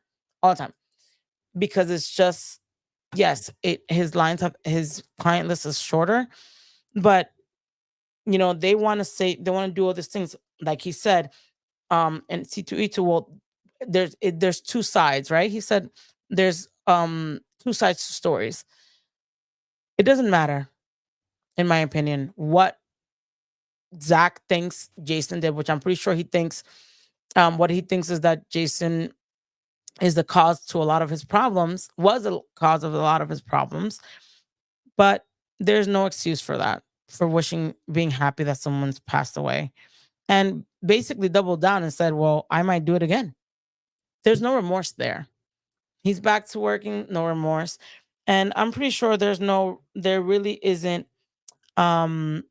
S4: because it's just yes, his client list is shorter, but they want to do all these things like he said. And C2E2, well, there's two sides, right? He said there's two sides to stories. It doesn't matter, in my opinion, what Zack thinks Jason did, which I'm pretty sure he thinks. What he thinks is that Jason is the cause to a lot of his problems, was a cause of a lot of his problems, but there's no excuse for that, for being happy that someone's passed away. And basically doubled down and said, well, I might do it again. There's no remorse there. He's back to working, no remorse. And I'm pretty sure there really isn't any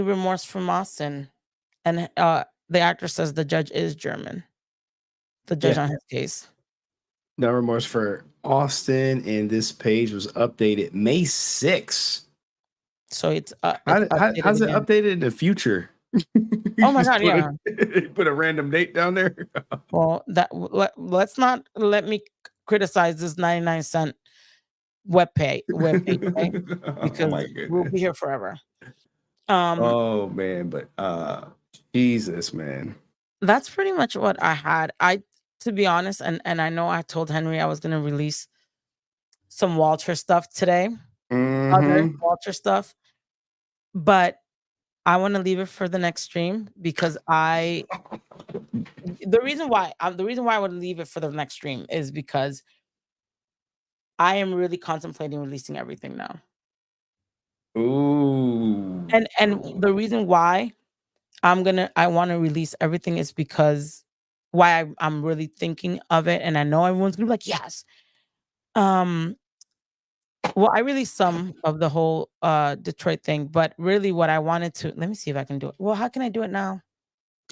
S4: remorse from Austin. And the actor says the judge is German. The judge on his case.
S5: No remorse for Austin, and this page was updated May 6th.
S4: So it's
S5: how's it updated in the future?
S4: Oh my God, yeah.
S5: Put a random date down there.
S4: Well, let's not let me criticize this 99-cent webpage, okay?
S5: Oh
S4: Because
S5: my
S4: we'll be
S5: goodness.
S4: here forever. Um,
S5: Oh man, but Jesus, man.
S4: that's pretty much what I had. To be honest, and I know I told Henry I was gonna release some Walter stuff today, other
S5: Mm-hmm.
S4: Walter stuff, but I want to leave it for the next stream because the reason why I would leave it for the next stream is because I am really contemplating releasing everything now.
S5: Ooh.
S4: And the reason why I want to release everything is because why I'm really thinking of it, and I know everyone's gonna be like, yes. Um, well, I released some of the whole Detroit thing, but really what I wanted to let me see if I can do it. Well, how can I do it now?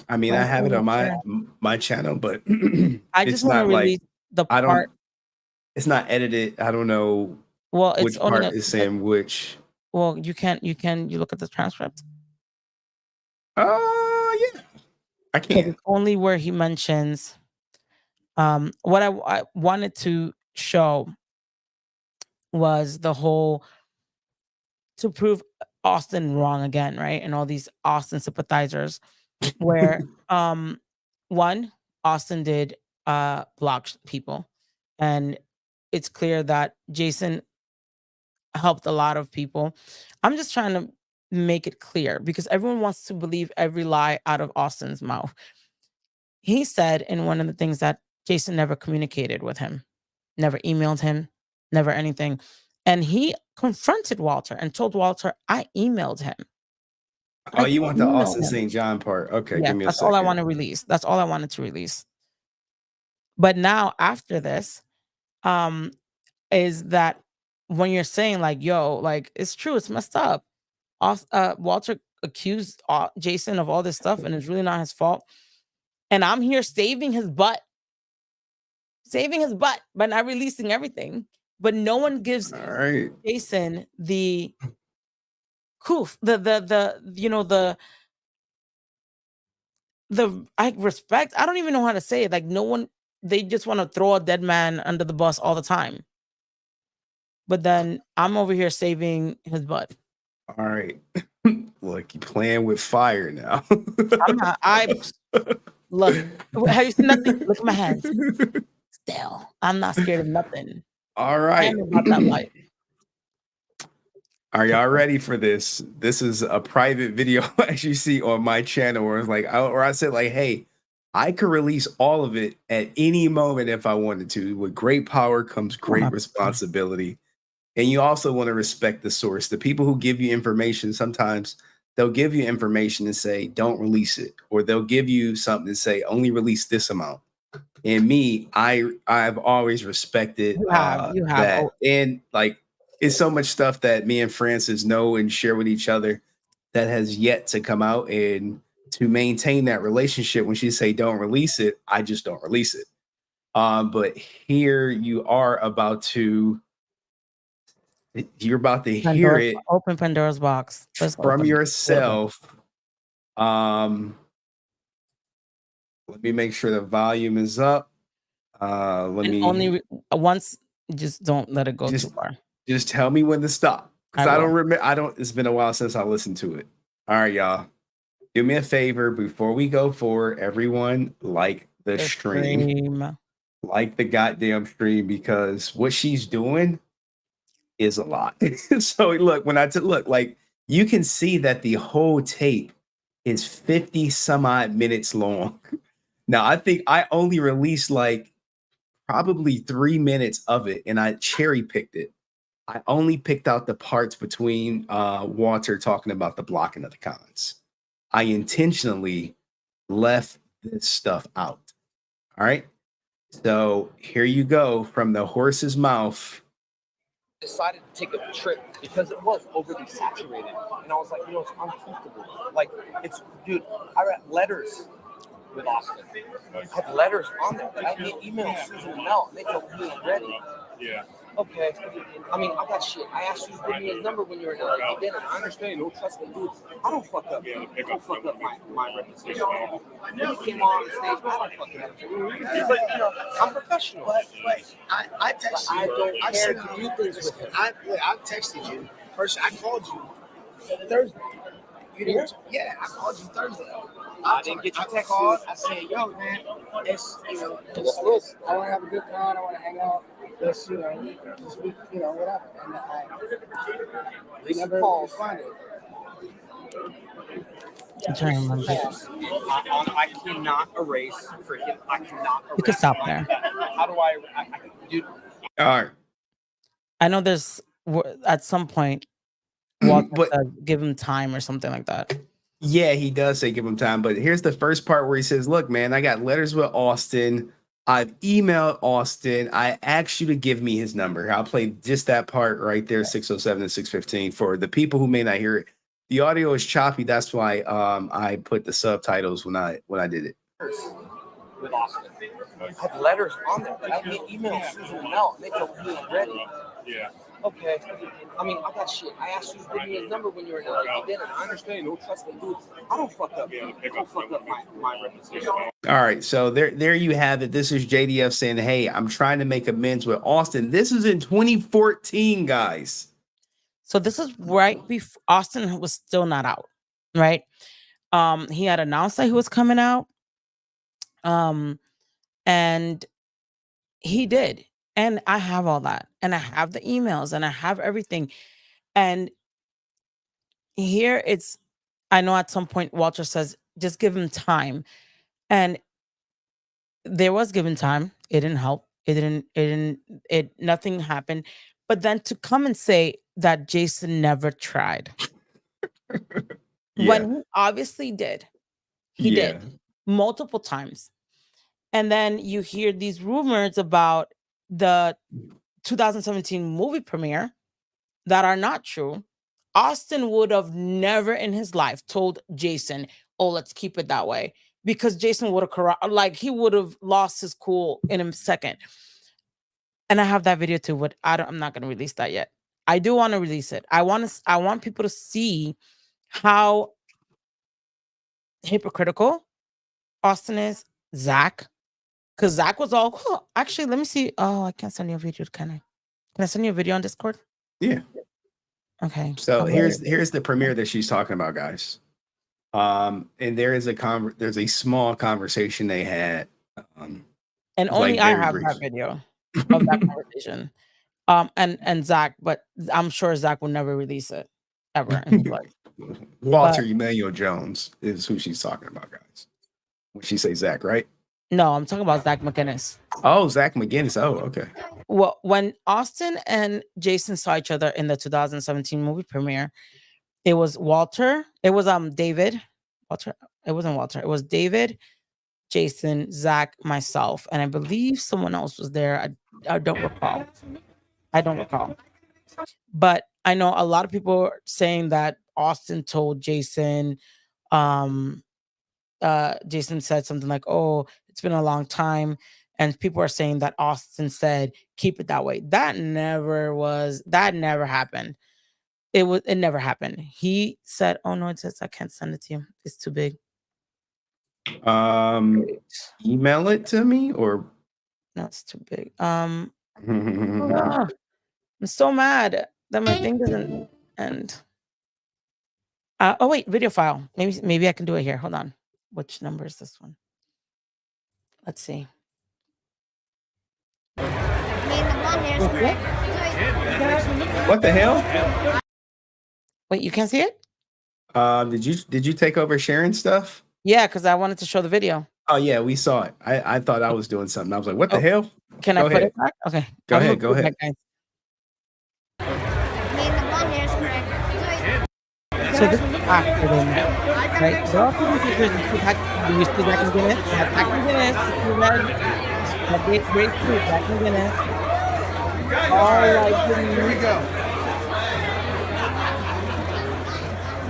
S5: I mean,
S4: Why
S5: I
S4: is
S5: have it on
S4: share?
S5: my channel, but
S4: I just
S5: it's
S4: want to
S5: not like
S4: release the
S5: I don't.
S4: part.
S5: It's not edited. I don't know
S4: Well, it's
S5: which
S4: only
S5: part is saying which.
S4: well, you look at the transcript.
S5: Yeah, I
S4: 'Cause
S5: can.
S4: it's only where he mentions what I wanted to show was the whole to prove Austin wrong again, right? And all these Austin sympathizers where one, Austin did block people. And it's clear that Jason helped a lot of people. I'm just trying to make it clear because everyone wants to believe every lie out of Austin's mouth. He said in one of the things that Jason never communicated with him, never emailed him, never anything. And he confronted Walter and told Walter, I emailed him.
S5: Oh,
S4: I
S5: you want the
S4: emailed
S5: Austin
S4: him.
S5: St. John part? Okay,
S4: Yes,
S5: give me a
S4: that's all I
S5: second.
S4: want to release. That's all I wanted to release. But now after this, um, is that when you're saying like, yo, like it's true, it's messed up. Walter accused Jason of all this stuff, and it's really not his fault. And I'm here saving his butt by not releasing everything. But no one gives
S5: All right.
S4: Jason the coof, the I respect. I don't even know how to say it. Like no one, they just want to throw a dead man under the bus all the time. But then I'm over here saving his butt.
S5: All right. Look, you playing with fire now.
S4: I'm not. Look. Have you seen nothing? Look at my hands. Still, I'm not scared of nothing.
S5: All
S4: I
S5: right.
S4: am about that life.
S5: Are y'all ready for this? This is a private video, as you see on my channel, where it's like, I said, like, hey, I could release all of it at any moment if I wanted to. With great power comes great responsibility. And you also want to respect the source. The people who give you information, sometimes they'll give you information and say, don't release it. Or they'll give you something and say, only release this amount. And me, I've always respected
S4: You have
S5: that. And like, it's so much stuff that me and Francis know and share with each other that has yet to come out. And to maintain that relationship, when she say don't release it, I just don't release it. But here you are about to hear it
S4: Open Pandora's box. Let's
S5: from
S4: open it.
S5: yourself. Let me make sure the volume is up.
S4: Once, just don't let it go too far.
S5: Just tell me when to stop. Because I don't remember. It's been a while since I listened to it. All right, y'all. Do me a favor before we go forward, everyone, like the stream. Like the goddamn stream, because what she's doing is a lot. So look, when look, like you can see that the whole tape is 50 some odd minutes long. Now, I think I only released like probably 3 minutes of it, and I cherry picked it. I only picked out the parts between Walter talking about the blocking of the comments. I intentionally left this stuff out. All right. So here you go from the horse's mouth.
S6: Decided to take a trip because it was overly saturated, and I was like, it's uncomfortable. Like, dude, I read letters with Austin. I had letters on there. I had emailed Susan and Mel, and they told me ready.
S9: Yeah.
S6: Okay. I mean, I got shit. I asked you to give me his number when you were in LA. You didn't. I understand. Don't trust me, dude. I don't fuck up. I don't fuck up my reputation. When you came on stage, I don't fuck it up. But, you know, I'm professional.
S7: But I texted you.
S6: I don't care to do things with him.
S7: I texted you. First, I called you Thursday. You didn't? Yeah, I called you Thursday.
S6: I didn't get your text.
S7: Called. I said, "Yo, man, it's I want to have a good time. I want to hang out. Let's just be, whatever." And I never responded.
S4: I'm trying to remember.
S6: I cannot erase freaking. I cannot.
S4: You can stop there.
S6: How do I dude?
S5: All right.
S4: I know there's at some point Walter said, give him time or something like that.
S5: Yeah, he does say give him time. But here's the first part where he says, look, man, I got letters with Austin. I've emailed Austin. I asked you to give me his number. I'll play just that part right there, 607 and 615. For the people who may not hear it, the audio is choppy. That's why I put the subtitles when I did it.
S6: With Austin. I have letters on there. I get emails Susan and Mel. They told me I'm ready.
S9: Yeah.
S6: Okay. I mean, I got shit. I asked you to give me his number when you were in LA. You didn't. I understand. Don't trust me, dude. I don't fuck up. I don't fuck up my reputation.
S5: All right. So there you have it. This is JDF saying, hey, I'm trying to make amends with Austin. This is in 2014, guys.
S4: So this is right before Austin was still not out, right? He had announced that he was coming out. And he did. And I have all that. And I have the emails and I have everything. And here I know at some point Walter says, just give him time. And there was given time. It didn't help. Nothing happened. But then to come and say that Jason never tried. When he obviously did. He did multiple times. And then you hear these rumors about the 2017 movie premiere that are not true. Austin would have never in his life told Jason, oh, let's keep it that way. Because Jason would have, he would have lost his cool in a second. And I have that video too, but I'm not going to release that yet. I do want to release it. I want people to see how hypocritical Austin is, Zack. Because Zack was all, actually, let me see. Oh, I can't send you a video, can I? Can I send you a video on Discord?
S5: Yeah.
S4: Okay.
S5: So here's the premiere that she's talking about, guys. And there is there's a small conversation they had.
S4: And only I have that video of that conversation. And Zack, but I'm sure Zack will never release it ever in his life.
S5: Walter Emmanuel Jones is who she's talking about, guys. When she say Zack, right?
S4: No, I'm talking about Zack McGuinness.
S5: Oh, Zack McGuinness. Oh, okay.
S4: Well, when Austin and Jason saw each other in the 2017 movie premiere, it was Walter. It was David. Walter. It wasn't Walter. It was David, Jason, Zack, myself, and I believe someone else was there. I don't recall. But I know a lot of people are saying that Austin told Jason. Jason said something like, "Oh, it's been a long time," and people are saying that Austin said, "Keep it that way." That never happened. It never happened. He said, "Oh no, it says I can't send it to you. It's too big."
S5: Email it to me or
S4: no, it's too big. I'm so mad that my thing doesn't end. Oh wait, video file. Maybe I can do it here. Hold on. Which number is this one? Let's see.
S5: What the hell?
S4: Wait, you can't see it?
S5: Did you take over sharing stuff?
S4: Yeah, because I wanted to show the video.
S5: Oh yeah, we saw it. I thought I was doing something. I was like, what the hell?
S4: Can I put it back? Okay.
S5: Go ahead.
S4: So this is after them, right? There are people who do you see Zack McGuinness? Zack McGuinness, that great food, Zack McGuinness. Here we go.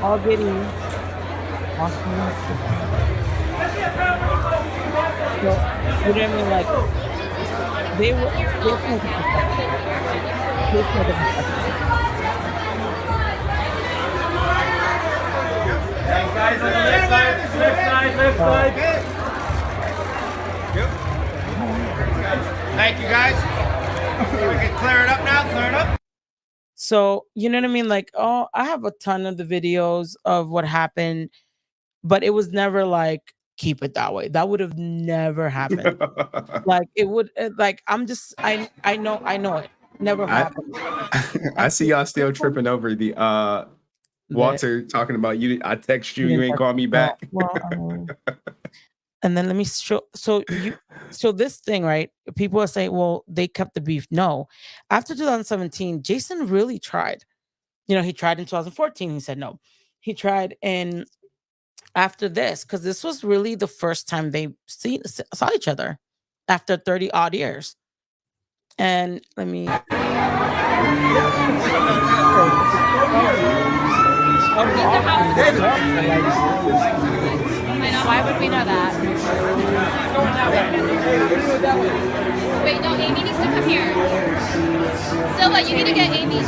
S4: All getting awesome. So, you know what I mean? Like, They were Jason was a professional. Jason was a professional.
S13: Guys on the left side. Thank you, guys. We can clear it up now. Clear it up.
S4: So, you know what I mean? Like, oh, I have a ton of the videos of what happened, but it was never like, keep it that way. That would have never happened. Like, it would, like, I know it never happened.
S5: I see y'all still tripping over the Walter talking about you. I text you, you ain't call me back.
S4: Well, and then let me show. So this thing, right? People are saying, well, they kept the beef. No, after 2017, Jason really tried. You know, he tried in 2014. He said no. He tried in after this because this was really the first time they saw each other after 30 odd years. And let me.
S14: Why would we know that? Wait, no, Amy needs to come here. Silva, you need to get Amy.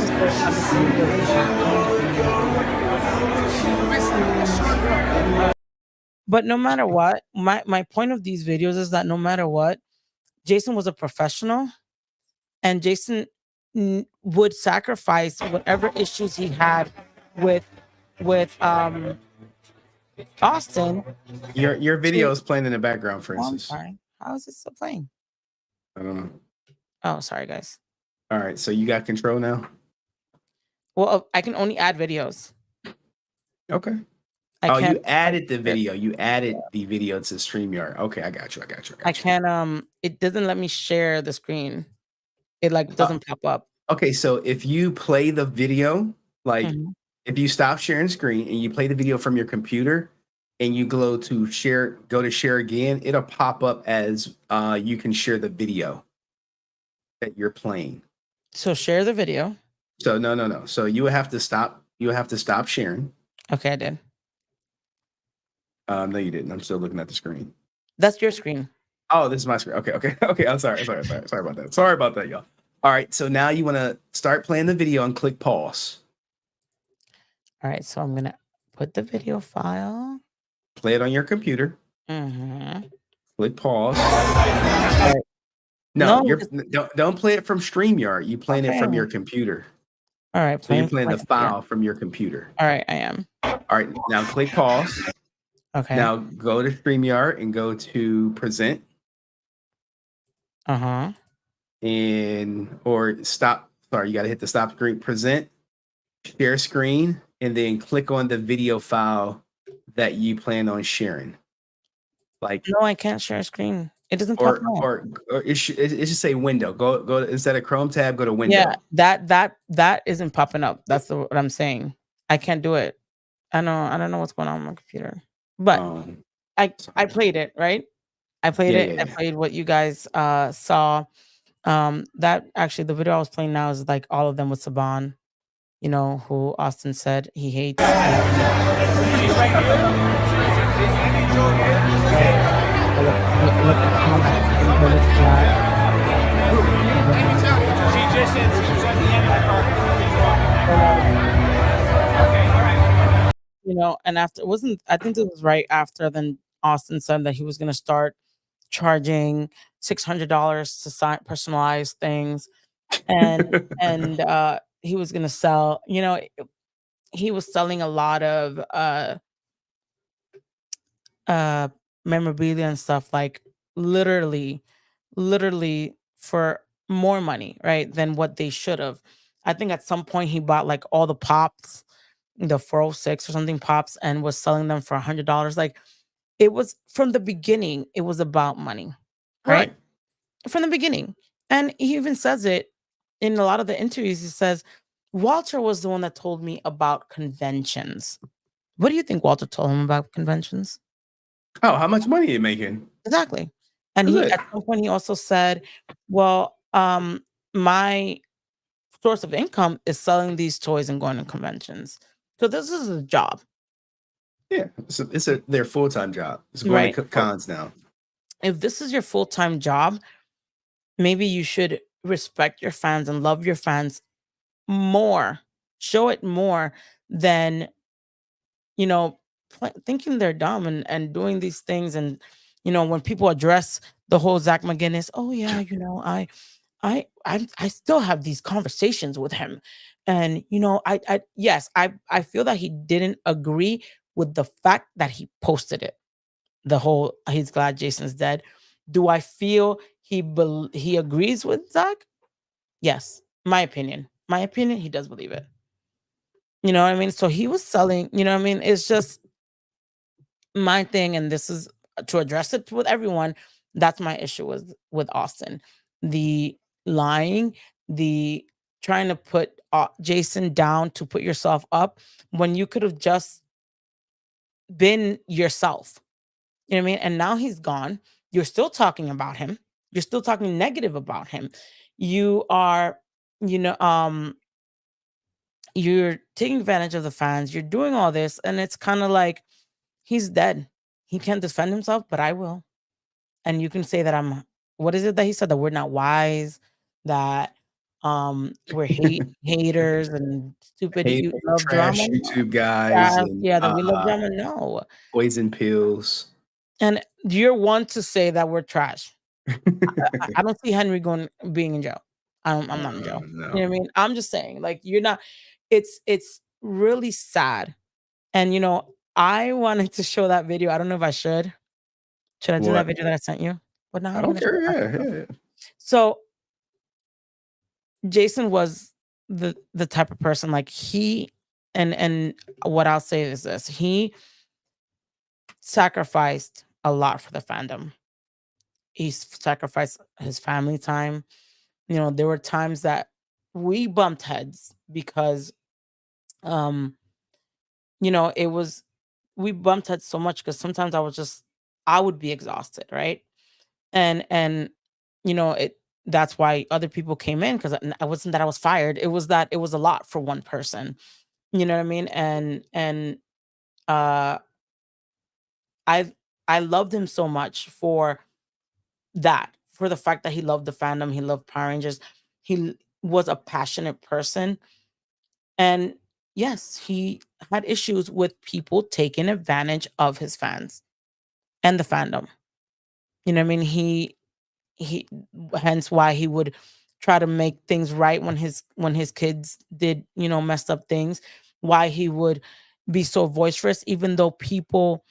S4: But no matter what, my point of these videos is that no matter what, Jason was a professional, and Jason would sacrifice whatever issues he had with Austin.
S5: Your video is playing in the background,
S4: Oh, I'm
S5: Francis.
S4: sorry. How is it still playing?
S5: I don't know.
S4: Oh, sorry, guys.
S5: All right, so you got control now.
S4: Well, I can only add videos.
S5: Okay.
S4: I can't.
S5: You added the video. You added the video to StreamYard. Okay, I got you.
S4: I can't. It doesn't let me share the screen. It like doesn't pop up.
S5: Okay, so if you play the video, like
S4: Mhm.
S5: if you stop sharing screen and you play the video from your computer and you go to share again, it'll pop up as you can share the video that you're playing.
S4: So share the video.
S5: So no. So you would have to stop. You would have to stop sharing.
S4: Okay, I did.
S5: No, you didn't. I'm still looking at the screen.
S4: That's your screen.
S5: Oh, this is my screen. Okay. I'm sorry about that. Sorry about that, y'all. All right. So now you want to start playing the video and click pause.
S4: All right. So I'm gonna put the video file.
S5: Play it on your computer.
S4: Mm-hmm.
S5: Click pause.
S4: Right.
S5: No,
S4: No,
S5: don't play it from StreamYard. You playing it from
S4: Okay.
S5: your computer.
S4: All right.
S5: So you're playing
S4: from
S5: the
S4: my computer.
S5: file from your computer.
S4: All right, I am.
S5: All right. Now click pause.
S4: Okay.
S5: Now go to StreamYard and go to present
S4: Uh-huh.
S5: or stop. Sorry, you got to hit the stop screen, present, share screen, and then click on the video file that you plan on sharing. Like
S4: No, I can't share a screen. It doesn't pop up.
S5: or it should say window. Go instead of Chrome tab, go to window.
S4: Yeah, that isn't popping up. That's what I'm saying. I can't do it. I don't know what's going on with my computer. But I played it, right? I played it. I played what you guys saw. That actually the video I was playing now is like all of them with Saban, you know, who Austin said he hates. You know, and after it wasn't, I think it was right after then Austin said that he was going to start charging $600 to sign personalized things, and he was going to sell. You know, he was selling a lot of memorabilia and stuff, like literally for more money, right, than what they should have. I think at some point he bought like all the pops, the 406 or something pops, and was selling them for $100. Like it was from the beginning, it was about money, right? From the beginning. And he even says it in a lot of the interviews. He says, Walter was the one that told me about conventions. What do you think Walter told him about conventions?
S5: Oh, how much money are you making?
S4: Exactly. And he at some point he also said, well, my source of income is selling these toys and going to conventions. So this is a job.
S5: Yeah, it's their full-time job. It's going to cons now.
S4: If this is your full-time job, maybe you should respect your fans and love your fans more, show it more than, you know, thinking they're dumb and doing these things. And, when people address the whole Zack McGuinness, oh yeah, I still have these conversations with him. And, yes, I feel that he didn't agree with the fact that he posted it. The whole he's glad Jason's dead. Do I feel he agrees with Zack? Yes. My opinion. My opinion, he does believe it. You know what I mean? So he was selling, you know what I mean? It's just my thing, and this is to address it with everyone. That's my issue with Austin. The lying, the trying to put Jason down to put yourself up when you could have just been yourself. You know what I mean? And now he's gone. You're still talking about him. You're still talking negative about him. You are, you know, um, you're taking advantage of the fans. You're doing all this, and it's kind of like he's dead. He can't defend himself, but I will. And you can say that what is it that he said? That we're not wise, that we're haters and stupid.
S5: Hate
S4: You love
S5: trash
S4: drama. No.
S5: YouTube guys and
S4: Yeah, that we love drama. No.
S5: poison pills.
S4: And you're one to say that we're trash. I don't see Henry being in jail. I'm not in jail.
S5: No.
S4: You know what I mean? I'm just saying, like, you're not. It's really sad. And I wanted to show that video. I don't know if I should. Should I do that
S5: What?
S4: video that I sent you? But now
S5: I
S4: I'm
S5: don't
S4: gonna show
S5: care.
S4: it.
S5: Yeah.
S4: So Jason was the type of person, like, he and what I'll say is this: he sacrificed a lot for the fandom. He sacrificed his family time. There were times that we bumped heads because um it was we bumped heads so much because sometimes I would be exhausted, right? And it that's why other people came in, because I wasn't that I was fired. It was that it was a lot for one person. You know what I mean? And uh I I loved him so much for that, for the fact that he loved the fandom, he loved Power Rangers. He was a passionate person. And yes, he had issues with people taking advantage of his fans and the fandom. You know what I mean? He hence why he would try to make things right when his kids did, messed up things. Why he would be so boisterous, even though people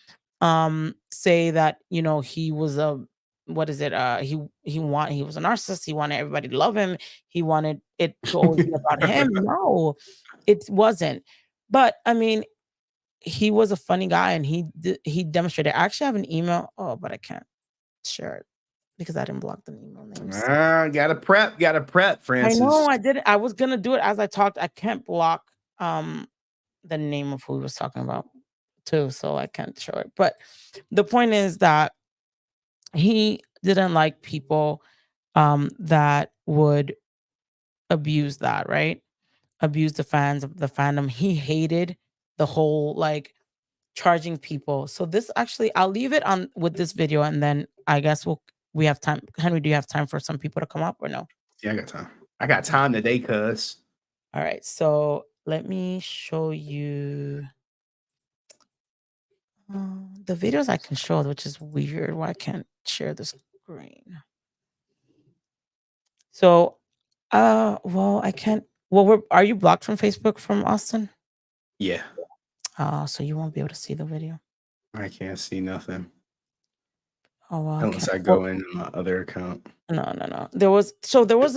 S4: say that, he was a what is it? He was a narcissist. He wanted everybody to love him. He wanted it to always be about him. No, it wasn't. But I mean, he was a funny guy, and he demonstrated. I actually have an email. Oh, but I can't share it because I didn't block the email names.
S5: Gotta prep, Francis.
S4: I know I did it. I was gonna do it as I talked. I can't block the name of who he was talking about too, so I can't show it. But the point is that he didn't like people that would abuse that, right? Abuse the fans of the fandom. He hated the whole, like, charging people. So this actually, I'll leave it on with this video, and then I guess we have time. Henry, do you have time for some people to come up or no?
S5: Yeah, I got time. I got time today, cuz.
S4: All right, so let me show you the videos I can show, which is weird. Why I can't share the screen? So, well, I can't. Well, are you blocked from Facebook from Austin?
S5: Yeah.
S4: So you won't be able to see the video.
S5: I can't see nothing.
S4: Oh, well,
S5: Unless I go into my other account.
S4: No. There was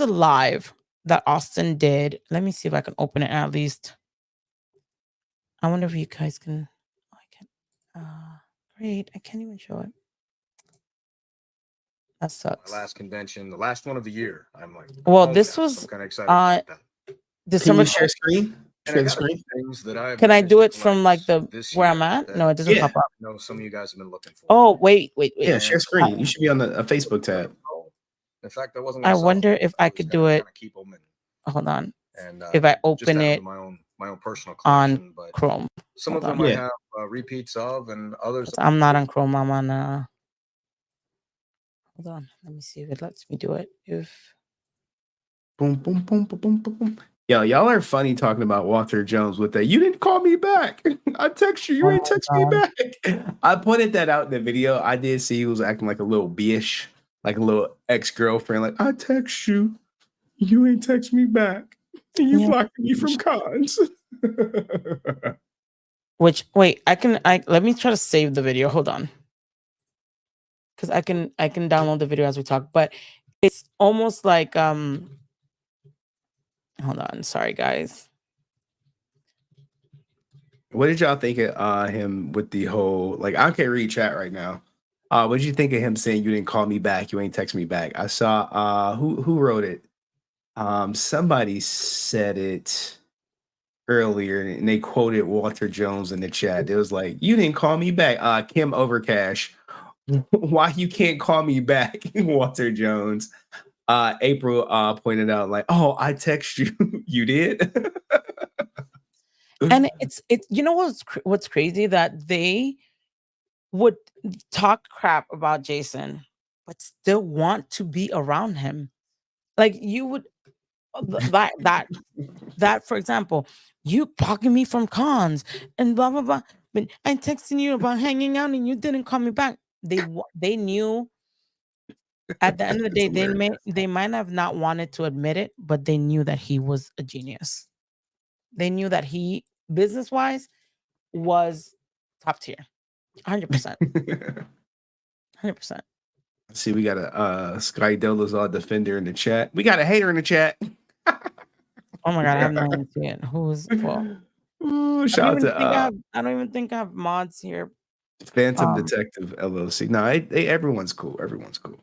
S4: a live that Austin did. Let me see if I can open it at least. I wonder if you guys can. I can. Great. I can't even show it. That sucks.
S15: My last convention, the last one of the year. I'm like,
S4: well, this was
S15: kind of excited about that.
S4: December.
S5: Can you share screen?
S15: Share the screen. Things that I've
S4: Can I do it from like where I'm at? No, it doesn't pop up.
S15: No, some of you guys have been looking for.
S4: Oh, wait.
S5: Yeah, share screen. You should be on the Facebook tab.
S15: In fact, I wasn't.
S4: I wonder if I could do it. Hold on.
S15: And
S4: if I open it
S15: my own personal
S4: on Chrome.
S15: Some of them I have repeats of, and others.
S4: I'm not on Chrome. I'm on. Hold on. Let me see if it lets me do it. If
S5: Boom, boom, boom, boom, boom, boom, boom. Yo, y'all are funny talking about Walter Jones with that. You didn't call me back. I text you. You
S4: oh
S5: ain't
S4: my
S5: text me
S4: god.
S5: back. I pointed that out in the video. I did see he was acting like a little bitch, like a little ex-girlfriend. Like, I text you. You ain't text me back. And you
S4: Yeah.
S5: blocked me from cons.
S4: Which wait, I let me try to save the video. Hold on. Because I can download the video as we talk, but it's almost like hold on, sorry guys.
S5: What did y'all think of him with the whole, like, I can't read chat right now. What did you think of him saying you didn't call me back, you ain't text me back? I saw who wrote it? Somebody said it earlier and they quoted Walter Jones in the chat. It was like, you didn't call me back. Kim Overcash. Why you can't call me back, Walter Jones? April pointed out, like, oh, I text you. You did?
S4: And it's you know what's crazy, that they would talk crap about Jason, but still want to be around him. Like you would that for example, you blocking me from cons and blah blah blah. But I'm texting you about hanging out and you didn't call me back. They knew at the end of the day they might have not wanted to admit it, but they knew that he was a genius. They knew that he business wise was top tier, 100%, 100%.
S5: See, we got a Sky Dolazar defender in the chat. We got a hater in the chat.
S4: Oh my god, I have not even seen it. Who's well?
S5: Ooh,
S4: I
S5: shout out
S4: don't
S5: to
S4: even think I have mods here.
S5: Phantom Detective LLC. No, everyone's cool. Everyone's cool.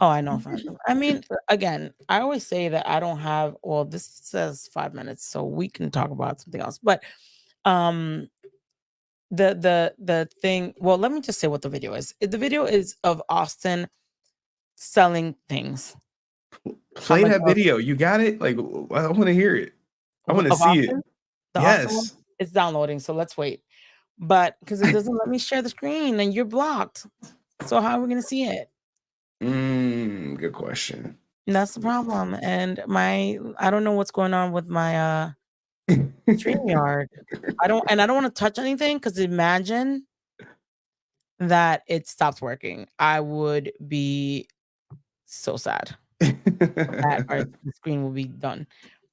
S4: Oh, I know Phantom. I mean, again, I always say that I don't have. Well, this says 5 minutes, so we can talk about something else. But the thing. Well, let me just say what the video is. The video is of Austin selling things.
S5: Play that video. You got it? Like, I want to hear it. I want to
S4: Of
S5: see
S4: Austin?
S5: it.
S4: The Austin one?
S5: Yes.
S4: It's downloading, so let's wait. But because it doesn't let me share the screen and you're blocked. So how are we gonna see it?
S5: Good question.
S4: And that's the problem. And I don't know what's going on with my StreamYard. I don't want to touch anything because imagine that it stops working. I would be so sad that the screen will be done.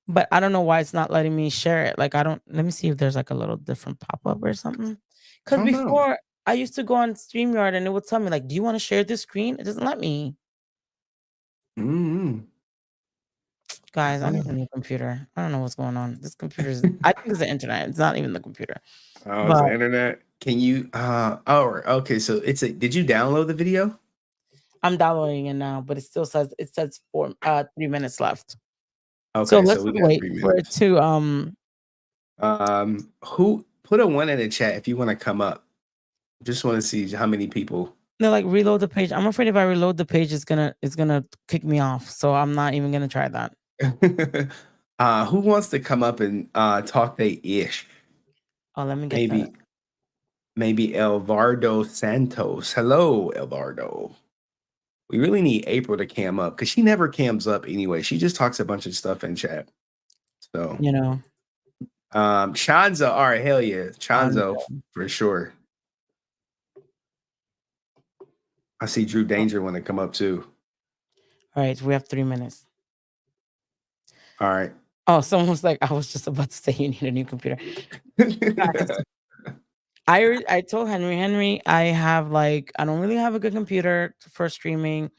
S4: But I don't know why it's not letting me share it. Like let me see if there's like a little different pop-up or something. Because before I used to go on StreamYard and it would tell me, like, do you want to share this screen? It doesn't let me. Guys, I need a new computer. I don't know what's going on. This computer is I think it's the internet. It's not even the computer.
S5: Oh, it's the internet. Can you okay, so did you download the video?
S4: I'm downloading it now, but it still says 3 minutes left.
S5: Okay,
S4: So let's
S5: we got
S4: wait
S5: 3
S4: for it
S5: minutes.
S4: to
S5: Who put a 1 in the chat if you want to come up? Just want to see how many people.
S4: They're like, reload the page. I'm afraid if I reload the page, it's gonna kick me off. So I'm not even gonna try that.
S5: Who wants to come up and talk they ish?
S4: Oh, let me get
S5: maybe Elvardo Santos. Hello, Elvardo. We really need April to cam up because she never cams up anyway. She just talks a bunch of stuff in chat. So Chanzo, all right, hell yeah. Chanzo for sure. I see Drew Danger want to come up too.
S4: All right, we have 3 minutes.
S5: All right.
S4: Oh, someone was like, I was just about to say you need a new computer. I told Henry, I don't really have a good computer for streaming.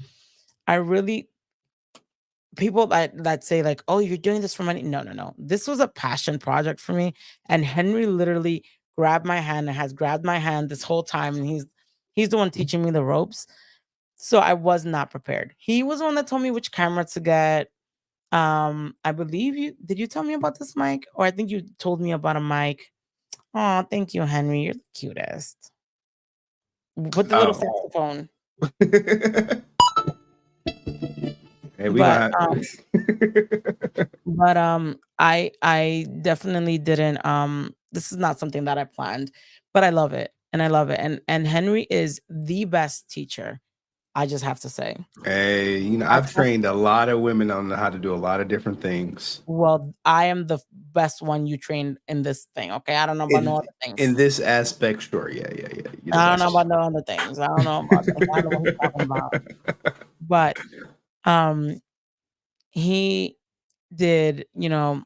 S4: People that say like, oh, you're doing this for money. No. This was a passion project for me. And Henry literally grabbed my hand and has grabbed my hand this whole time. And he's the one teaching me the ropes. So I was not prepared. He was the one that told me which camera to get. I believe did you tell me about this mic? Or I think you told me about a mic. Oh, thank you, Henry. You're the cutest. With the little saxophone.
S5: Hey,
S4: but I definitely didn't this is not something that I planned, but I love it. And Henry is the best teacher I just have to say.
S5: Hey, you know,
S4: That's
S5: I've trained a lot of women on how to do a lot of different things.
S4: Well, I am the best one you trained in this thing. Okay, I don't know about no other
S5: In
S4: things.
S5: this aspect, sure, yeah. You're the
S4: I don't know
S5: best.
S4: about no other things. I don't know about that. I don't know what he's talking about. But he did, you know,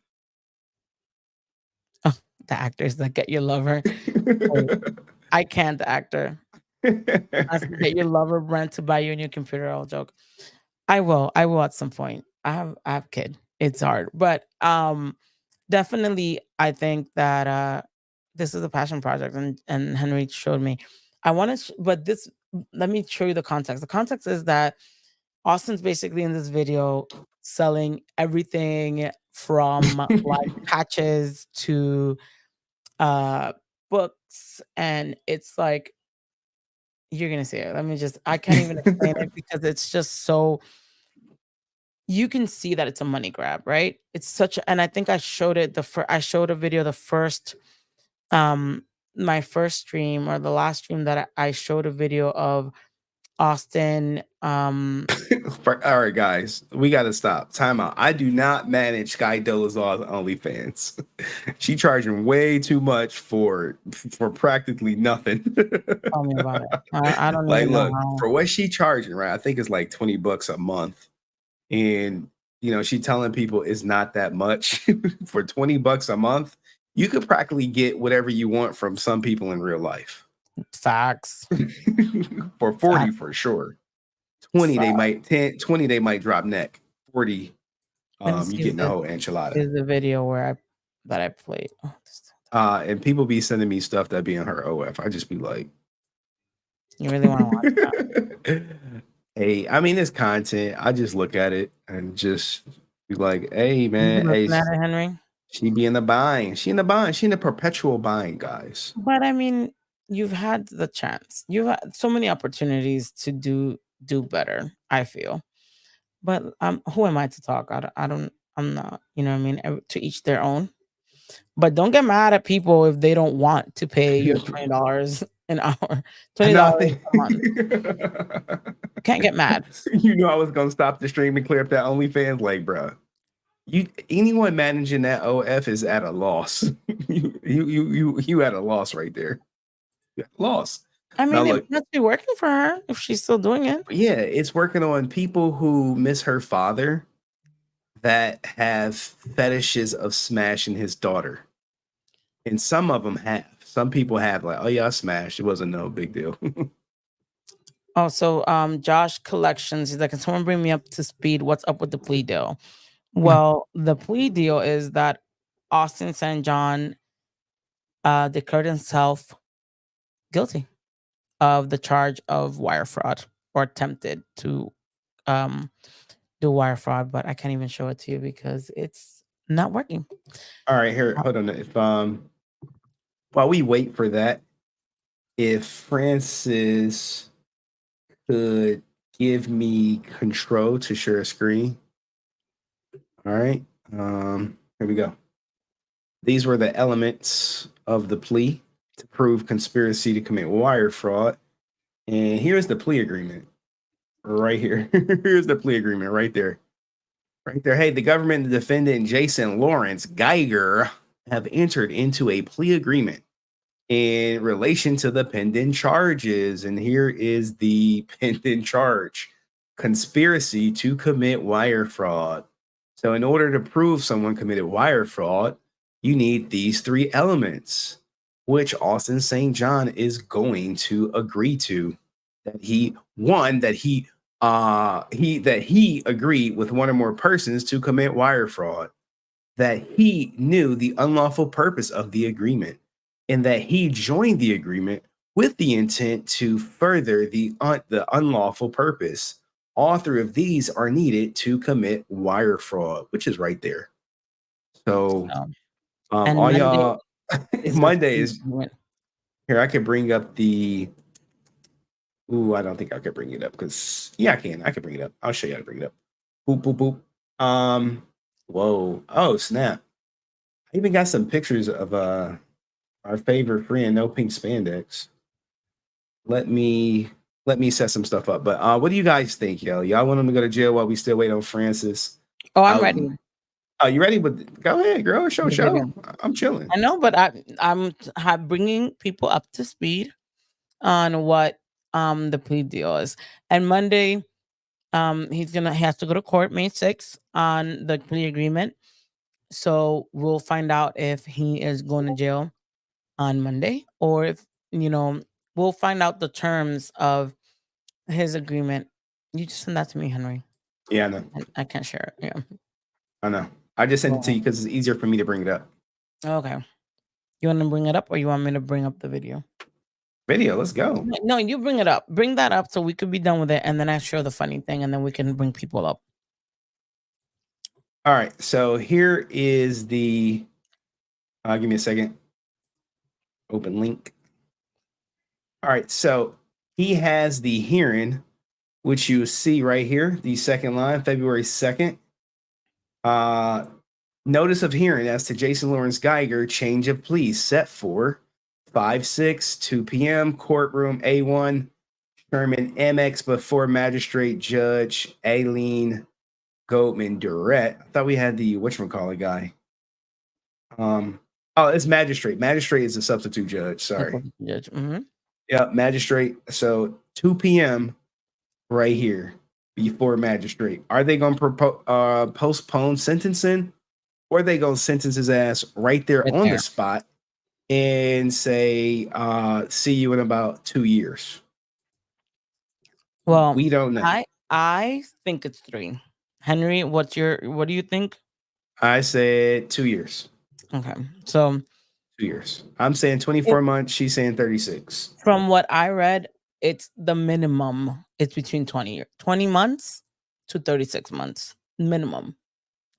S4: the actors that get your lover. Oh, I can't, the actor. Has to get your lover Brent to buy you a new computer. I'll joke. I will at some point. I have kid. It's hard. But definitely I think that this is a passion project and Henry showed me. I want to but this let me show you the context. The context is that Austin's basically in this video selling everything from like patches to books, and it's like you're gonna see it. I can't even explain it because it's just so you can see that it's a money grab, right? It's such and I think I showed it I showed a video the first my first stream or the last stream that I showed a video of Austin
S5: All right, guys, we got to stop. Time out. I do not manage Sky Dolazar's OnlyFans. She charging way too much for practically nothing.
S4: tell me about it. I don't
S5: Like,
S4: even know
S5: look,
S4: how.
S5: for what she charging, right? I think it's like $20 a month, and you know, she telling people it's not that much for $20 a month. You could practically get whatever you want from some people in real life.
S4: Facts.
S5: For 40 for sure. 20 they might 10 20 they might drop neck. 40 you getting the whole enchilada.
S4: Is the video where I played.
S5: And people be sending me stuff that be in her OF. I just be like,
S4: you really want to watch that?
S5: Hey, I mean, it's content. I just look at it and just be like, hey
S4: You
S5: man,
S4: looking at it, Henry?
S5: she be in the buying. She in the buying. She in the perpetual buying, guys.
S4: But I mean, you've had the chance. You've had so many opportunities to do better, I feel. But who am I to talk? I'm not, you know what I mean? To each their own. But don't get mad at people if they don't want to pay your $20 an hour, $20 a month. Can't get mad.
S5: You know I was gonna stop the stream and clear up that OnlyFans, like, bro. Anyone managing that OF is at a loss. you at a loss right there. Loss.
S4: I mean,
S5: Now,
S4: it
S5: look,
S4: must be working for her if she's still doing it.
S5: yeah, it's working on people who miss her father that have fetishes of smashing his daughter. And some of them have. Some people have, like, oh yeah, I smashed. It wasn't no big deal.
S4: Oh, so Josh Collections, he's like, can someone bring me up to speed? What's up with the plea deal? Well, the plea deal is that Austin St. John declared himself guilty of the charge of wire fraud or attempted to do wire fraud, but I can't even show it to you because it's not working.
S5: All right, here, hold on. If while we wait for that, if Francis could give me control to share a screen. All right. Here we go. These were the elements of the plea to prove conspiracy to commit wire fraud. And here's the plea agreement right here. Here's the plea agreement right there. Right there. Hey, the government and the defendant, Jason Lawrence Geiger, have entered into a plea agreement in relation to the pending charges. And here is the pending charge: conspiracy to commit wire fraud. So in order to prove someone committed wire fraud, you need these three elements, which Austin St. John is going to agree to. That he agreed with one or more persons to commit wire fraud, that he knew the unlawful purpose of the agreement, and that he joined the agreement with the intent to further the unlawful purpose. All three of these are needed to commit wire fraud, which is right there. So,
S4: and
S5: all y'all, Monday is
S4: when
S5: here. I can bring up the. Ooh, I don't think I can bring it up because yeah, I can. I can bring it up. I'll show you how to bring it up. Boop boop boop. Whoa. Oh snap! I even got some pictures of our favorite friend, No Pink Spandex. Let me let me set some stuff up. But what do you guys think, yo? Y'all want him to go to jail while we still wait on Francis?
S4: Oh, I'm ready.
S5: Oh, you ready? But go ahead, girl. Show.
S4: Yeah.
S5: I'm chilling.
S4: I know, but I'm bringing people up to speed on what the plea deal is. And Monday, he has to go to court May 6th on the plea agreement. So we'll find out if he is going to jail on Monday, or if we'll find out the terms of his agreement. You just send that to me, Henry.
S5: Yeah, I know.
S4: I can't share it. Yeah,
S5: I know. I just sent it to you because it's easier for me to bring it up.
S4: Okay. You want to bring it up, or you want me to bring up the video?
S5: Video, let's go.
S4: No, you bring it up. Bring that up so we could be done with it, and then I show the funny thing, and then we can bring people up.
S5: All right. So here is the. Give me a second. Open link. All right. So he has the hearing, which you see right here, the second line, February 2nd. Notice of hearing as to Jason Lawrence Geiger, change of plea set for 5/6, 2 p.m., courtroom A1, Sherman MX before magistrate judge Aileen Goldman Durrett. I thought we had the whatchamacallit guy. Oh, it's magistrate. Magistrate is a substitute judge. Sorry.
S4: Judge. Mm-hmm.
S5: Yeah, magistrate. So 2 p.m. right here before magistrate. Are they going to postpone sentencing, or are they going to sentence his ass right there on the spot and say, see you in about 2 years?
S4: Well,
S5: we don't know.
S4: I think it's 3. Henry, what do you think?
S5: I said 2 years.
S4: Okay. So
S5: 2 years. I'm saying 24 months. She's saying 36.
S4: From what I read, it's the minimum. It's between 20 months to 36 months minimum.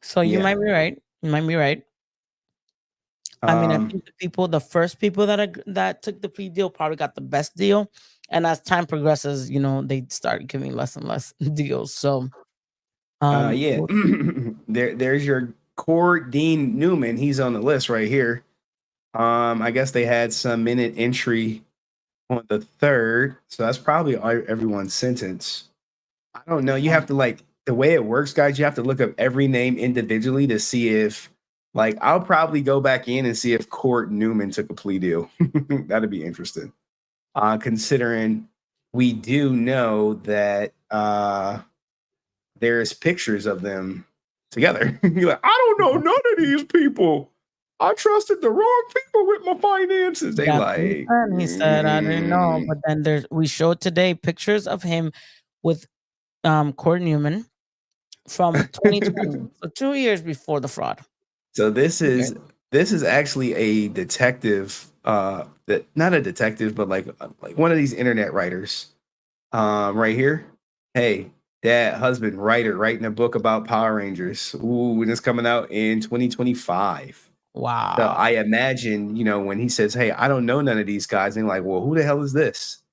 S4: So you might be right. You might be right. I mean, I think the first people that took the plea deal probably got the best deal, and as time progresses, they start giving less and less deals. So,
S5: yeah, there's your Court Dean Newman. He's on the list right here. I guess they had some minute entry on the 3rd, so that's probably everyone's sentence. I don't know. You have to the way it works, guys. You have to look up every name individually to see if. I'll probably go back in and see if Court Newman took a plea deal. That'd be interesting. Considering we do know that there's pictures of them together. You're like, I don't know none of these people. I trusted the wrong people with my finances. They
S4: he said, I didn't know. But then we showed today pictures of him with Court Newman from 2020, so 2 years before the fraud.
S5: So this is actually a detective, not a detective, but like one of these internet writers, right here. Hey, dad, husband, writer, writing a book about Power Rangers. Ooh, and it's coming out in 2025.
S4: Wow.
S5: So I imagine, when he says, "Hey, I don't know none of these guys," and like, "Well, who the hell is this?"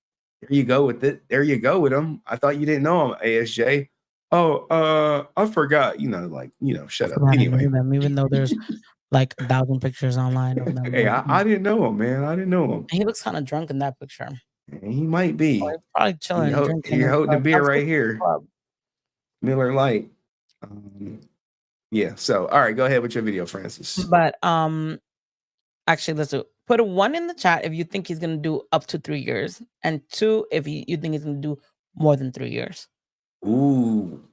S5: There you go with it. There you go with him. I thought you didn't know him, ASJ. Oh, I forgot. Shut up. Anyway,
S4: even though there's 1,000 pictures online of them.
S5: Hey, I didn't know him, man. I didn't know him.
S4: He looks kind of drunk in that picture.
S5: He might be.
S4: Or he's probably chilling.
S5: You're holding a beer right here. Miller Lite. Yeah. So, all right, go ahead with your video, Francis.
S4: But actually, let's put a 1 in the chat if you think he's gonna do up to 3 years, and 2 if you think he's gonna do more than 3 years.
S5: Ooh,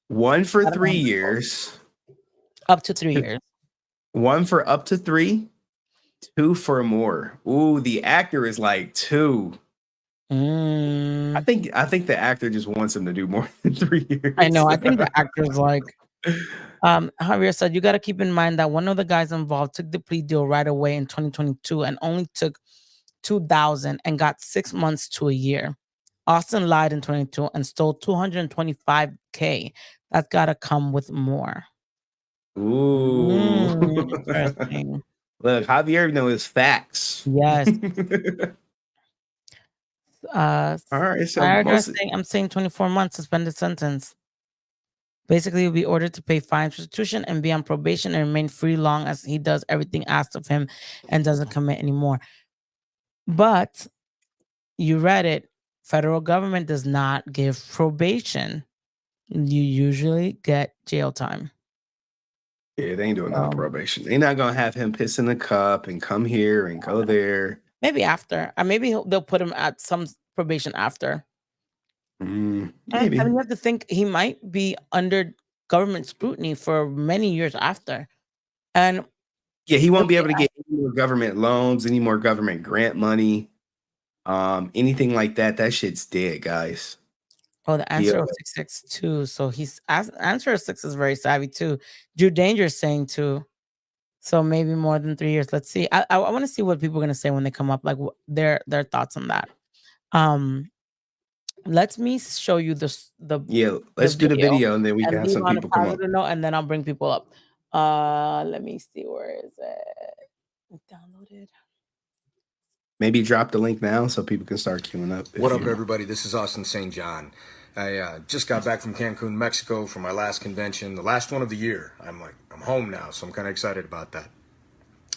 S5: 1 for 3 years.
S4: Up to 3 years.
S5: 1 for up to 3. 2 for more. Ooh, the actor is 2. I think the actor just wants him to do more than 3 years.
S4: I know. I think the actor's Javier said, you got to keep in mind that one of the guys involved took the plea deal right away in 2022 and only took $2,000 and got 6 months to a year. Austin lied in 22 and stole $225K. That's got to come with more.
S5: Ooh.
S4: Interesting.
S5: Look, Javier knows his facts.
S4: Yes.
S5: All right. So
S4: I'm saying 24 months suspended sentence. Basically, he'll be ordered to pay fines, restitution, and be on probation and remain free long as he does everything asked of him and doesn't commit anymore. But you read it. Federal government does not give probation. You usually get jail time.
S5: Yeah, they ain't doing no probation. They're not gonna have him piss in the cup and come here and go there.
S4: Maybe after. Maybe they'll put him at some probation after.
S5: Maybe.
S4: And you have to think he might be under government scrutiny for many years after. And
S5: yeah, he won't be able to get any more government loans, any more government grant money, anything like that. That shit's dead, guys.
S4: Oh, the answer of 662. So he's answer of 6 is very savvy too. Drew Danger is saying too. So maybe more than 3 years. Let's see. I want to see what people are gonna say when they come up, like their thoughts on that. Let me show you the
S5: let's do the video and then we can have some people come up.
S4: And then I'll bring people up. Let me see, where is it? Downloaded.
S5: Maybe drop the link now so people can start queuing up.
S15: What up, everybody? This is Austin St. John. I just got back from Cancun, Mexico for my last convention, the last one of the year. I'm home now, so I'm kind of excited about that.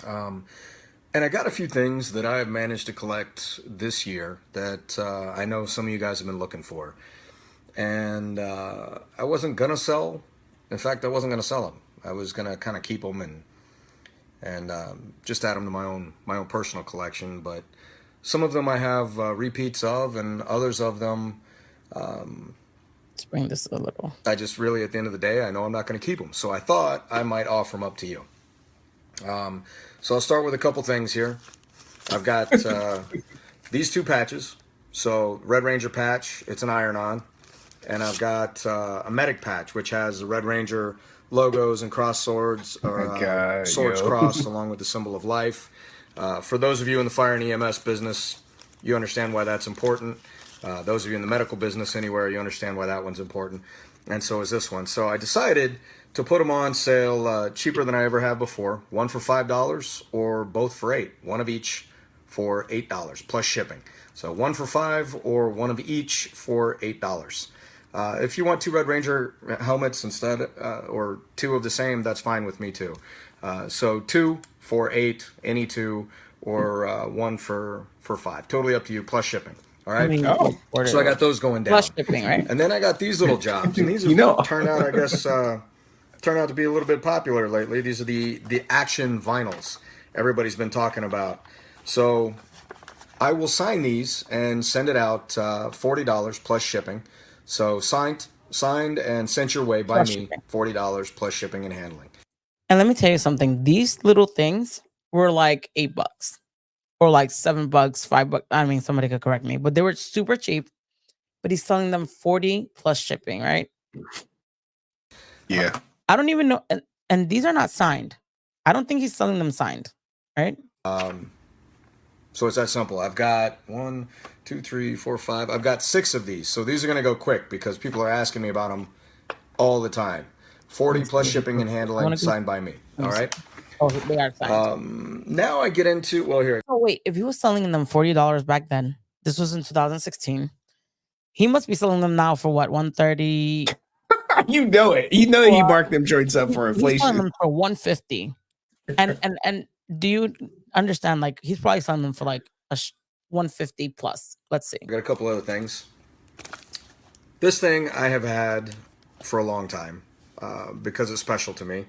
S15: And I got a few things that I have managed to collect this year that I know some of you guys have been looking for. And I wasn't going to sell. In fact, I wasn't going to sell them. I was going to kind of keep them and just add them to my own personal collection. But some of them I have repeats of, and others of them
S4: let's bring this a little.
S15: I just really, at the end of the day, I know I'm not going to keep them. So I thought I might offer them up to you. So I'll start with a couple things here. I've got these two patches. So Red Ranger patch, it's an iron-on. And I've got a medic patch, which has the Red Ranger logos and cross swords, or swords crossed along with the symbol of life. For those of you in the fire and EMS business, you understand why that's important. Those of you in the medical business anywhere, you understand why that one's important. And so is this one. So I decided to put them on sale cheaper than I ever have before. One for $5 or both for $8. One of each for $8 plus shipping. So one for $5 or one of each for $8. If you want two Red Ranger helmets instead, or two of the same, that's fine with me too. So two for $8, any two, or one for $5. Totally up to you, plus shipping. All right. So I got those going down.
S4: Plus shipping, right?
S15: And then I got these little jobs, and these have turned out, I guess, turned out to be a little bit popular lately. These are the action vinyls everybody's been talking about. So I will sign these and send it out $40 plus shipping. So signed and sent your way by me, $40 plus shipping and handling.
S4: And let me tell you something. These little things were like $8 or like $7, $5. I mean, somebody could correct me, but they were super cheap. But he's selling them 40 plus shipping, right?
S5: Yeah.
S4: I don't even know. And these are not signed. I don't think he's selling them signed, right?
S15: So it's that simple. I've got 1, 2, 3, 4, 5. I've got 6 of these. So these are going to go quick because people are asking me about them all the time. 40 plus shipping and handling, signed by me. All right.
S4: Oh, they are signed.
S15: Now I get into, well, here.
S4: Oh, wait. If he was selling them $40 back then, this was in 2016. He must be selling them now for what, 130?
S5: You know it. You know he marked them joints up for inflation.
S4: He's selling them for 150. And do you understand? Like, he's probably selling them for like a 150 plus. Let's see.
S15: I got a couple other things. This thing I have had for a long time because it's special to me.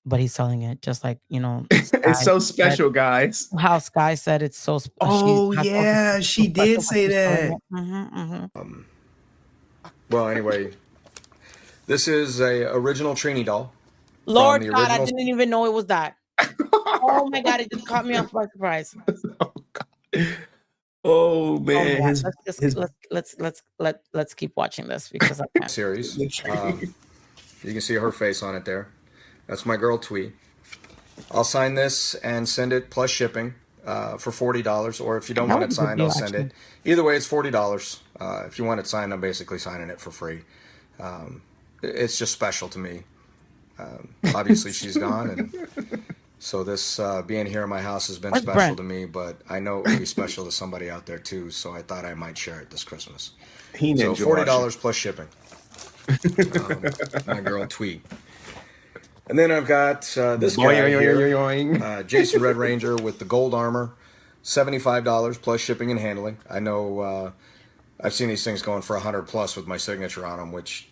S4: But he's selling it just like, you know.
S5: It's so special, guys.
S4: How Sky said it's so special.
S5: Oh, yeah. She did say that.
S15: Well, anyway, this is a original Trini doll.
S4: Lord God, I didn't even know it was that. Oh my God, it just caught me off by surprise.
S5: Oh man,
S4: let's keep watching this because I can't.
S15: Series. You can see her face on it there. That's my girl Twee. I'll sign this and send it plus shipping for $40, or if you don't want it signed, I'll send it. Either way, it's $40. If you want it signed, I'm basically signing it for free. It's just special to me. Obviously, she's gone, and so this being here in my house has been special to me. But I know it would be special to somebody out there too. So I thought I might share it this Christmas. So $40 plus shipping. My girl Twee. And then I've got this guy here, Jason Red Ranger with the gold armor. $75 plus shipping and handling. I know I've seen these things going for $100 plus with my signature on them, which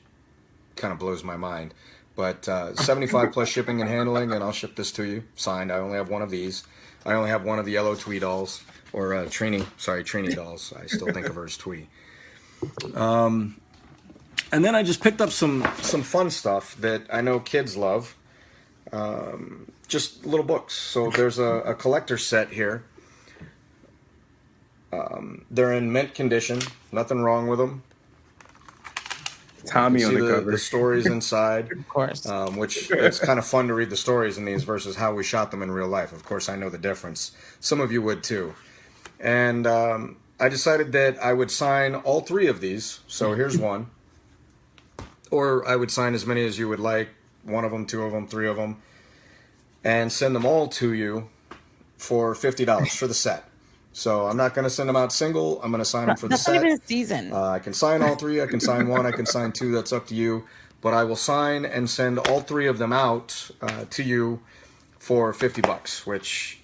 S15: kind of blows my mind. But $75 plus shipping and handling, and I'll ship this to you signed. I only have one of these. I only have one of the yellow Twee dolls, or Trini dolls. I still think of her as Twee. And then I just picked up some fun stuff that I know kids love. Just little books. So there's a collector set here. They're in mint condition. Nothing wrong with them.
S5: Tommy on the cover.
S15: The stories inside.
S4: Of course.
S15: Which it's kind of fun to read the stories in these versus how we shot them in real life. Of course, I know the difference. Some of you would too. And I decided that I would sign all 3 of these. So here's one. Or I would sign as many as you would like. 1 of them, 2 of them, 3 of them. And send them all to you for $50 for the set. So I'm not going to send them out single. I'm going to sign them for the set.
S4: That's not even a season.
S15: I can sign all 3. I can sign 1. I can sign 2. That's up to you. But I will sign and send all 3 of them out to you for $50, which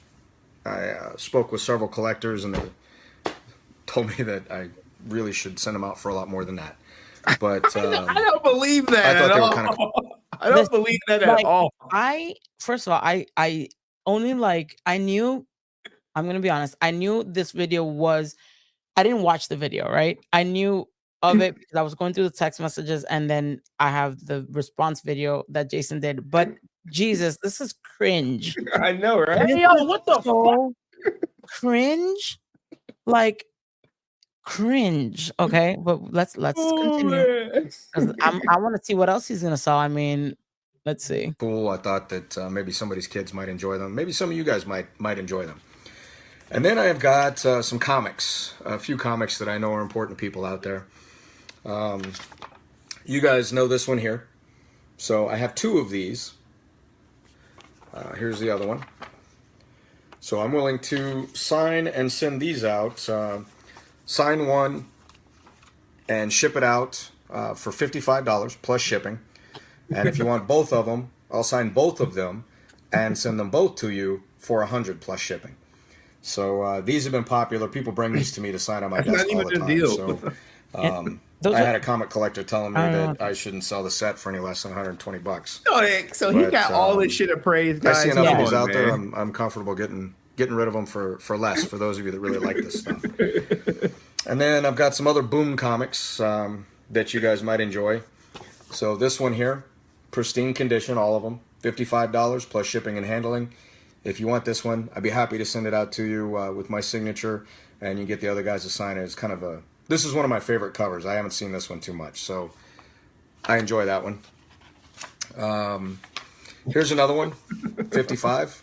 S15: I spoke with several collectors, and they told me that I really should send them out for a lot more than that. But
S5: I don't believe that.
S15: I thought they were kind of cool.
S5: I don't believe that at all.
S4: First of all, I only I knew. I'm going to be honest. I knew this video was, I didn't watch the video, right? I knew of it because I was going through the text messages, and then I have the response video that Jason did. But Jesus, this is cringe.
S5: I know, right?
S4: Hey, yo, what the fuck? Cringe? Like, cringe. Okay, but let's continue. I want to see what else he's going to sell. I mean, let's see.
S15: Cool. I thought that maybe somebody's kids might enjoy them. Maybe some of you guys might enjoy them. And then I've got some comics, a few comics that I know are important to people out there. You guys know this one here. So I have 2 of these. Here's the other one. So I'm willing to sign and send these out. Sign one and ship it out for $55 plus shipping. And if you want both of them, I'll sign both of them and send them both to you for $100 plus shipping. So these have been popular. People bring these to me to sign on my desk all the time. So I had a comic collector telling me that I shouldn't sell the set for any less than $120.
S5: So he got all this shit appraised, guys.
S15: I see enough of these out there. I'm comfortable getting rid of them for less for those of you that really like this stuff. And then I've got some other Boom comics that you guys might enjoy. So this one here, pristine condition, all of them, $55 plus shipping and handling. If you want this one, I'd be happy to send it out to you with my signature, and you get the other guys to sign it. It's kind of this is one of my favorite covers. I haven't seen this one too much, so I enjoy that one. Here's another one, 55.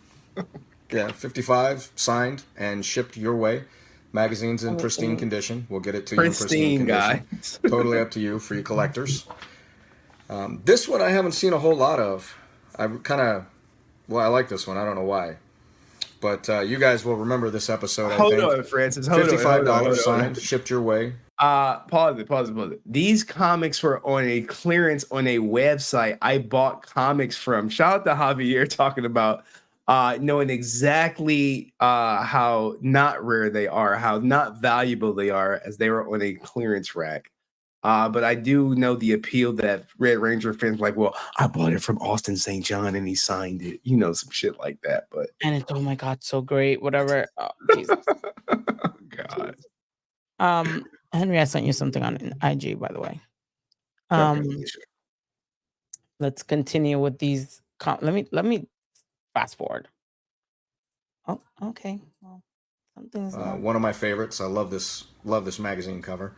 S15: Yeah, 55, signed and shipped your way. Magazine's in pristine condition. We'll get it to you in pristine condition. Totally up to you for you collectors. This one I haven't seen a whole lot of. I like this one. I don't know why. But you guys will remember this episode,
S5: Hold on, Francis.
S15: $55 signed, shipped your way.
S5: Pause it. These comics were on a clearance on a website I bought comics from. Shout out to Javier talking about knowing exactly how not rare they are, how not valuable they are, as they were on a clearance rack. But I do know the appeal that Red Ranger fans like, well, I bought it from Austin St. John and he signed it, some shit like that. But
S4: it's, oh my God, so great. Whatever. Oh, Jesus.
S5: God.
S4: Henry, I sent you something on IG, by the way. Let's continue with these. Let me fast forward. Oh, okay. Well, something's
S15: one of my favorites. I love this magazine cover.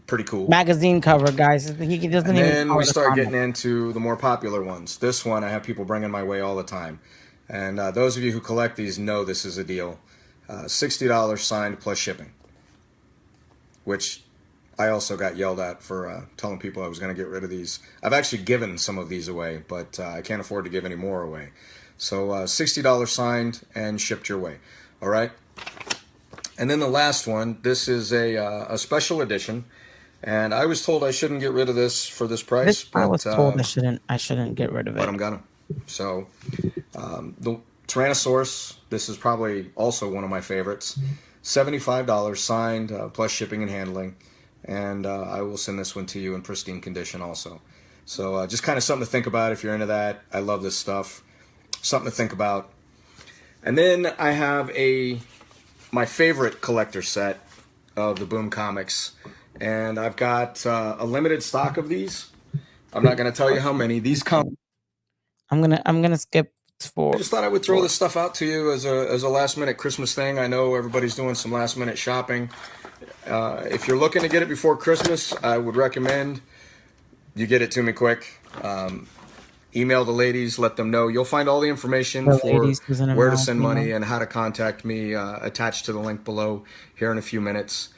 S15: Pretty cool.
S4: Magazine cover, guys. He doesn't
S15: and
S4: even.
S15: Then we start getting into the more popular ones. This one I have people bringing my way all the time. And those of you who collect these know this is a deal. $60 signed plus shipping. Which I also got yelled at for telling people I was going to get rid of these. I've actually given some of these away, but I can't afford to give any more away. So $60 signed and shipped your way. All right. And then the last one, this is a special edition. And I was told I shouldn't get rid of this for this price.
S4: I was told I shouldn't get rid of it.
S15: But I'm gonna. So the Tyrannosaurus. This is probably also one of my favorites. $75 signed, plus shipping and handling. And I will send this one to you in pristine condition also. So just kind of something to think about if you're into that. I love this stuff. Something to think about. And then I have my favorite collector set of the Boom comics. And I've got a limited stock of these. I'm not going to tell you how many. These come.
S4: I'm gonna skip for.
S15: I just thought I would throw this stuff out to you as a last minute Christmas thing. I know everybody's doing some last minute shopping. If you're looking to get it before Christmas, I would recommend you get it to me quick. Email the ladies, let them know. You'll find all the information for where to send money and how to contact me attached to the link below here in a few minutes.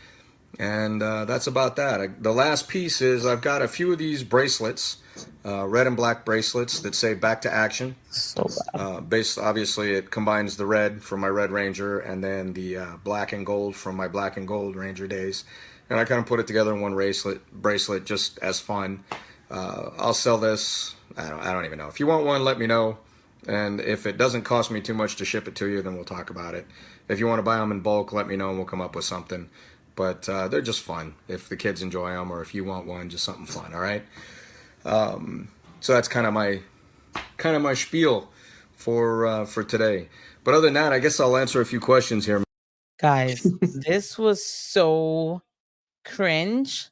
S15: And that's about that. The last piece is I've got a few of these bracelets, red and black bracelets that say "Back to Action."
S4: So bad.
S15: Obviously, it combines the red from my Red Ranger and then the black and gold from my Black and Gold Ranger days. And I kind of put it together in one bracelet just as fun. I'll sell this. I don't even know. If you want one, let me know. And if it doesn't cost me too much to ship it to you, then we'll talk about it. If you want to buy them in bulk, let me know and we'll come up with something. But they're just fun if the kids enjoy them, or if you want one, just something fun. All right. So that's kind of my spiel for today. But other than that, I guess I'll answer a few questions here.
S4: Guys, this was so cringe.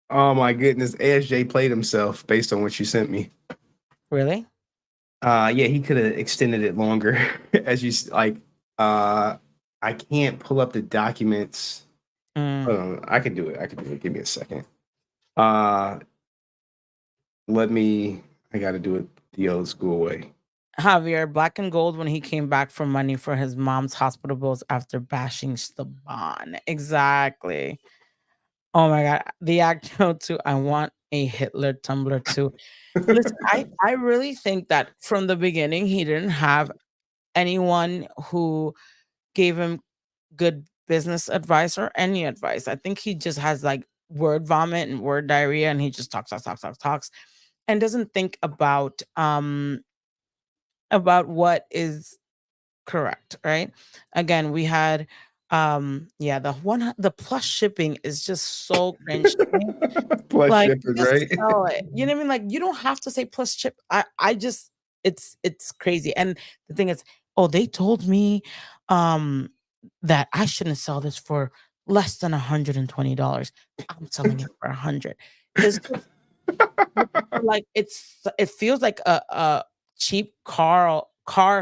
S5: Oh my goodness, ASJ played himself based on what you sent me.
S4: Really?
S5: Yeah, he could have extended it longer. As you like, I can't pull up the documents. Hold on, I can do it. Give me a second. I got to do it the old school way.
S4: Javier, Black and Gold when he came back for money for his mom's hospital bills after bashing Staban. Exactly. Oh my God. The actor too. I want a Hitler Tumblr too. Listen, I really think that from the beginning, he didn't have anyone who gave him good business advice or any advice. I think he just has like word vomit and word diarrhea, and he just talks, and doesn't think about what is correct, right? Again, we had the plus shipping is just so cringe to me.
S5: Plus
S4: Like,
S5: shippers,
S4: just
S5: right?
S4: sell it. You know what I mean? Like, you don't have to say plus ship. I just it's crazy. And the thing is, oh, they told me that I shouldn't sell this for less than $120. I'm selling it for $100. It's just like it feels like a cheap car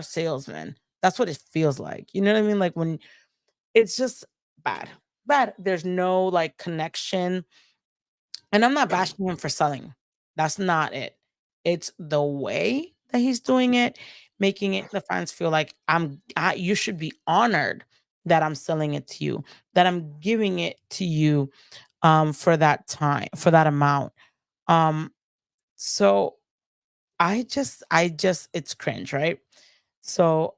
S4: salesman. That's what it feels like. You know what I mean? Like when it's just bad. There's no like connection. And I'm not bashing him for selling. That's not it. It's the way that he's doing it, making it the fans feel like you should be honored that I'm selling it to you, that I'm giving it to you for that time, for that amount. So it's cringe, right? So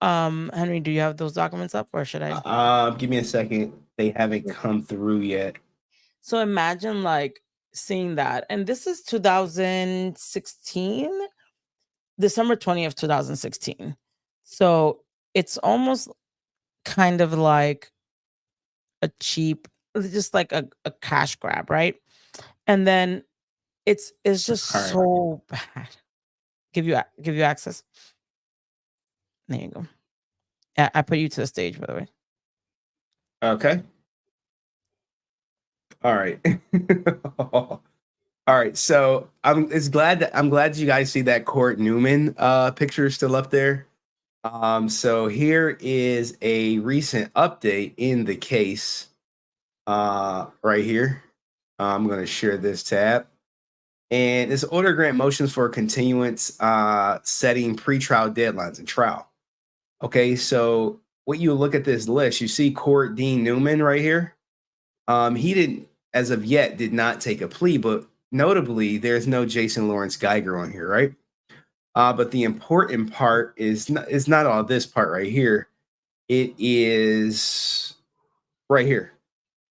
S4: Henry, do you have those documents up or should I?
S5: Give me a second. They haven't come through yet.
S4: So imagine like seeing that. And this is 2016, December 20th, 2016. So it's almost kind of like a cheap, just like a cash grab, right? And then it's just
S5: All right.
S4: so bad. Give you access. There you go. Yeah, I put you to the stage, by the way.
S5: Okay. All right. All right. So I'm glad that you guys see that Court Newman picture still up there. So here is a recent update in the case. Right here. I'm going to share this tab. And it's order grant motions for continuance setting pretrial deadlines and trial. Okay, so when you look at this list, you see Court Dean Newman right here. He didn't, as of yet, did not take a plea, but notably, there's no Jason Lawrence Geiger on here, right? But the important part is not all this part right here. It is right here.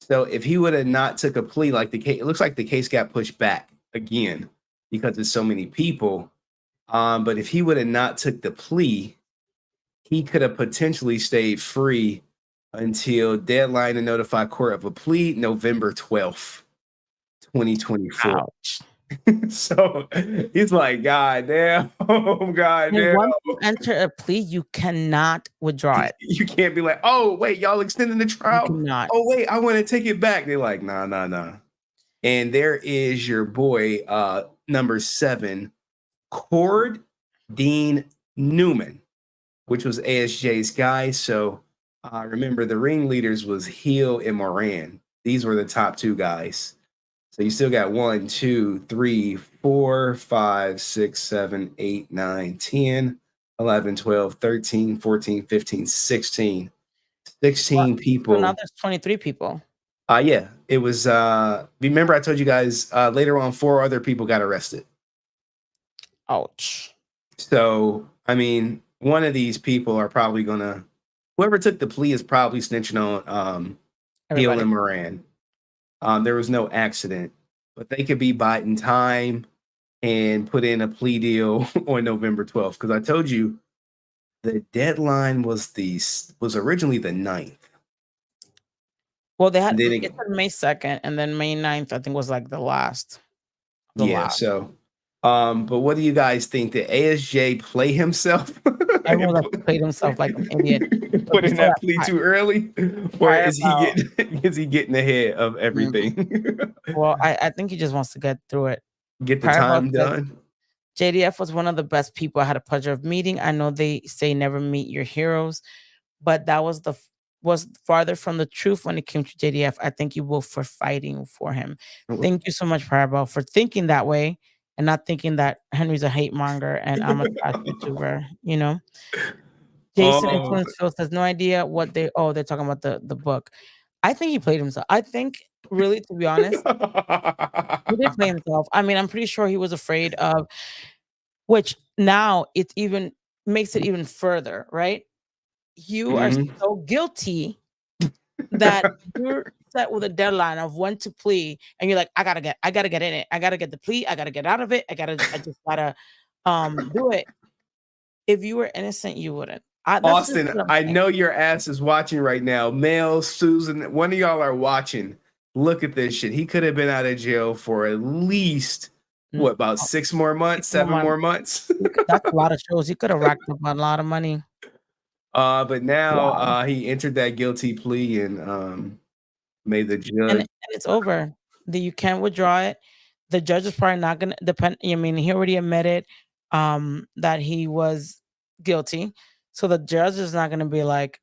S5: So if he would have not took a plea, like it looks like the case got pushed back again because there's so many people. But if he would have not took the plea, he could have potentially stayed free until deadline to notify court of a plea, November 12th, 2024.
S4: Ouch.
S5: So he's like, God damn, God
S4: And
S5: damn.
S4: once you enter a plea, you cannot withdraw it.
S5: You can't be like, oh, wait, y'all extending the
S4: You
S5: trial?
S4: cannot.
S5: Oh, wait, I want to take it back. They're like, nah. And there is your boy, number 7, Cord Dean Newman, which was ASJ's guy. So remember, the ringleaders was Hill and Moran. These were the top 2 guys. So you still got 1, 2, 3, 4, 5, 6, 7, 8, 9, 10, 11, 12, 13, 14, 15, 16. 16
S4: So
S5: people.
S4: now there's 23 people.
S5: Yeah, it was. Remember, I told you guys later on 4 other people got arrested.
S4: Ouch.
S5: So, I mean, one of these people are probably gonna. Whoever took the plea is probably snitching on Hill and Moran. There was no accident, but they could be biding time and put in a plea deal on November 12th. Because I told you the deadline was originally the 9th.
S4: Well, they had
S5: Then
S4: it said May 2nd, and then May 9th, I think, was like the last.
S5: So, but what do you guys think? Did ASJ play himself?
S4: Everyone played himself like an idiot.
S5: Put in that plea too early, or is he getting ahead of everything?
S4: Well, I think he just wants to get through it.
S5: Get the time done.
S4: JDF was one of the best people I had a pleasure of meeting. I know they say never meet your heroes, but that was farther from the truth when it came to JDF. I thank you both for fighting for him. Thank you so much, Parabel, for thinking that way and not thinking that Henry's a hate monger and I'm a trash YouTuber, you know? Jason Influencefield has no idea what they're talking about the book. I think he played himself. I think, really, to be honest, he did play himself. I mean, I'm pretty sure he was afraid of, which now it even makes it even further, right? You are so guilty that you're set with a deadline of when to plea, and you're like, I gotta get in it. I gotta get the plea. I gotta get out of it. I just gotta do it. If you were innocent, you wouldn't.
S5: Austin, I know your ass is watching right now. Mel, Susan, one of y'all are watching. Look at this shit. He could have been out of jail for at least about 6 more months, 7 more months.
S4: That's a lot of shows. He could have racked up a lot of money.
S5: But now he entered that guilty plea and made the judge.
S4: And it's over. You can't withdraw it. The judge is probably not gonna depend. I mean, he already admitted that he was guilty. So the judge is not gonna be like,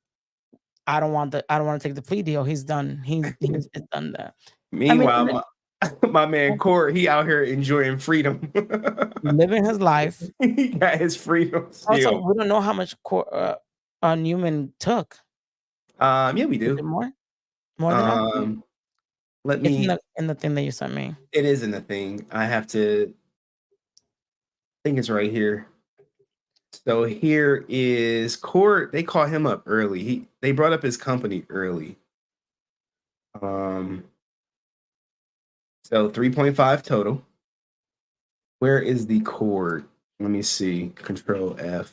S4: I don't want to take the plea deal. He's done. He's done that.
S5: Meanwhile, my man Corey, he out here enjoying freedom.
S4: Living his life.
S5: He got his freedom still.
S4: Also, we don't know how much Newman took.
S5: Yeah, we do.
S4: More than
S5: let me
S4: in the thing that you sent me.
S5: It is in the thing. I think it's right here. So here is Court. They call him up early. They brought up his company early. So 3.5 total. Where is the cord? Let me see. Control F.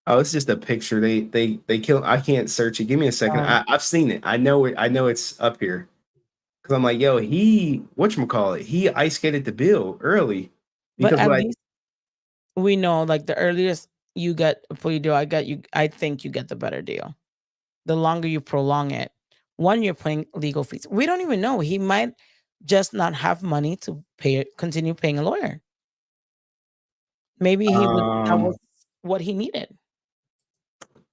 S5: Oh, it's just a picture. They kill. I can't search it. Give me a second. I've seen it. I know it. I know it's up here. Cause I'm like, yo, whatchamacallit? He ice skated the bill early.
S4: Because but at least we know, like, the earliest you get a plea deal, I think you get the better deal. The longer you prolong it, one, you're paying legal fees. We don't even know. He might just not have money to continue paying a lawyer. Maybe that was what he needed.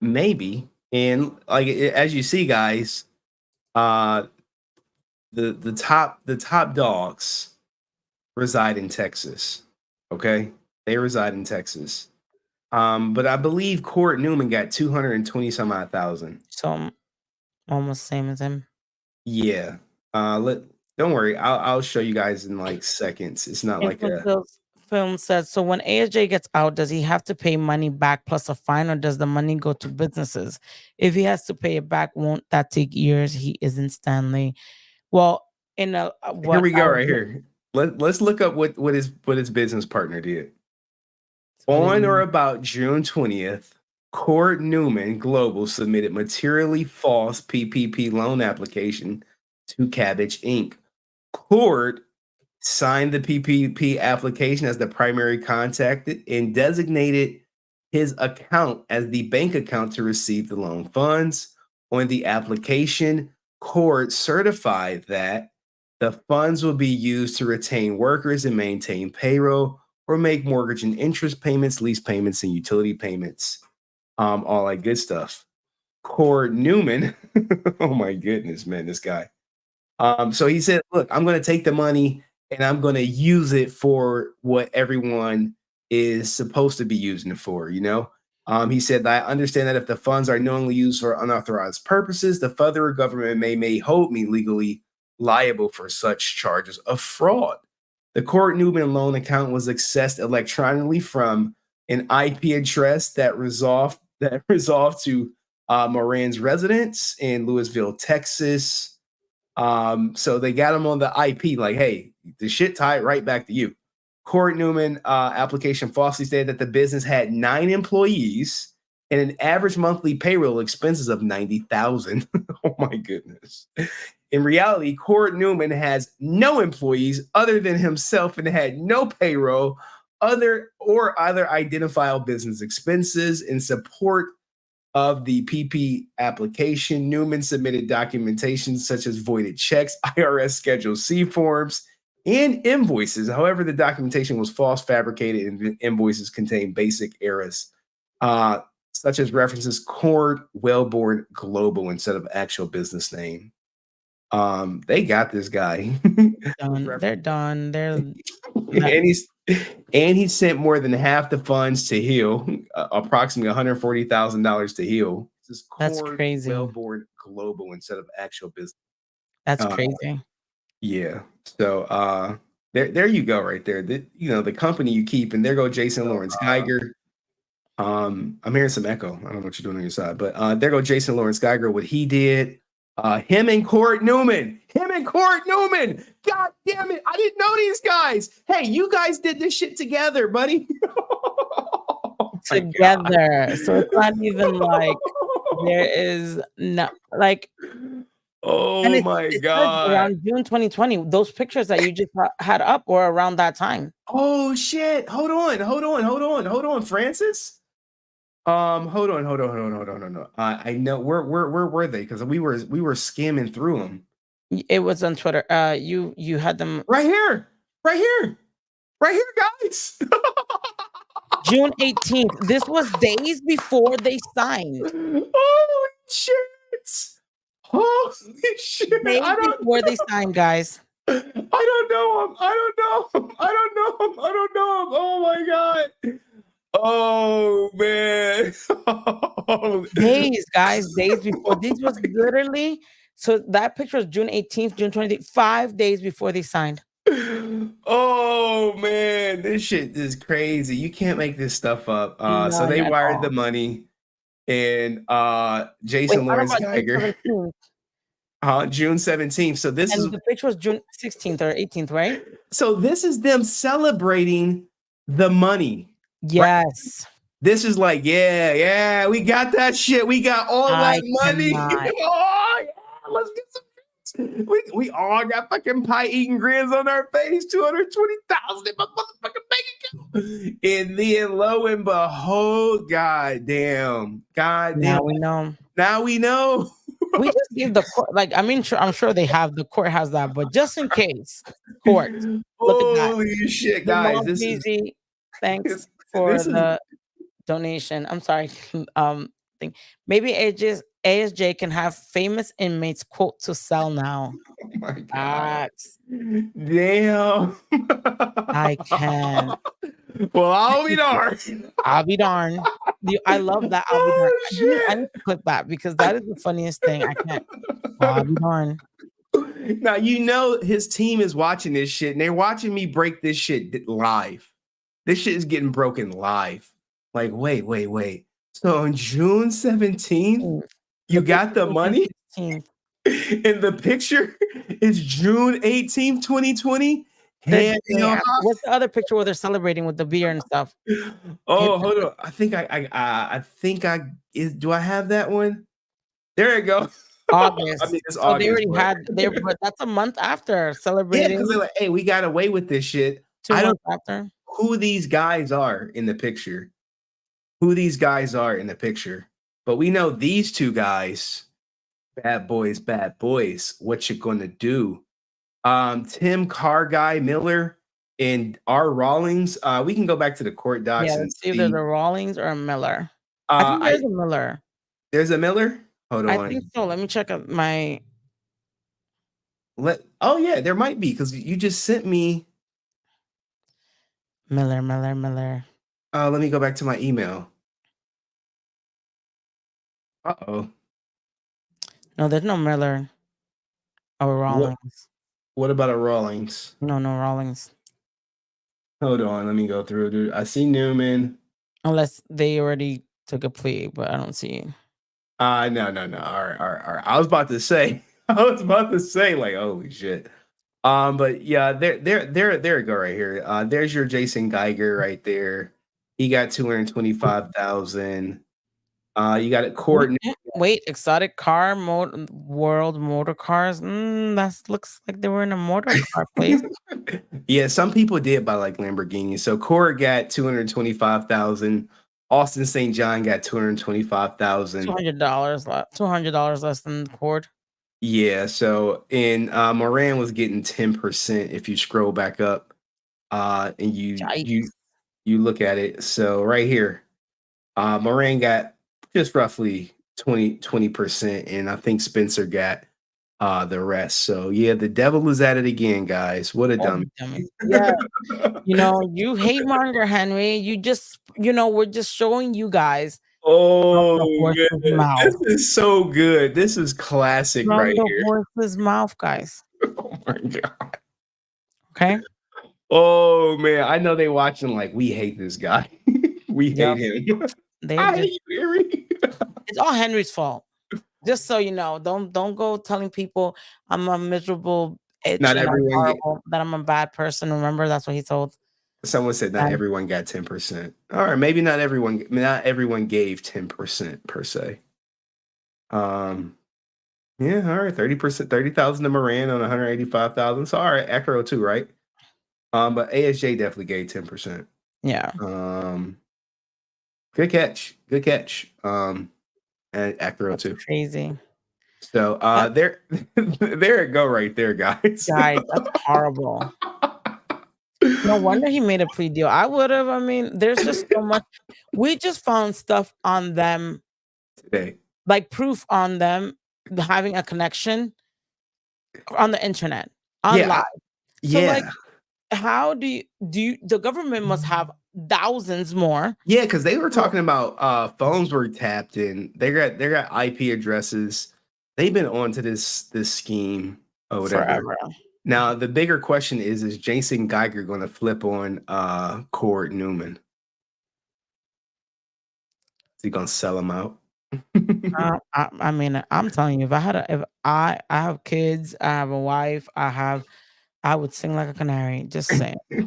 S5: Maybe. And like as you see, guys, the top dogs reside in Texas. Okay, they reside in Texas. But I believe Court Newman got 220 some odd thousand.
S4: So almost same as him.
S5: Yeah. Don't worry. I'll show you guys in like seconds. It's not like a
S4: film says. So when ASJ gets out, does he have to pay money back plus a fine, or does the money go to businesses? If he has to pay it back, won't that take years? He isn't Stanley. Well, here
S5: we go right here. Let's look up what his business partner did. On or about June 20th, Cord Newman Global submitted materially false PPP loan application to Cabbage Inc. Cord signed the PPP application as the primary contact and designated his account as the bank account to receive the loan funds. On the application, Cord certified that the funds will be used to retain workers and maintain payroll or make mortgage and interest payments, lease payments, and utility payments. All that good stuff. Cord Newman, oh my goodness, man, this guy. So he said, look, I'm going to take the money and I'm going to use it for what everyone is supposed to be using it for, you know? He said, I understand that if the funds are knowingly used for unauthorized purposes, the federal government may hold me legally liable for such charges of fraud. The Cord Newman loan account was accessed electronically from an IP address that resolved to Moran's residence in Louisville, Texas. So they got him on the IP, like, hey, the shit tied right back to you. Cord Newman application falsely stated that the business had 9 employees and an average monthly payroll expenses of $90,000. Oh my goodness. In reality, Cord Newman has no employees other than himself and had no payroll other identifiable business expenses. In support of the PP application, Newman submitted documentation such as voided checks, IRS Schedule C forms, and invoices. However, the documentation was false, fabricated, and invoices contained basic errors, such as references Cord Wellborn Global instead of actual business name. They got this guy.
S4: They're done.
S5: And he sent more than half the funds to Heal, approximately $140,000 to Heal. This is
S4: That's
S5: Cord
S4: crazy.
S5: Wellborn Global instead of actual business.
S4: That's crazy.
S5: Yeah. So there you go, right there. The company you keep, and there go Jason Lawrence Geiger. I'm hearing some echo. I don't know what you're doing on your side, but there go Jason Lawrence Geiger. What he did. Him and Cord Newman. God damn it. I didn't know these guys. Hey, you guys did this shit together, buddy.
S4: Together. So it's not even like there is no like.
S5: Oh my God.
S4: Around June 2020, those pictures that you just had up were around that time.
S5: Oh shit. Hold on, Francis. Hold on. I know where were they? Because we were skimming through them.
S4: It was on Twitter. You had them
S5: right here, guys.
S4: June 18th. This was days before they signed.
S5: Holy shit!
S4: Days before they signed, guys.
S5: I don't know him. Oh my God. Oh man.
S4: Days, guys, days before. This was literally, so that picture was June 18th, June 20th, 5 days before they signed.
S5: Oh man, this shit is crazy. You can't make this stuff up. So they wired the money, and Jason Lawrence Geiger. June 17th. So this is
S4: the picture was June 16th or 18th, right?
S5: So this is them celebrating the money.
S4: Yes.
S5: Right? This is like, yeah, we got that shit. We got all that money. Oh, yeah, let's get some. We all got fucking pie eating grins on our face. 220,000 in my motherfucking bank account. And then lo and behold, goddamn.
S4: Now we know. We just give the court, like, I mean, I'm sure they have, the court has that, but just in case, court. Look at that.
S5: Holy shit, guys.
S4: This is easy. Thanks for the donation. I'm sorry. Thing. Maybe ASJ can have famous inmates quote to sell now.
S5: Oh my God. Damn.
S4: I can.
S5: Well, I'll be darned.
S4: I'll be darned. I love that. I'll be darned. I need to clip that because that is the funniest thing. I can't. I'll be darned.
S5: Now, you know, his team is watching this shit and they're watching me break this shit live. This shit is getting broken live. Like, wait. So on June 17th, you got the money? And the picture is June 18th, 2020.
S4: They're
S5: Hell
S4: doing
S5: no.
S4: it. What's the other picture where they're celebrating with the beer and stuff?
S5: Oh, hold on. I think I think I is. Do I have that one? There it go.
S4: August.
S5: I mean, it's
S4: So they
S5: August,
S4: already
S5: but
S4: had there, but that's a month after
S5: yeah,
S4: celebrating.
S5: because they're like, hey, we got away with this shit.
S4: 2
S5: I don't
S4: months after.
S5: know who these guys are in the picture. Who these guys are in the picture. But we know these two guys, bad boys, bad boys. What you gonna do? Tim Car Guy Miller and R. Rawlings. We can go back to the court docs
S4: Yeah,
S5: and
S4: it's either
S5: see.
S4: the Rawlings or a Miller. I think there's a Miller.
S5: There's a Miller. Hold
S4: I
S5: on.
S4: think so. Let me check out my.
S5: Oh yeah, there might be because you just sent me.
S4: Miller.
S5: Let me go back to my email. Uh-oh.
S4: No, there's no Miller or Rawlings.
S5: What about a Rawlings?
S4: No Rawlings.
S5: Hold on, let me go through, dude. I see Newman.
S4: Unless they already took a plea, but I don't see.
S5: No. All right. I was about to say, like, holy shit. But yeah, there you go right here. There's your Jason Geiger right there. He got 225,000. You got a court.
S4: Wait, exotic car world motor cars. That looks like they were in a motor car place.
S5: Yeah, some people did buy like Lamborghini. So Court got 225,000. Austin St. John got 225,000.
S4: $200 less than Cord.
S5: Yeah, so and Moran was getting 10% if you scroll back up and you look at it. So right here, Moran got just roughly 20%, and I think Spencer got the rest. So yeah, the devil is at it again, guys. What a dummy.
S4: Yeah. You hate monger, Henry. You just, we're just showing you guys.
S5: Oh, this is so good. This is classic
S4: From
S5: right
S4: the
S5: here.
S4: horse's mouth, guys.
S5: Oh my god.
S4: Okay.
S5: Oh man, I know they watching like we hate this guy. We hate him.
S4: Hate you, Henry. It's all Henry's fault. Just so you know, don't go telling people I'm a miserable itch
S5: Not
S4: and I'm
S5: everyone
S4: horrible, that I'm a bad person. Remember, that's what he told.
S5: Someone said not everyone got 10%. All right, maybe not everyone gave 10% per se. Yeah, all right, 30%, 30,000 to Moran on 185,000. So all right, Acro too, right? But ASJ definitely gave 10%.
S4: Yeah.
S5: Good catch. And Acro too.
S4: Crazy.
S5: So there it go right there, guys.
S4: Guys, that's horrible. No wonder he made a plea deal. I would have. I mean, there's just so much. We just found stuff on them
S5: today,
S4: like proof on them having a connection on the internet, online. So like, how do you? The government must have thousands more.
S5: Yeah, because they were talking about phones were tapped in. They got IP addresses. They've been onto this scheme or whatever.
S4: Forever.
S5: Now the bigger question is Jason Geiger going to flip on Cord Newman? Is he going to sell him out?
S4: I mean, I'm telling you, if I have kids, I have a wife, I would sing like a canary. Just saying. I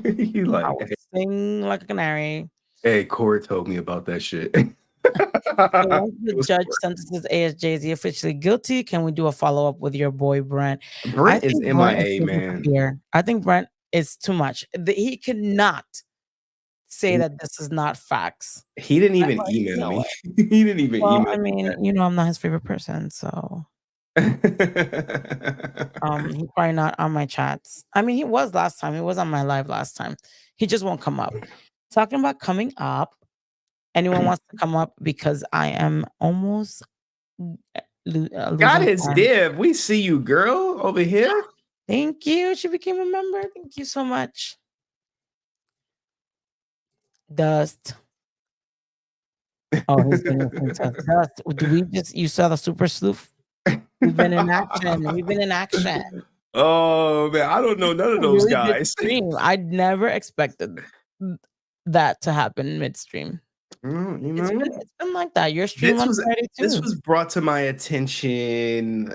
S4: would sing like a canary.
S5: Hey, Cord told me about that shit.
S4: So once the judge sentences ASJ, is he officially guilty? Can we do a follow-up with your boy Brent?
S5: Brent is MIA, man.
S4: I think Brent is too much. He cannot say that this is not facts.
S5: He didn't even email me. He didn't even email me.
S4: I mean, I'm not his favorite person, so he's probably not on my chats. I mean, he was last time. He was on my live last time. He just won't come up. Talking about coming up. Anyone wants to come up because I am almost
S5: God is Div. We see you, girl, over here.
S4: Thank you. She became a member. Thank you so much. Dust. Oh, he's been Dust. You saw the super sleuth? We've been in action.
S5: Oh man, I don't know none of those guys.
S4: I'd never expected that to happen midstream. It's been like that. Your stream on Friday too.
S5: This was brought to my attention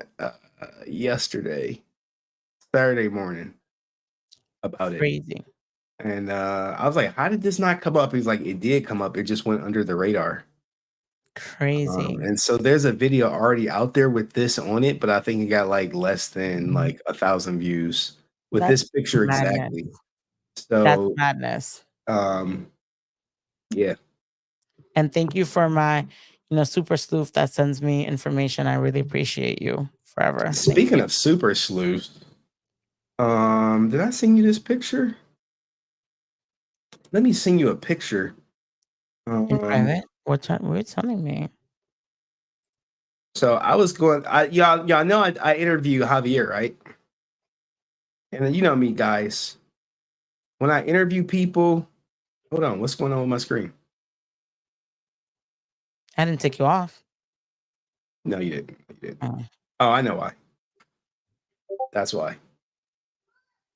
S5: yesterday, Saturday morning. about it.
S4: Crazy.
S5: And I was like, how did this not come up? He's like, it did come up. It just went under the radar.
S4: Crazy.
S5: And so there's a video already out there with this on it, but I think it got like less than like 1,000 views with
S4: That's
S5: this picture
S4: madness.
S5: exactly.
S4: That's
S5: So
S4: madness.
S5: yeah.
S4: And thank you for my, super sleuth that sends me information. I really appreciate you forever. Thank
S5: Speaking
S4: you.
S5: of super sleuth, did I send you this picture? Let me send you a picture.
S4: In private? What are you telling me?
S5: So I was going. Y'all know I interview Javier, right? And then you know me, guys. When I interview people, hold on, what's going on with my screen?
S4: I didn't take you off.
S5: No, you didn't. You didn't. Oh, I know why. That's why.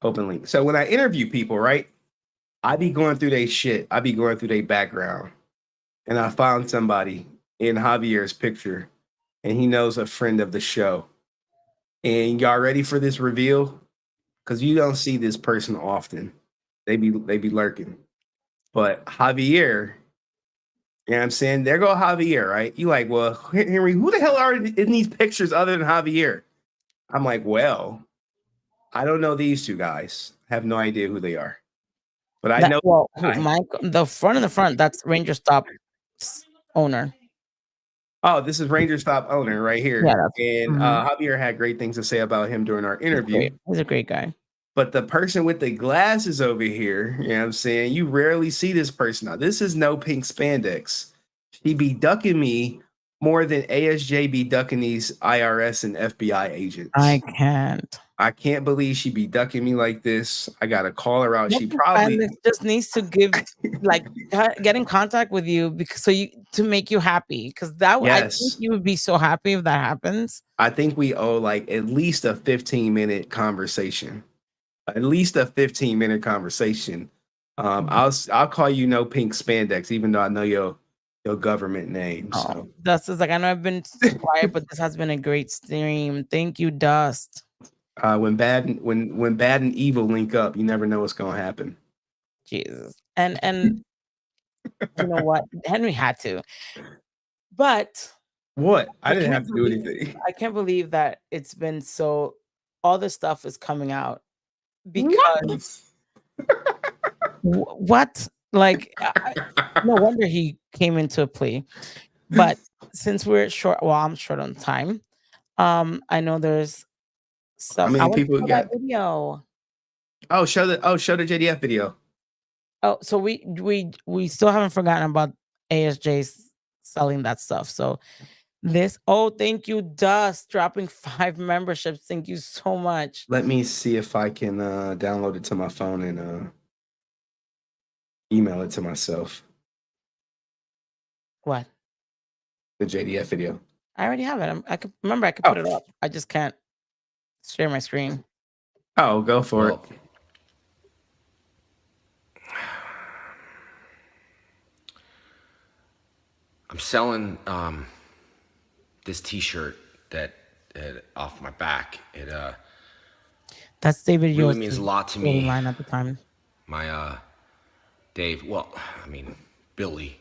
S5: Open link. So when I interview people, right, I be going through their shit. I be going through their background. And I found somebody in Javier's picture, and he knows a friend of the show. And y'all ready for this reveal? Because you don't see this person often. They be lurking. But Javier, you know what I'm saying? There go Javier, right? You like, well, Henry, who the hell are in these pictures other than Javier? I'm like, well, I don't know these two guys. I have no idea who they are. But I know
S4: the front and the front, that's Ranger Stop owner.
S5: Oh, this is Ranger Stop owner right here.
S4: Yeah,
S5: and Javier had great things to say about him during our interview.
S4: He's a great guy.
S5: But the person with the glasses over here, you know what I'm saying? You rarely see this person. Now, this is no pink spandex. She be ducking me more than ASJ be ducking these IRS and FBI agents.
S4: I can't
S5: believe she be ducking me like this. I gotta call her out.
S4: No
S5: She
S4: pink
S5: probably
S4: spandex just needs to get in contact with you to make you happy. Because I think you would be so happy if that happens.
S5: I think we owe like at least a 15-minute conversation. At least a 15-minute conversation. I'll call you no pink spandex, even though I know your government name. So
S4: Dust is like, I know I've been quiet, but this has been a great stream. Thank you, Dust.
S5: When bad and evil link up, you never know what's gonna happen.
S4: Jesus. And you know what? Henry had to. But
S5: what? I didn't have to do anything.
S4: I can't believe that it's been all this stuff is coming out because what? Like, no wonder he came into a plea. But since we're short, I'm short on time. I know there's some.
S5: How many people got
S4: that video?
S5: Oh, show the JDF video.
S4: Oh, so we still haven't forgotten about ASJ selling that stuff. So thank you, Dust, dropping 5 memberships. Thank you so much.
S5: Let me see if I can download it to my phone and email it to myself.
S4: What?
S5: The JDF video.
S4: I already have it. I could put it up. I just can't share my screen.
S5: Oh, go for it.
S3: I'm selling this T-shirt that off my back. It
S4: that's David.
S3: Really means a lot to me.
S4: Line at the time.
S3: My Dave. Well, I mean Billy.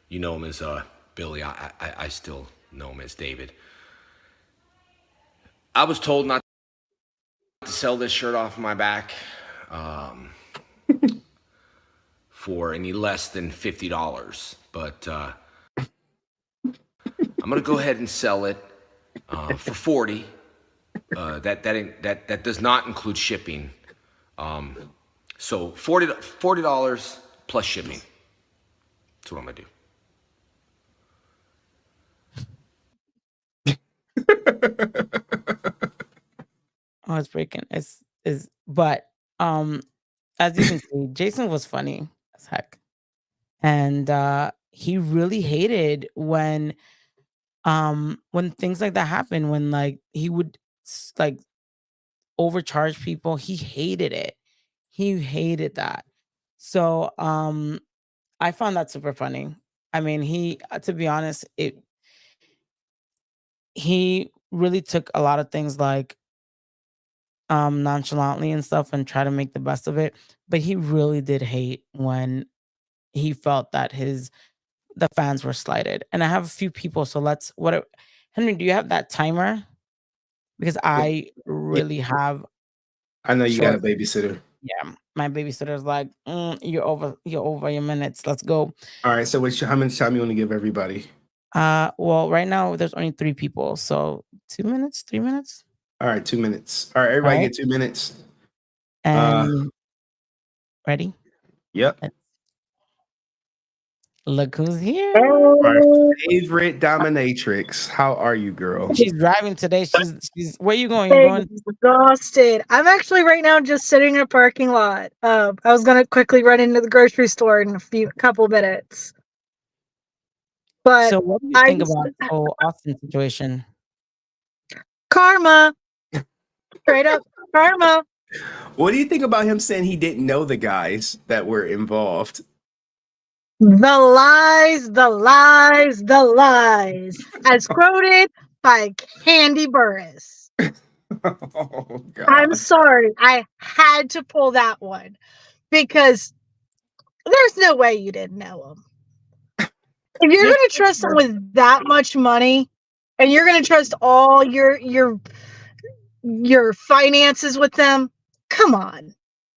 S3: You know him as Billy. I still know him as David. I was told not to sell this shirt off my back for any less than $50, but I'm gonna go ahead and sell it for $40. That does not include shipping. So $40 plus shipping. That's what I'm gonna do.
S4: Oh, it's breaking. But as you can see, Jason was funny as heck. And he really hated when things like that happen, when like he would like overcharge people. He hated it. He hated that. So I found that super funny. I mean, to be honest, he really took a lot of things like nonchalantly and stuff and try to make the best of it. But he really did hate when he felt that the fans were slighted. And I have a few people, so Henry, do you have that timer? Because I really have
S5: I know you got a
S4: short.
S5: babysitter.
S4: Yeah, my babysitter's like, you're over your minutes. Let's go.
S5: All right. So how much time you want to give everybody?
S4: Well, right now there's only 3 people, so 2 minutes, 3 minutes.
S5: All right, 2 minutes. All right, everybody get 2 minutes.
S4: And ready?
S5: Yep.
S4: Look who's here.
S5: Our favorite dominatrix. How are you, girl?
S4: She's driving today. She's where you going?
S16: I'm
S4: You're going
S16: exhausted. I'm actually right now just sitting in a parking lot. I was gonna quickly run into the grocery store in a couple minutes. But
S4: so what do you think about the whole Austin situation?
S16: Karma. Straight up karma.
S5: What do you think about him saying he didn't know the guys that were involved?
S16: The lies, the lies, the lies. As quoted by Candy Burris.
S5: Oh, God.
S16: I'm sorry. I had to pull that one because there's no way you didn't know him. If you're going to trust someone with that much money and you're going to trust all your finances with them, come on.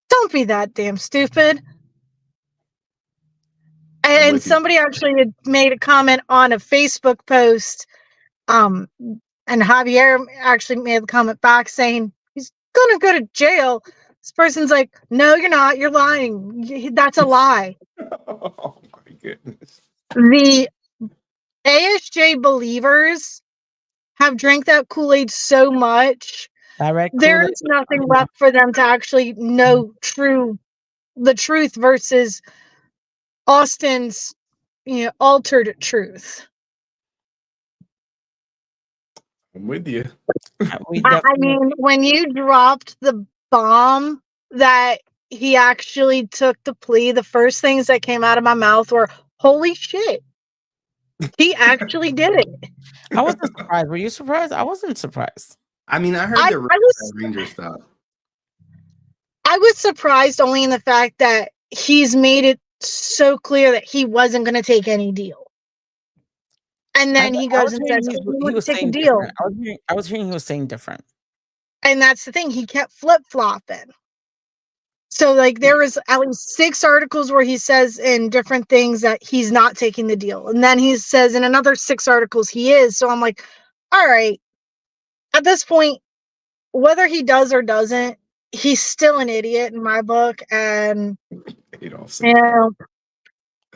S16: Don't be that damn stupid. And somebody actually had made a comment on a Facebook post, and Javier actually made a comment back saying he's gonna go to jail. This person's like, no, you're not. You're lying. That's a lie.
S5: Oh my goodness.
S16: The ASJ believers have drank that Kool-Aid so much. There is nothing left for them to actually know the truth versus Austin's, altered truth.
S5: I'm with you.
S16: I mean, when you dropped the bomb that he actually took the plea, the first things that came out of my mouth were, holy shit. He actually did it.
S4: I wasn't surprised. Were you surprised? I wasn't surprised.
S5: I mean, I heard the Ranger stuff.
S16: I was surprised only in the fact that he's made it so clear that he wasn't going to take any deal. And then he goes and says,
S4: he was
S16: take a
S4: saying
S16: deal.
S4: different. I was hearing he was saying different.
S16: And that's the thing. He kept flip-flopping. So, there was at least 6 articles where he says in different things that he's not taking the deal. And then he says in another 6 articles he is. So I'm like, all right. At this point, whether he does or doesn't, he's still an idiot in my book. And,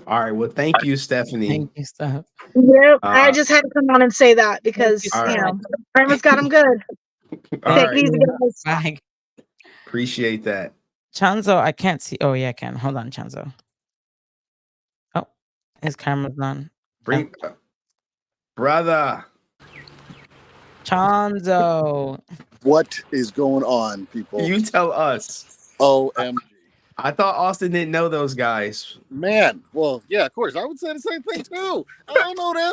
S5: All right. Well, thank you, Stephanie.
S4: Thank you, Steph.
S16: Yep. I just had to come on and say that because, Primus got him good.
S5: All
S16: Take it easy, guys.
S4: Bye.
S5: Appreciate that.
S4: Chanzo, I can't see. Oh, yeah, I can. Hold on, Chanzo. Oh, his camera's on.
S5: Brother.
S4: Chanzo.
S17: What is going on, people?
S5: You tell us.
S17: OMG.
S5: I thought Austin didn't know those guys.
S17: Man, well, yeah, of course. I would say the same thing, too. I don't know them.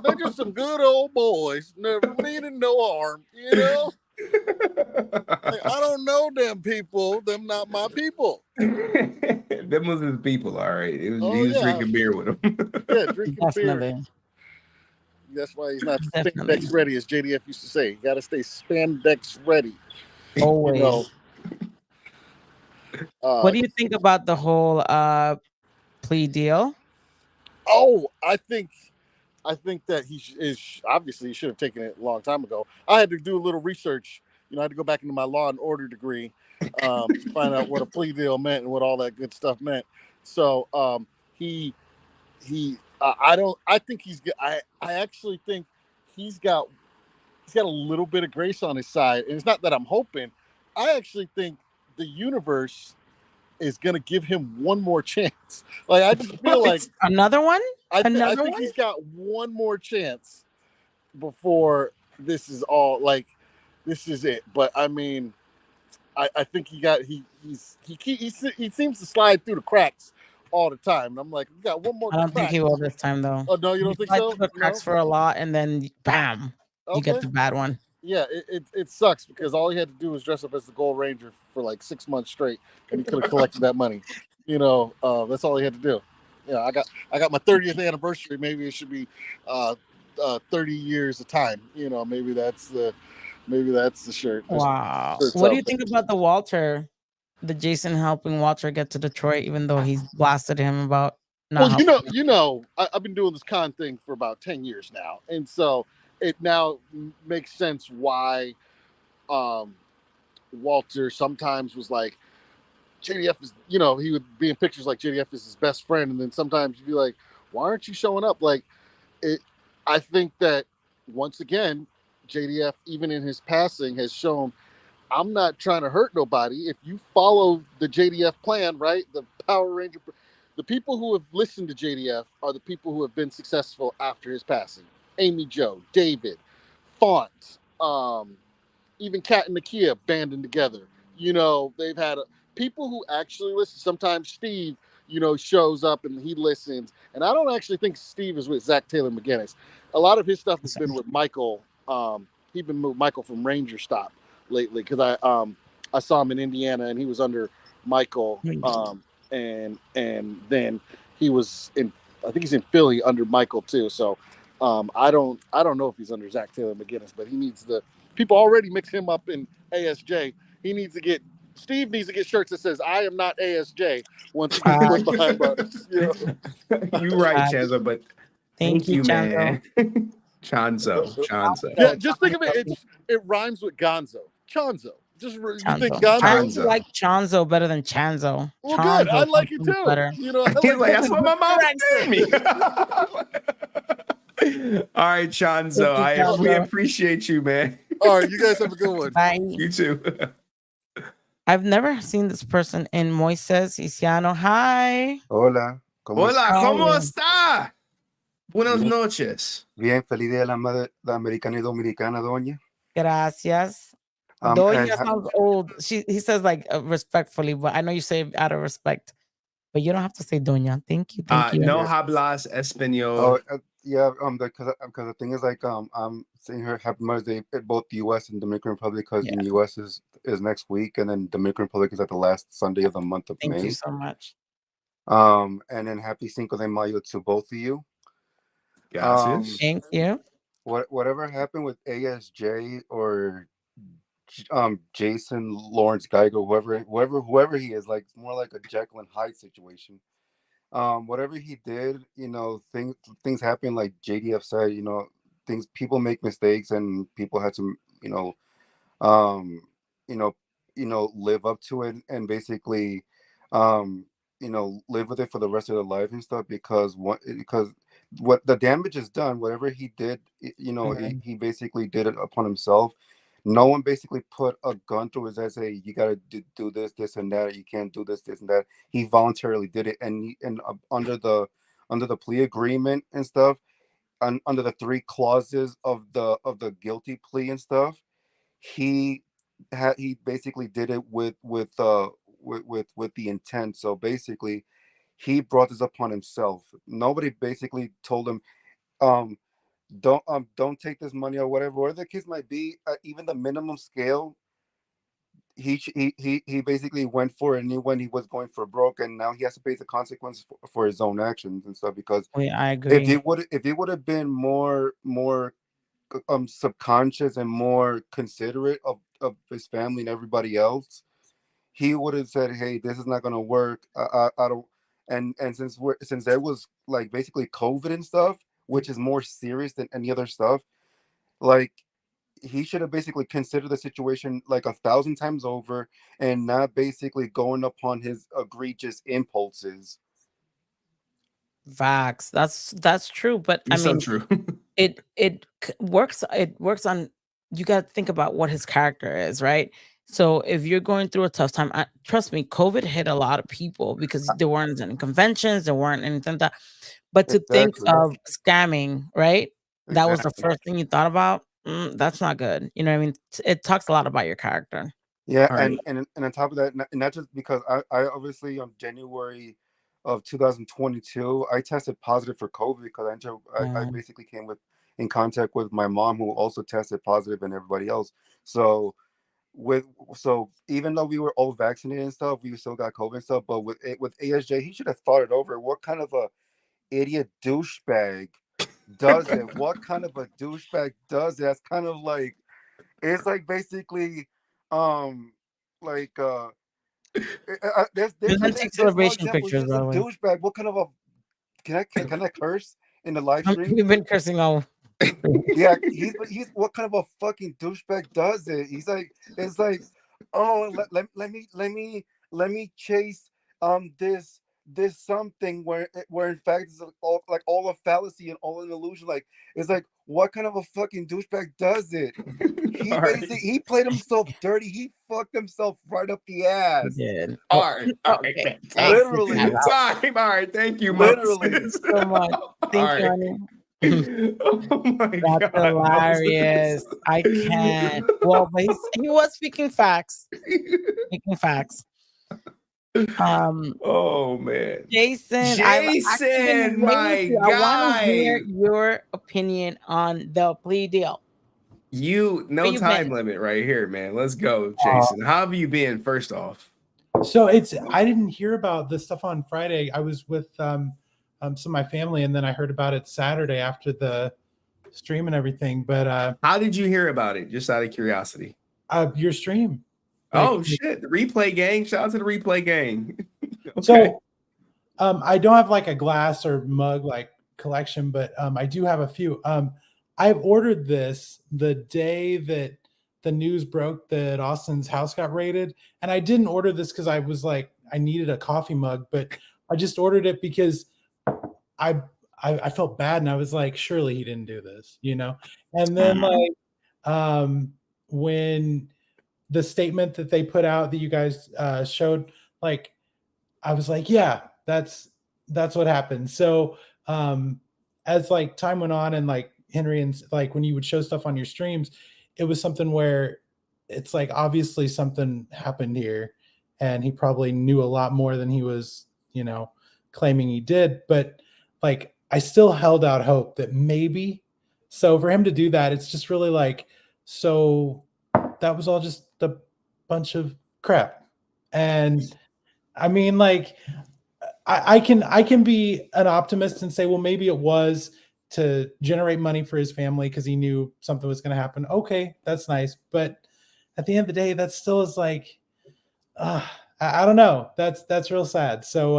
S17: They're just some good old boys. Never meaning no harm, I don't know them people. Them not my people.
S5: Them was his people, all right. He was drinking beer with them.
S17: Yeah, drinking beer. That's why he's not spandex ready, as JDF used to say. You got to stay spandex ready.
S4: Always. What do you think about the whole plea deal?
S17: Oh, I think that he obviously should have taken it a long time ago. I had to do a little research. I had to go back into my law and order degree to find out what a plea deal meant and what all that good stuff meant. So I actually think he's got a little bit of grace on his side. And it's not that I'm hoping. I actually think the universe is going to give him one more chance. I just feel like
S4: another one.
S17: I think he's got one more chance before this is all this is it. But I mean, I think he seems to slide through the cracks all the time. And I'm like, you got one more.
S4: I don't think he will this time though.
S17: Oh no, you don't think so?
S4: The cracks for a lot, and then bam, you get the bad one.
S17: Yeah, it sucks because all he had to do was dress up as the Gold Ranger for like 6 months straight, and he could have collected that money. That's all he had to do. Yeah, I got my 30th anniversary. Maybe it should be 30 years of time. Maybe that's the shirt.
S4: Wow.
S17: Shirt's
S4: What do
S17: out
S4: you
S17: there.
S4: think about the Jason helping Walter get to Detroit, even though he's blasted him about not
S17: Well,
S4: helping?
S17: I've been doing this con thing for about 10 years now, and so it now makes sense why Walter sometimes was like, JDF is, he would be in pictures like JDF is his best friend, and then sometimes you'd be like, why aren't you showing up? Like, I think that once again, JDF, even in his passing, has shown I'm not trying to hurt nobody. If you follow the JDF plan, right, the Power Ranger, the people who have listened to JDF are the people who have been successful after his passing. Amy Jo, David, Font, even Kat and Nakia banding together. They've had people who actually listen. Sometimes Steve, shows up and he listens. And I don't actually think Steve is with Zack Taylor McGuinness. A lot of his stuff has been with Michael. He's been with Michael from Ranger Stop lately because I saw him in Indiana and he was under Michael. And then he was I think he's in Philly under Michael too. So I don't know if he's under Zack Taylor McGuinness, but he needs people already mix him up in ASJ. Steve needs to get shirts that says "I am not ASJ" once he gets put behind bars.
S5: You're right, Chanzo, but thank you, man. Chanzo.
S17: Yeah, just think of it. It rhymes with Gonzo. Chanzo. You think Gonzo?
S4: I actually like Chanzo better than Chanzo.
S17: Well,
S4: Chanzo
S17: good. I like it too.
S4: Better.
S5: That's what my mom told me. All right, Chanzo. We appreciate you, man.
S17: All right, you guys have a good one.
S4: Bye.
S5: You too.
S4: I've never seen this person in Moises Isiano. Hi.
S18: Hola.
S5: Hola, ¿cómo está? Buenas noches.
S18: Bien, feliz día de la madre la americana y dominicana, doña.
S4: Gracias. Doña sounds old. He says like respectfully, but I know you say it out of respect. But you don't have to say doña. Thank you.
S5: No hablas español.
S18: Yeah, because the thing is like I'm saying her happy Mother's Day at both the U.S. and Dominican Republic because in the U.S. is next week and then Dominican Republic is at the last Sunday of the month of May.
S4: Thank you so much.
S18: And then happy Cinco de Mayo to both of you.
S4: Thank you.
S18: Whatever happened with ASJ or Jason Lawrence Geiger, whoever he is, like it's more like a Jekyll and Hyde situation. Whatever he did, things happen like JDF said, people make mistakes and people had to, live up to it and basically, live with it for the rest of their life and stuff because what the damage is done, whatever he did, he basically did it upon himself. No one basically put a gun through his head, say you got to do this, and that. You can't do this, and that. He voluntarily did it, and under the plea agreement and stuff, and under the 3 clauses of the guilty plea and stuff, he basically did it with the intent. So basically, he brought this upon himself. Nobody basically told him, don't take this money or whatever the case might be. Even the minimum scale, he basically went for it and knew when he was going for broke, and now he has to pay the consequences for his own actions and stuff. Because
S4: I agree.
S18: If he would have been more subconscious and more considerate of his family and everybody else, he would have said, "Hey, this is not going to work. I don't." And since there was like basically COVID and stuff, which is more serious than any other stuff, like he should have basically considered the situation like 1,000 times over and not basically going upon his egregious impulses.
S4: Facts. That's true. But I mean,
S5: so true.
S4: it works. It works on. You got to think about what his character is, right? So if you're going through a tough time, trust me, COVID hit a lot of people because there weren't any conventions, there weren't anything that. But to think of scamming, right? That was the first thing you thought about. That's not good. You know what I mean? It talks a lot about your character.
S18: Yeah, and on top of that, not just because I obviously on January of 2022, I tested positive for COVID because I basically came with in contact with my mom, who also tested positive, and everybody else. So even though we were all vaccinated and stuff, we still got COVID and stuff. But with ASJ, he should have thought it over. What kind of a idiot douchebag does it? What kind of a douchebag does it? That's kind of like, it's like basically like there's
S4: You're gonna take celebration pictures, by the way.
S18: douchebag. What kind of a can I curse in the live stream?
S4: We've been cursing all.
S18: Yeah, he's what kind of a fucking douchebag does it? He's like, it's like, oh, let me chase this something where in fact it's all a fallacy and all an illusion. Like, it's like, what kind of a fucking douchebag does it? He played himself dirty. He fucked himself right up the ass.
S4: He did.
S5: All right, man.
S18: Literally.
S5: All right, thank you,
S18: Literally.
S5: Moses.
S4: So much. Thank you, honey.
S5: Oh my
S4: That's
S5: God,
S4: hilarious.
S5: Moses.
S4: I can't. Well, but he was speaking facts. Speaking facts.
S5: Oh man,
S4: Jason,
S5: my guy.
S4: I want to hear your opinion on the plea deal.
S5: No time limit right here, man. Let's go, Jason. How have you been? First off,
S19: so I didn't hear about this stuff on Friday. I was with some of my family, and then I heard about it Saturday after the stream and everything. But
S5: how did you hear about it? Just out of curiosity.
S19: Your stream.
S5: Oh shit! The replay gang. Shout out to the replay gang.
S19: Okay. So, I don't have like a glass or mug like collection, but I do have a few. I've ordered this the day that the news broke that Austin's house got raided, and I didn't order this because I was like I needed a coffee mug, but I just ordered it because I felt bad, and I was like, surely he didn't do this, you know. And then when the statement that they put out that you guys showed, like, I was like, yeah, that's what happened. So as like time went on, and like Henry, and like when you would show stuff on your streams, it was something where it's like obviously something happened here, and he probably knew a lot more than he was, you know, claiming he did. But like I still held out hope that maybe. So for him to do that, it's just really like, so that was all just a bunch of crap. And I mean, like, I can be an optimist and say, well, maybe it was to generate money for his family because he knew something was going to happen. Okay, that's nice. But at the end of the day, that still is like, I don't know. That's real sad. So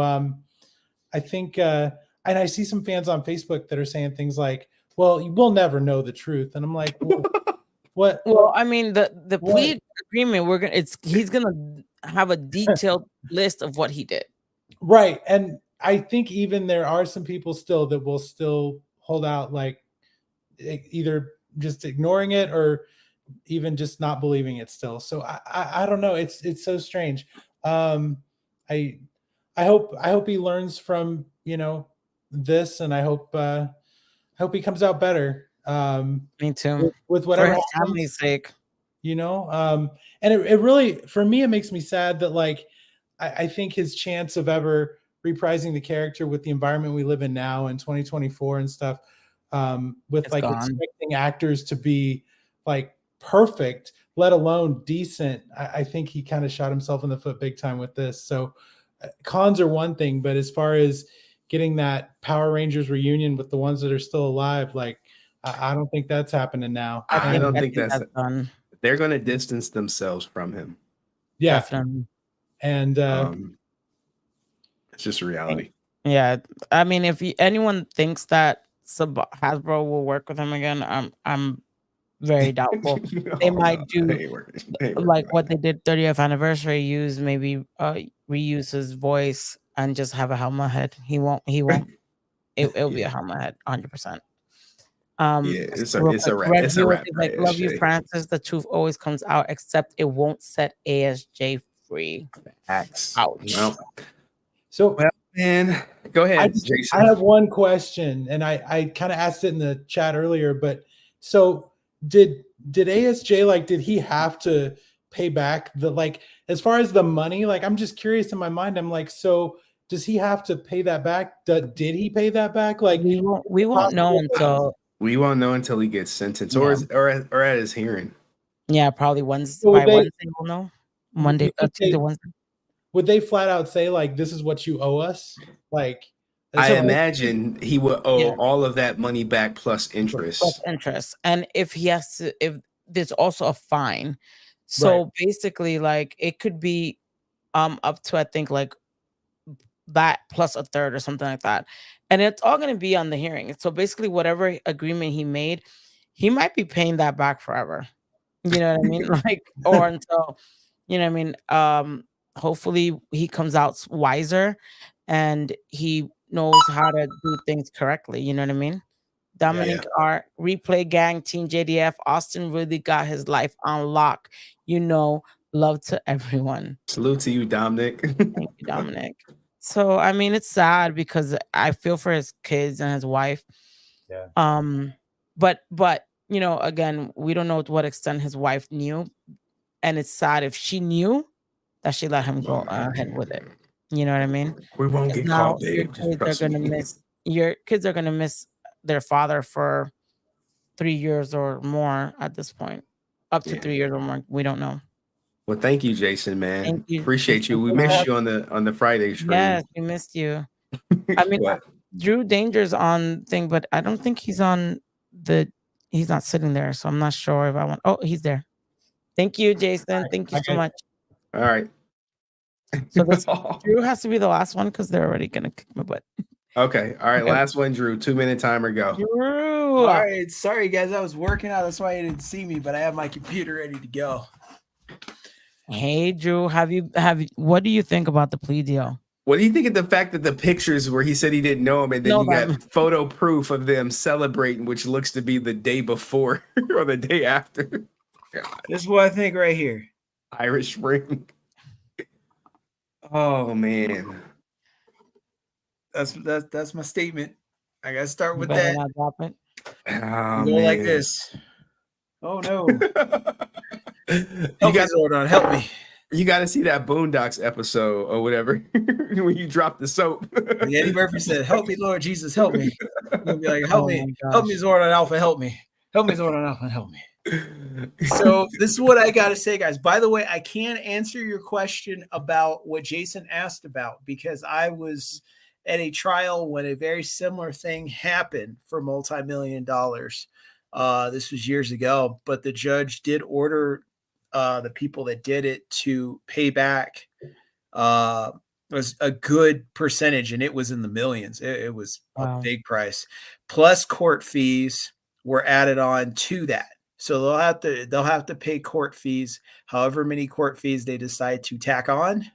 S19: I think, and I see some fans on Facebook that are saying things like, well, we'll never know the truth. And I'm like, well, what?
S4: Well, I mean, the plea agreement, he's gonna have a detailed list of what he did.
S19: Right. And I think even there are some people still that will still hold out, like either just ignoring it or even just not believing it still. So I don't know. It's so strange. I hope he learns from, you know, this, and I hope he comes out better.
S4: Me too.
S19: With whatever,
S4: for his family's sake,
S19: you know. And it really, for me, it makes me sad that like I think his chance of ever reprising the character with the environment we live in now in 2024 and stuff, with like expecting actors to be like perfect, let alone decent, I think he kind of shot himself in the foot big time with this. So cons are one thing, but as far as getting that Power Rangers reunion with the ones that are still alive, like I don't think that's happening now.
S5: I don't think that's done. They're going to distance themselves from him.
S19: Yeah.
S4: Definitely.
S19: And
S5: it's just reality.
S4: Yeah, I mean, if anyone thinks that Hasbro will work with him again, I'm very doubtful. They might do like what they did 30th anniversary, reuse his voice and just have a helmet head. He won't. It'll be a helmet head, 100%.
S5: It's a wrap.
S4: Like, love you, Francis. The truth always comes out, except it won't set ASJ free.
S5: Ouch.
S19: So,
S5: well, man, go ahead, Jason.
S19: I have one question, and I kind of asked it in the chat earlier, but so did ASJ, like, did he have to pay back the, like, as far as the money? Like, I'm just curious in my mind. I'm like, so does he have to pay that back? Did he pay that back? Like,
S4: we won't know until
S5: We won't know until he gets sentenced,
S4: Yeah.
S5: or at his hearing.
S4: Yeah, probably Wednesday.
S19: So
S4: By Wednesday, we'll know. Monday, Tuesday, Wednesday.
S19: Would they flat out say like, "This is what you owe us"? Like,
S5: I imagine he would owe
S4: Yeah.
S5: all of that money back plus interest.
S4: Plus interest, and if he has to, if there's also a fine, so basically, like it could be up to I think like that plus a third or something like that, and it's all going to be on the hearing. So basically, whatever agreement he made, he might be paying that back forever. You know what I mean? Like, or until, you know what I mean? Hopefully he comes out wiser and he knows how to do things correctly. You know what I mean? Dominic R. Replay Gang, Team JDF. Austin really got his life on lock. You know, love to everyone.
S5: Salute to you, Dominic.
S4: Thank you, Dominic. So, I mean, it's sad because I feel for his kids and his wife.
S19: Yeah.
S4: But you know, again, we don't know to what extent his wife knew, and it's sad if she knew that she let him go ahead with it. You know what I mean?
S5: We won't
S4: 'Cause
S5: get
S4: now
S5: caught, babe. Just trust me.
S4: your kids are gonna miss their father for 3 years or more at this point. Up to 3 years or more. We don't know.
S5: Well, thank you, Jason, man.
S4: Thank you.
S5: Appreciate you. We missed you on the Friday stream.
S4: Yes, we missed you. I mean, Drew Danger's on thing, but I don't think he's on he's not sitting there, so I'm not sure if I want. Oh, he's there. Thank you, Jason. Thank you so much.
S5: All right.
S4: So Drew has to be the last one because they're already gonna kick my butt.
S5: Okay. All right.
S4: Okay.
S5: Last one, Drew. 2-minute timer. Go.
S4: Drew.
S20: All right. Sorry, guys. I was working out. That's why you didn't see me, but I have my computer ready to go.
S4: Hey, Drew. What do you think about the plea deal?
S5: What do you think of the fact that the pictures where he said he didn't know him, and then you got photo proof of them celebrating, which looks to be the day before or the day after? God.
S20: This is what I think right here.
S5: Irish Spring. Oh man.
S20: That's my statement. I gotta start with
S4: Better
S20: that.
S4: not drop it.
S5: Oh,
S20: Go like
S5: man.
S20: this. Oh no. Help me.
S5: You got to see that Boondocks episode or whatever when you drop the soap.
S20: Like Eddie Murphy said, "Help me, Lord Jesus, help me." You'll be like, "Help
S4: Oh
S20: me,
S4: my
S20: help me,
S4: gosh.
S20: Zordon Alpha, help me, help me, Zordon Alpha, help me." So this is what I got to say, guys. By the way, I can't answer your question about what Jason asked about because I was at a trial when a very similar thing happened for multi-million dollars. This was years ago, but the judge did order the people that did it to pay back was a good percentage, and it was in the millions. It was a big price. Plus court fees were added on to that. So they'll have to pay court fees, however many court fees they decide to tack on,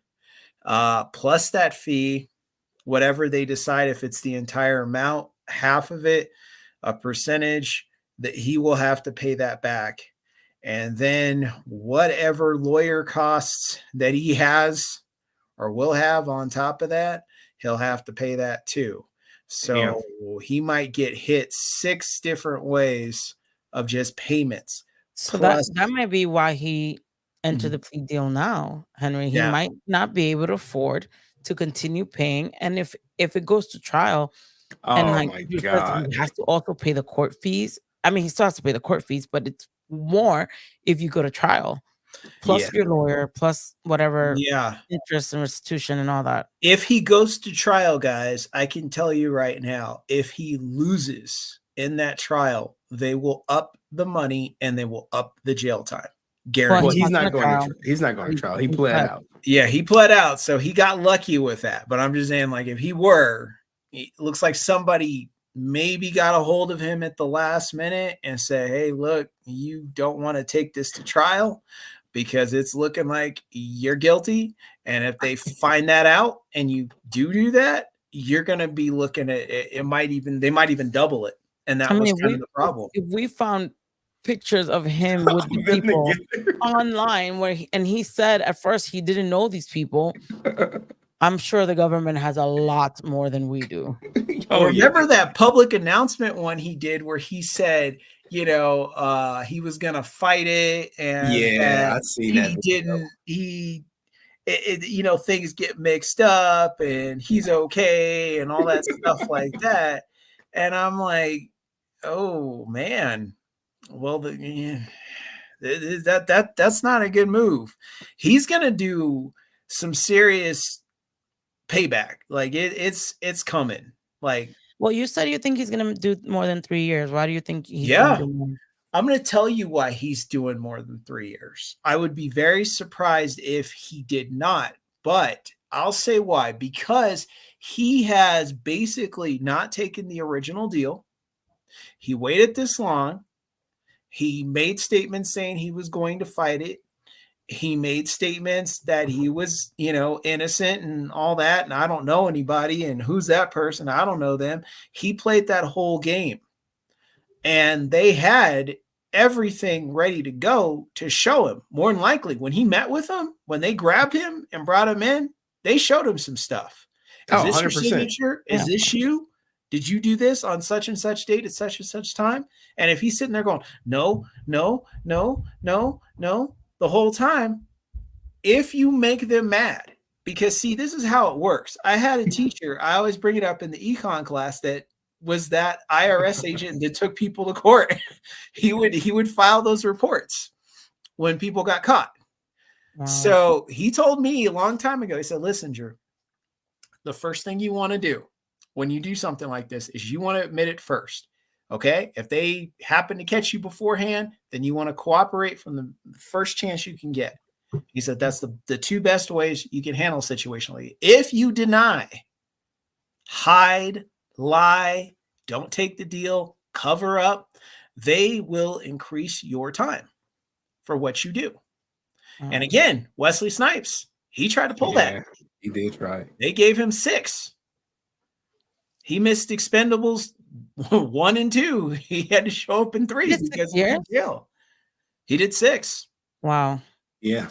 S20: plus that fee, whatever they decide, if it's the entire amount, half of it, a percentage, that he will have to pay that back. And then whatever lawyer costs that he has or will have on top of that, he'll have to pay that too. So he might get hit 6 different ways of just payments.
S4: So
S20: Plus,
S4: that might be why he entered the plea deal now, Henry. He
S20: Yeah.
S4: might not be able to afford to continue paying. And if it goes to trial, and
S5: Oh
S4: like
S5: my
S4: you said,
S5: God.
S4: he has to also pay the court fees. I mean, he still has to pay the court fees, but it's more if you go to trial, plus
S20: Yeah.
S4: your lawyer, plus whatever
S20: Yeah.
S4: interest and restitution and all that.
S20: If he goes to trial, guys, I can tell you right now, if he loses in that trial, they will up the money and they will up the jail time. Guaranteed.
S5: Well, he's not going to trial. He pled out.
S20: Yeah, he pled out, so he got lucky with that. But I'm just saying, like, if he were, it looks like somebody maybe got a hold of him at the last minute and said, "Hey, look, you don't want to take this to trial because it's looking like you're guilty. And if they find that out and you do that, you're going to be looking at it. They might even double it." And that was kind of the problem.
S4: If we found pictures of him with the people online where he said at first he didn't know these people, I'm sure the government has a lot more than we do.
S20: Remember that public announcement one he did where he said, he was gonna fight it, and
S5: I've seen that video.
S20: Things get mixed up, and he's okay, and all that stuff like that. And I'm like, Oh man. Well, that's not a good move. He's gonna do some serious payback. Like it's coming. Like,
S4: Well, you said you think he's gonna do more than 3 years. Why do you think he's gonna
S20: yeah,
S4: do more?
S20: I'm gonna tell you why he's doing more than 3 years. I would be very surprised if he did not, but I'll say why. Because he has basically not taken the original deal. He waited this long. He made statements saying he was going to fight it. He made statements that he was, innocent and all that. And I don't know anybody. And who's that person? I don't know them. He played that whole game. And they had everything ready to go to show him. More than likely, when he met with them, when they grabbed him and brought him in, they showed him some stuff. Is this
S5: 100%.
S20: your signature? Is this you? Did you do this on such and such date at such and such time? And if he's sitting there going, no, no, no, no, no, the whole time, if you make them mad, because see, this is how it works. I had a teacher, I always bring it up in the econ class, that was that IRS agent that took people to court. He would file those reports when people got caught. Wow. So he told me a long time ago, he said, listen, Drew, the first thing you want to do when you do something like this is you want to admit it first. Okay. If they happen to catch you beforehand, then you want to cooperate from the first chance you can get. He said, that's the two best ways you can handle a situation like that. If you deny, hide, lie, don't take the deal, cover up, they will increase your time for what you do. And again, Wesley Snipes, he tried to pull that.
S5: He did try.
S20: They gave him 6. He missed Expendables 1 and 2. He had to show up in 3 because he was in jail. He did 6.
S4: Wow.
S5: Yeah.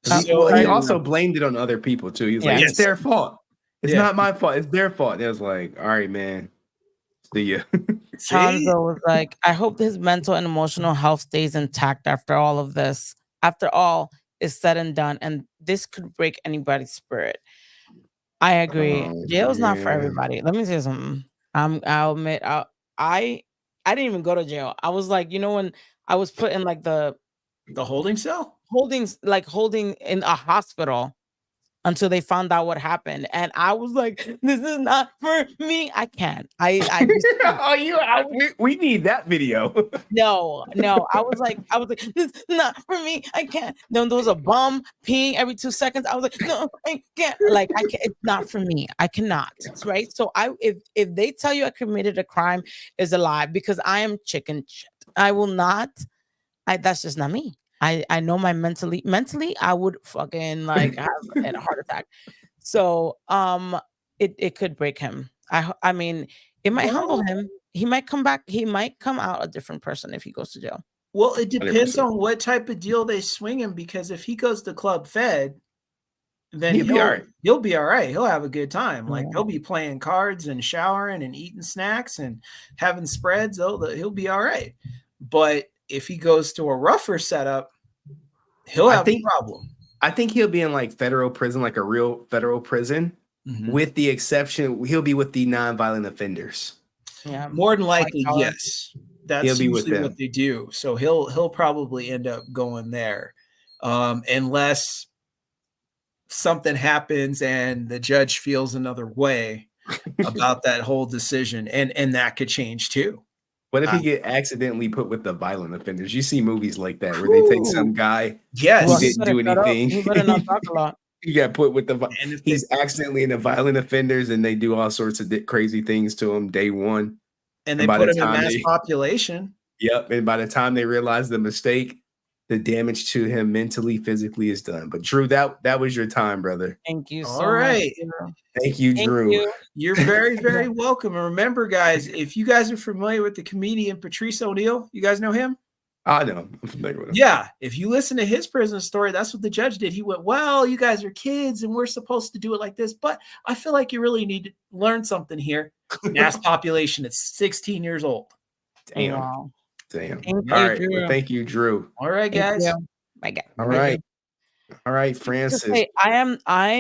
S20: So,
S5: he also blamed it on other people too. He was like, it's their fault. It's not my fault. It's their fault. It was like, all right, man. See ya.
S4: Hanzo was like, I hope his mental and emotional health stays intact after all of this. After all is said and done, and this could break anybody's spirit. I agree. Jail's not for everybody. Let me say something. I'll admit, I didn't even go to jail. I was like, when I was put in like the
S20: holding cell,
S4: holding in a hospital until they found out what happened, and I was like, this is not for me. I can't. I just
S5: we need that video.
S4: No. I was like, this is not for me. I can't. Then there was a bum peeing every 2 seconds. I was like, no, I can't. Like, I can't. It's not for me. I cannot. Right. So if they tell you I committed a crime, is a lie, because I am chicken shit. I will not. That's just not me. I know my mentally I would fucking like have a heart attack. So it could break him. I mean, it might humble him. He might come back. He might come out a different person if he goes to jail.
S20: Well, it depends 100%. On what type of deal they swing him, because if he goes to Club Fed, then he'll be all right. He'll be all right. He'll have a good time. Like, he'll be playing cards and showering and eating snacks and having spreads. He'll be all right. But if he goes to a rougher setup, he'll have a problem.
S5: I think he'll be in like federal prison, like a real federal prison, with the exception, he'll be with the non-violent offenders.
S20: Yeah, more than likely, yes. That's usually what they do. So he'll probably end up going there, unless something happens and the judge feels another way about that whole decision, and that could change too.
S5: What if he get accidentally put with the violent offenders? You see movies like that where they take some guy who didn't do anything.
S4: He better not talk a lot.
S5: He got put with he's accidentally in the violent offenders, and they do all sorts of crazy things to him day one.
S20: And they put him in mass population.
S5: Yep. And by the time they realize the mistake, the damage to him mentally, physically is done. But Drew, that was your time, brother.
S4: Thank you so
S20: all right.
S4: much.
S5: Thank you, Drew.
S20: You're very, very welcome. And remember, guys, if you guys are familiar with the comedian Patrice O'Neal, you guys know him?
S5: I know. I'm familiar with him.
S20: Yeah. If you listen to his prison story, that's what the judge did. He went, well, you guys are kids and we're supposed to do it like this, but I feel like you really need to learn something here. Mass population at 16 years old.
S5: Damn.
S4: Wow.
S5: Damn.
S4: Thank
S5: all
S4: you,
S5: right.
S4: Drew.
S5: Well, thank you, Drew.
S20: All right, guys.
S4: Bye, guys.
S5: All right. All right, Francis.
S4: I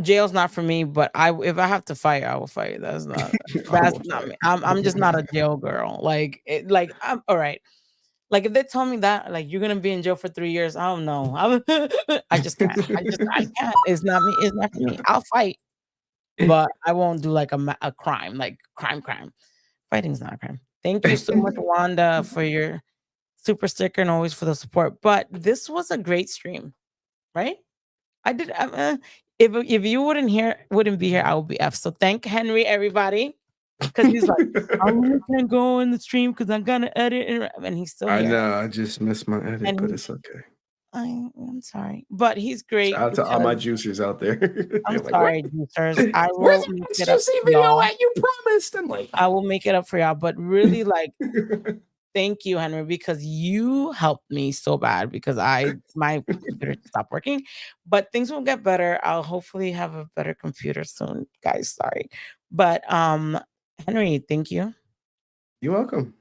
S4: jail's not for me, but if I have to fight, I will fight. That's not me. I'm just not a jail girl. Like I'm all right. Like if they tell me that, like you're gonna be in jail for 3 years, I don't know. I just can't. I can't. It's not me. It's not for me. I'll fight, but I won't do like a crime, like crime. Fighting's not a crime. Thank you so much, Wanda, for your super sticker and always for the support. But this was a great stream, right? I did. If you wouldn't be here, I would be F. So thank Henry, everybody, because he's like, I really can't go in the stream because I'm gonna edit, and he's still
S5: I
S4: here.
S5: know. I just missed my edit,
S4: And
S5: but
S4: he-
S5: it's okay.
S4: I'm sorry, but he's great.
S5: Shout out to all my
S4: because-
S5: juicers out there.
S4: I'm
S5: They're like,
S4: sorry, juicers. I
S5: Where's
S4: will
S5: the
S4: make it up
S5: juicy
S4: for
S5: video
S4: y'all.
S5: at? You promised. I'm like,
S4: I will make it up for y'all. But really, like, thank you, Henry, because you helped me so bad because my computer stopped working. But things will get better. I'll hopefully have a better computer soon, guys. Sorry. But Henry, thank you
S5: you're welcome.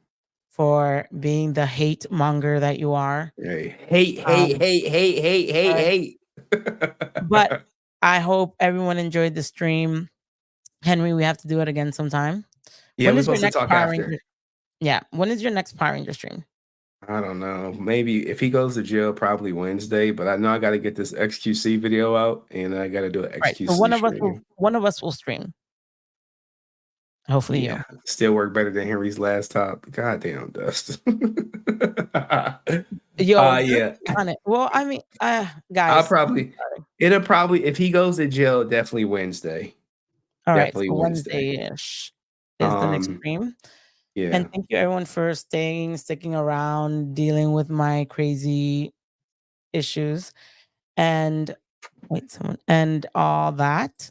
S4: for being the hate monger that you are.
S5: Hey, hate.
S4: But I hope everyone enjoyed the stream. Henry, we have to do it again sometime.
S5: Yeah, we're
S4: is your
S5: supposed to
S4: next
S5: talk
S4: Power
S5: after.
S4: Ranger? Yeah. When is your next Power Ranger stream?
S5: I don't know. Maybe if he goes to jail, probably Wednesday. But I know I got to get this XQC video out, and I got to do an XQC.
S4: Right. So one of us will stream. Hopefully
S5: Yeah, still work better than Henry's last top. Goddamn, Dust.
S4: Yo,
S5: yeah.
S4: on it. Well, I mean, guys,
S5: It'll probably if he goes to jail, definitely Wednesday.
S4: All right,
S5: Definitely
S4: so
S5: Wednesday.
S4: Wednesday-ish is the next stream.
S5: Yeah.
S4: And thank you everyone for sticking around, dealing with my crazy issues, and and all that.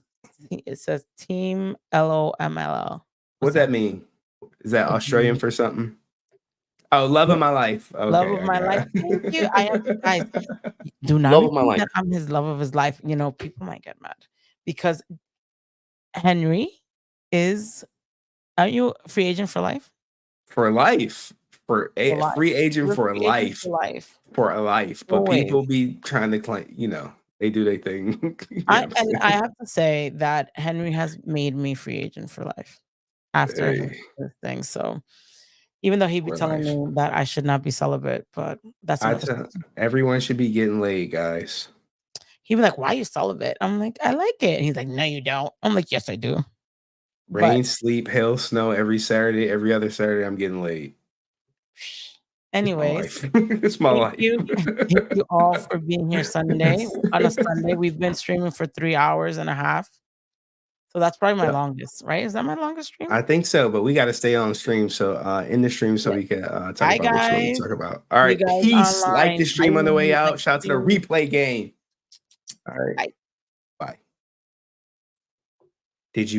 S4: It says Team LOMLL.
S5: What's that mean? Is that Australian for something? Oh, love of my life. Okay,
S4: Love of my life. Thank you. I am, guys. Do not
S5: Love of my
S4: repeat
S5: life.
S4: that I'm his love of his life. You know, people might get mad because Henry is. Are you a free agent for life?
S5: For life. For a
S4: life.
S5: free agent
S4: You're
S5: for
S4: free agent
S5: life.
S4: for life.
S5: For a life.
S4: No
S5: But
S4: way.
S5: people be trying to claim, they do their thing.
S4: I have to say that Henry has made me free agent for life after this thing. So even though he'd be
S5: For
S4: telling
S5: life.
S4: me that I should not be celibate, but that's another
S5: everyone should be getting laid, guys.
S4: he'd be like, "Why are you celibate?" I'm like, "I like it." And he's like, "No, you don't." I'm like, "Yes, I do."
S5: Rain, sleep, hail, snow, every Saturday, every other Saturday, I'm getting laid.
S4: Anyways,
S5: It's my life.
S4: Thank you all for being here Sunday. On a Sunday, we've been streaming for 3 hours and a half. So that's probably my longest, right? Is that my longest stream?
S5: I think so, but we got to stay on stream. So in the stream, so we can talk
S4: Bye,
S5: about what you want
S4: guys.
S5: to talk about. All right,
S4: You guys
S5: peace. Like
S4: online.
S5: the stream on the way
S4: Bye.
S5: out. Shout out to the replay game. All right.
S4: Bye.
S5: Bye. Did you